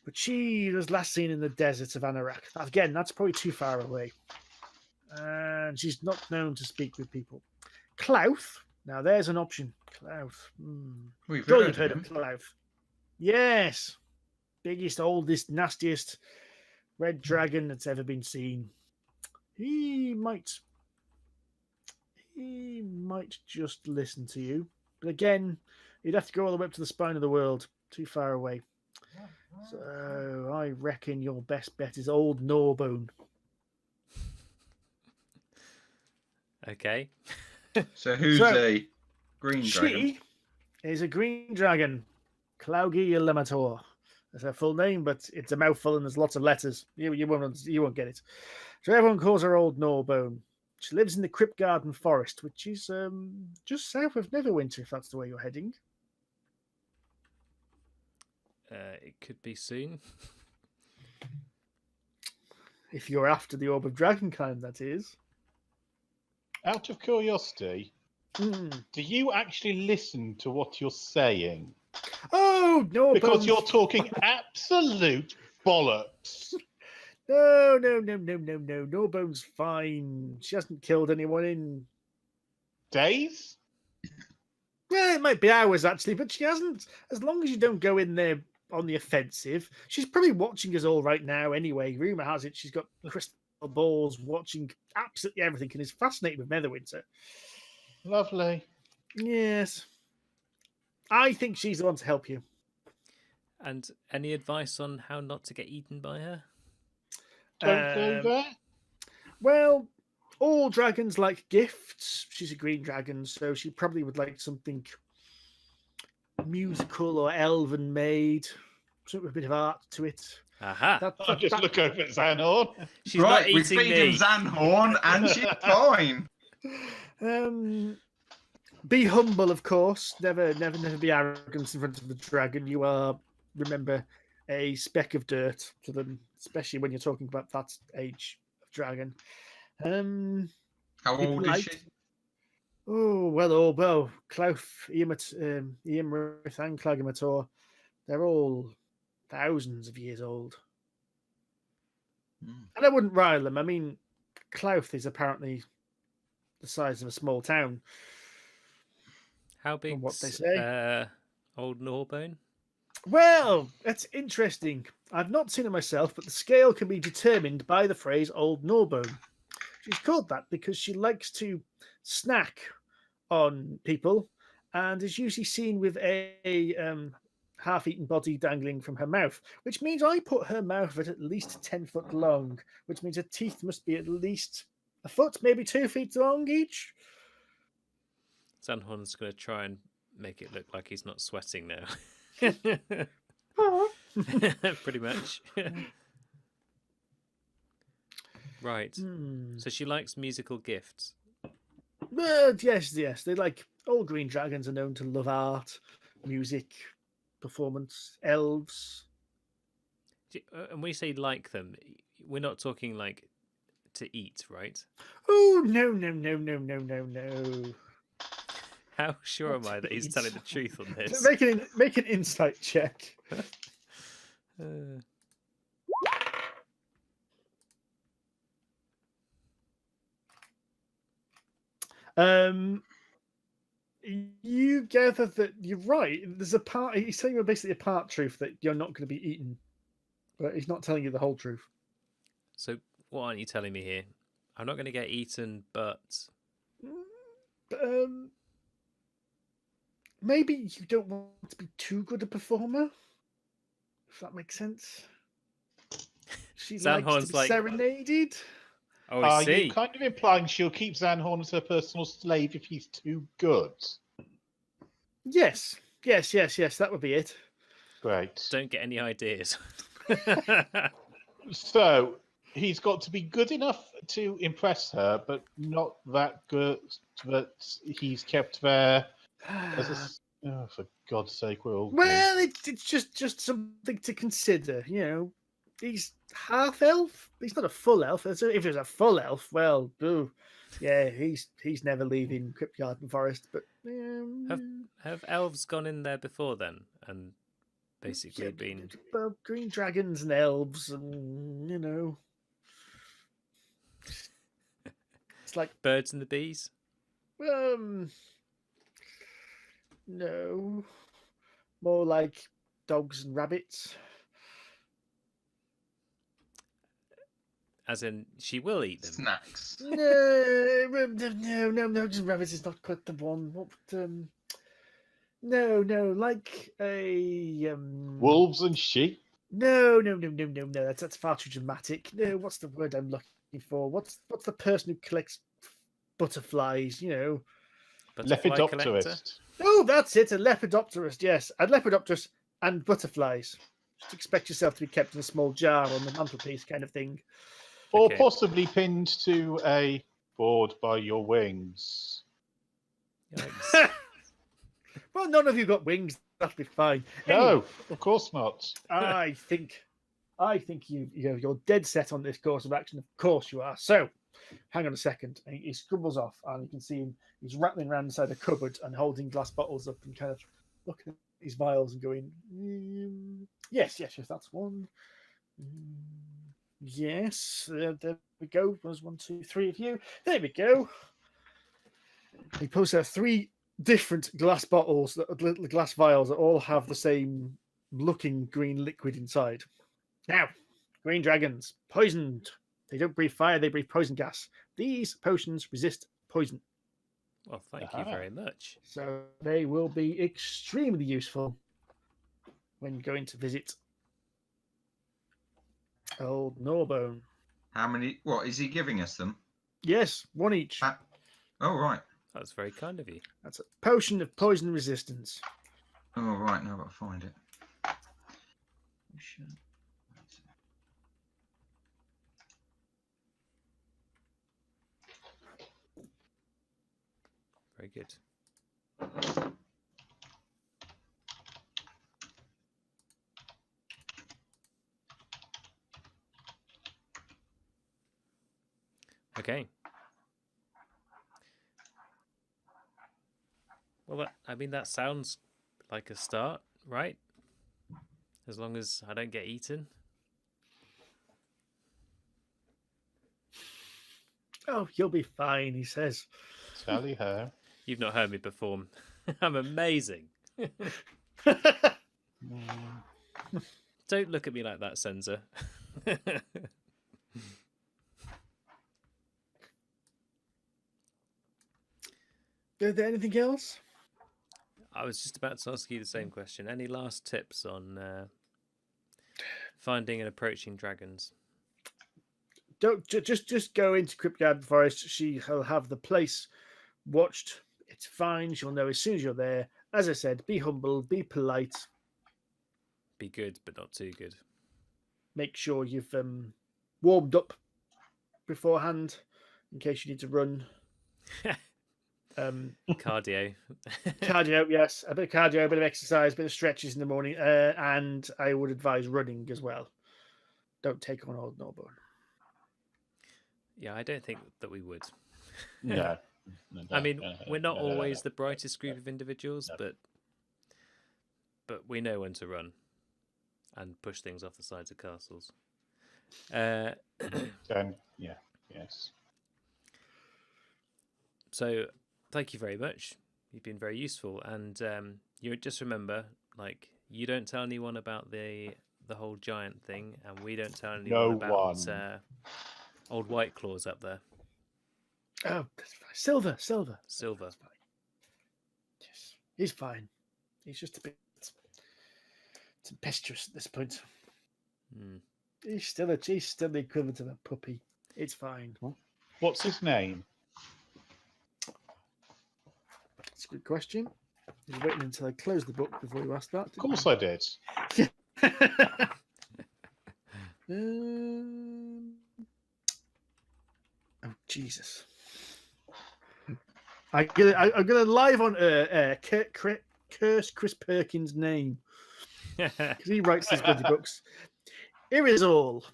But she was last seen in the deserts of Anorak. Again, that's probably too far away. And she's not known to speak with people. Clouth. Now, there's an option. Clouth. We've Surely you've heard him. of Clouth. Yes. Biggest, oldest, nastiest red dragon that's ever been seen. He might just listen to you. But again, you'd have to go all the way up to the spine of the world. Too far away. So I reckon your best bet is old Gnawbone. Okay. So who's a green dragon? She is a green dragon. Claugi Elimator. That's her full name, but it's a mouthful and there's lots of letters. You won't get it. So everyone calls her Old Gnawbone. She lives in the Crypt Garden Forest, which is just south of Neverwinter, if that's the way you're heading. It could be soon. If you're after the Orb of Dragonkind, that is. Out of curiosity, do you actually listen to what you're saying? Oh, no. Because you're talking absolute bollocks. No. Gnawbone's fine. She hasn't killed anyone in Days? Well, it might be hours actually, but she hasn't. As long as you don't go in there on the offensive, she's probably watching us all right now anyway. Rumor has it she's got balls, watching absolutely everything, and is fascinated with Netherwinter. Lovely. Yes. I think she's the one to help you. And any advice on how not to get eaten by her? Don't go there. Well, all dragons like gifts. She's a green dragon, so she probably would like something musical or elven made, something with a bit of art to it. Aha! I'll just look over at Xanhorn. She's right, not we eating feed me. him Xanhorn and she's fine. Be humble, of course. Never be arrogant in front of the dragon. You are, remember, a speck of dirt to them, especially when you're talking about that age of dragon. How old is she? Oh, Clough, Eamrith, and Clagamator, they're all thousands of years old. And I wouldn't rile them. I mean, Clouth is apparently the size of a small town. How big? What they say. Old Gnawbone? Well, that's interesting. I've not seen it myself, but the scale can be determined by the phrase old Gnawbone. She's called that because she likes to snack on people and is usually seen with a half-eaten body dangling from her mouth, which means I put her mouth at least 10 foot long, which means her teeth must be at least a foot, maybe 2 feet long each. Xanhorn's going to try and make it look like he's not sweating now. Pretty much. Right. So she likes musical gifts. Yes. They like all green dragons are known to love art, music, performance, elves. And we say like them, we're not talking like to eat, right? Oh, no. How sure am I that he's telling the truth on this? Make an insight check. You gather that you're right. There's a part. He's telling you basically a part truth that you're not going to be eaten, but he's not telling you the whole truth. So what aren't you telling me here? I'm not going to get eaten, but maybe you don't want to be too good a performer. If that makes sense. She likes to be serenaded. Oh, I see. Are you kind of implying she'll keep Xanhorn as her personal slave if he's too good? Yes. That would be it. Great. Don't get any ideas. So he's got to be good enough to impress her, but not that good that he's kept there as a... Oh, for God's sake, we're all... Well, it's just something to consider, you know. He's half elf. He's not a full elf. If he was a full elf, well, yeah, he's never leaving Cryptyard and Forest. But have elves gone in there before then, and basically been green dragons and elves, and you know, it's like birds and the bees. No, more like dogs and rabbits. As in, she will eat them. Snacks. No, just rabbits is not quite the one. What? No, like a wolves and sheep. No. That's far too dramatic. No, what's the word I'm looking for? What's the person who collects butterflies? You know, Lepidopterist. Oh, that's it. A lepidopterist. Yes, a lepidopterist and butterflies. Just expect yourself to be kept in a small jar on the mantelpiece, kind of thing. Or possibly pinned to a board by your wings. Well, none of you got wings. That'll be fine. No, anyway, of course not. I think you're dead set on this course of action. Of course you are. So, hang on a second. He scribbles off, and you can see him. He's rattling around inside a cupboard and holding glass bottles up and kind of looking at his vials and going, yes, that's one. Yes, there we go. There's 1, 2, 3 of you. There we go. He pulls out 3 different glass bottles, little glass vials that all have the same looking green liquid inside. Now, green dragons, poisoned They don't breathe fire, they breathe poison gas. These potions resist poison. Well, thank you very much. So they will be extremely useful when going to visit old Norbone. How many? What is he giving us them? Yes, one each. Oh, right. That's very kind of you. That's a potion of poison resistance. Oh, right. Now I've got to find it. Very good. Okay. Well, that sounds like a start, right? As long as I don't get eaten. Oh, you'll be fine, he says. Tally ho. You've not heard me perform. I'm amazing. Don't look at me like that, Cenza. Is there anything else? I was just about to ask you the same question. Any last tips on finding and approaching dragons? Don't just go into Cryptgarden Forest. She'll have the place watched. It's fine. She'll know as soon as you're there. As I said, be humble, be polite. Be good, but not too good. Make sure you've warmed up beforehand in case you need to run. Cardio. Cardio, yes. A bit of cardio, a bit of exercise, a bit of stretches in the morning. And I would advise running as well. Don't take on old Norbone. Yeah, I don't think that we would. No. I mean, we're not always the brightest group of individuals, but we know when to run and push things off the sides of castles. Yes. So, thank you very much. You've been very useful, and you just remember, like, you don't tell anyone about the whole giant thing, and we don't tell anyone about old White Claws up there. Oh, that's fine. Silver. Silver. That's fine. Yes, he's fine. He's just a bit tempestuous at this point. He's still the equivalent of a puppy. It's fine. What's his name? That's a good question. I was waiting until I closed the book before you asked that. Of course I did. Oh, Jesus. I'm gonna live on curse Chris Perkins' name because he writes these bloody books. Here is all.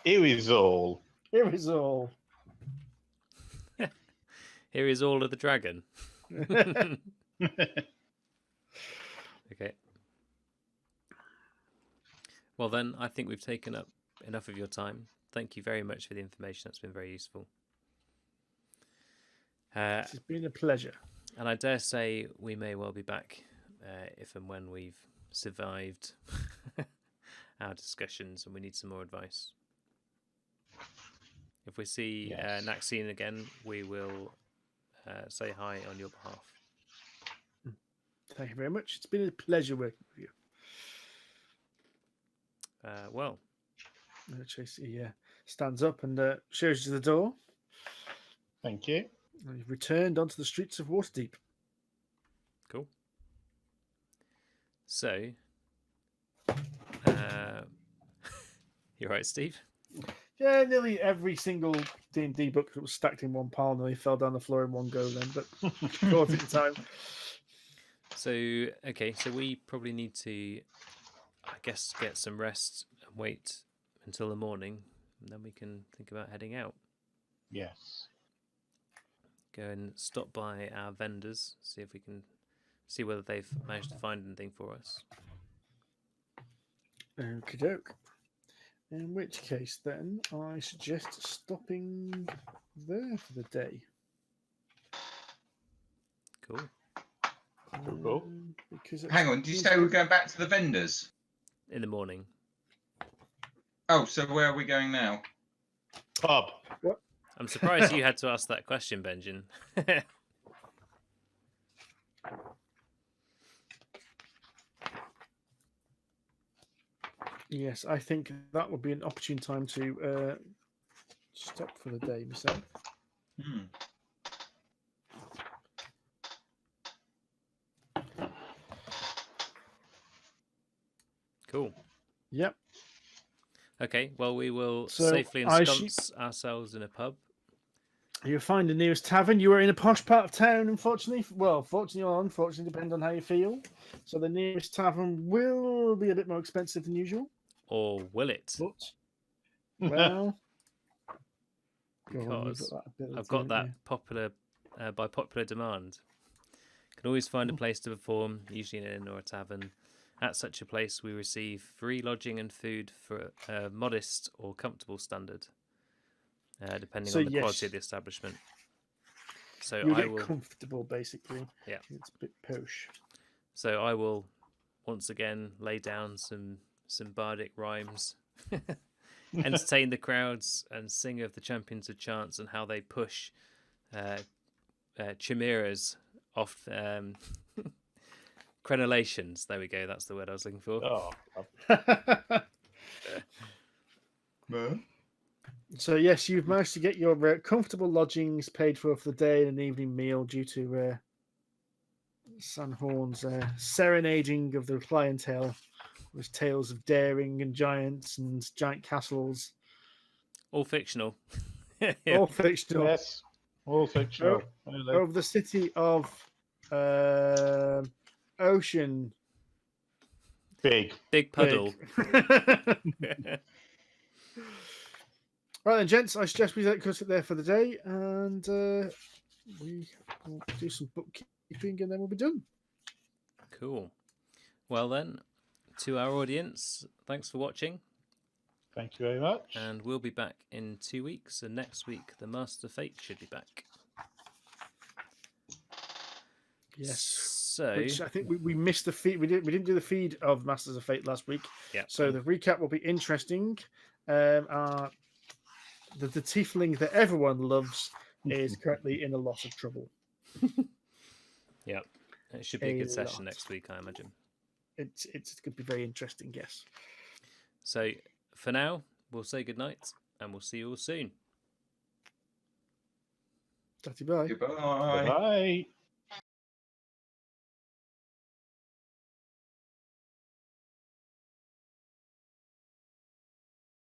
Here is all of the dragon. Okay. Well, then, I think we've taken up enough of your time. Thank you very much for the information. That's been very useful. It's been a pleasure. And I dare say we may well be back if and when we've survived our discussions and we need some more advice. If we see Naxine again, we will say hi on your behalf. Thank you very much. It's been a pleasure working with you. Well, Tracy stands up and shows you the door. Thank you. And you've returned onto the streets of Waterdeep. Cool. So, you're right, Steve? Yeah, nearly every single D&D book that was stacked in one pile nearly fell down the floor in one go then, but caught it in time. So, okay, so we probably need to, I guess, get some rest and wait until the morning, and then we can think about heading out. Yes. Go and stop by our vendors, see if we can see whether they've managed to find anything for us. Okie doke. In which case, then, I suggest stopping there for the day. Cool. Cool. Because Hang on, did you say we're going back to the vendors? In the morning. Oh, so where are we going now? pub. I'm surprised you had to ask that question, Benjin. Yes, I think that would be an opportune time to stop for the day myself. Hmm. Cool. Yep. Okay, well, we will So safely ensconce ourselves in a pub. You find the nearest tavern. You are in a posh part of town, unfortunately. Well, fortunately or unfortunately, depending on how you feel. So the nearest tavern will be a bit more expensive than usual. Or will it? But, well, Because I've got that popular by popular demand. Can always find a place to perform, usually in an inn or a tavern. At such a place, we receive free lodging and food for a modest or comfortable standard, depending on the quality of the establishment. So you I get will comfortable, basically. Yeah. It's a bit posh. So I will once again lay down some bardic rhymes, entertain the crowds, and sing of the champions of chance and how they push chimeras off crenellations. There we go. That's the word I was looking for. Oh, So yes, you've managed to get your comfortable lodgings paid for the day and an evening meal due to Xanhorn's serenading of the clientele with tales of daring and giants and giant castles. All fictional. All fictional. yes, all fictional. Over the city of Ocean. Big puddle. Right then, gents, I suggest we cut it there for the day, and we will do some bookkeeping, and then we'll be done. Cool. Well then, to our audience, thanks for watching. Thank you very much. And we'll be back in 2 weeks, and next week the Master Fate should be back. Yes. So which I think we missed the feed. We didn't do the feed of Masters of Fate last week. Yeah. So the recap will be interesting. The tiefling that everyone loves is currently in a lot of trouble. Yeah, it should be a good session next week, I imagine. It's going to be very interesting, yes. So for now, we'll say goodnight, and we'll see you all soon. Bye. Goodbye. Bye.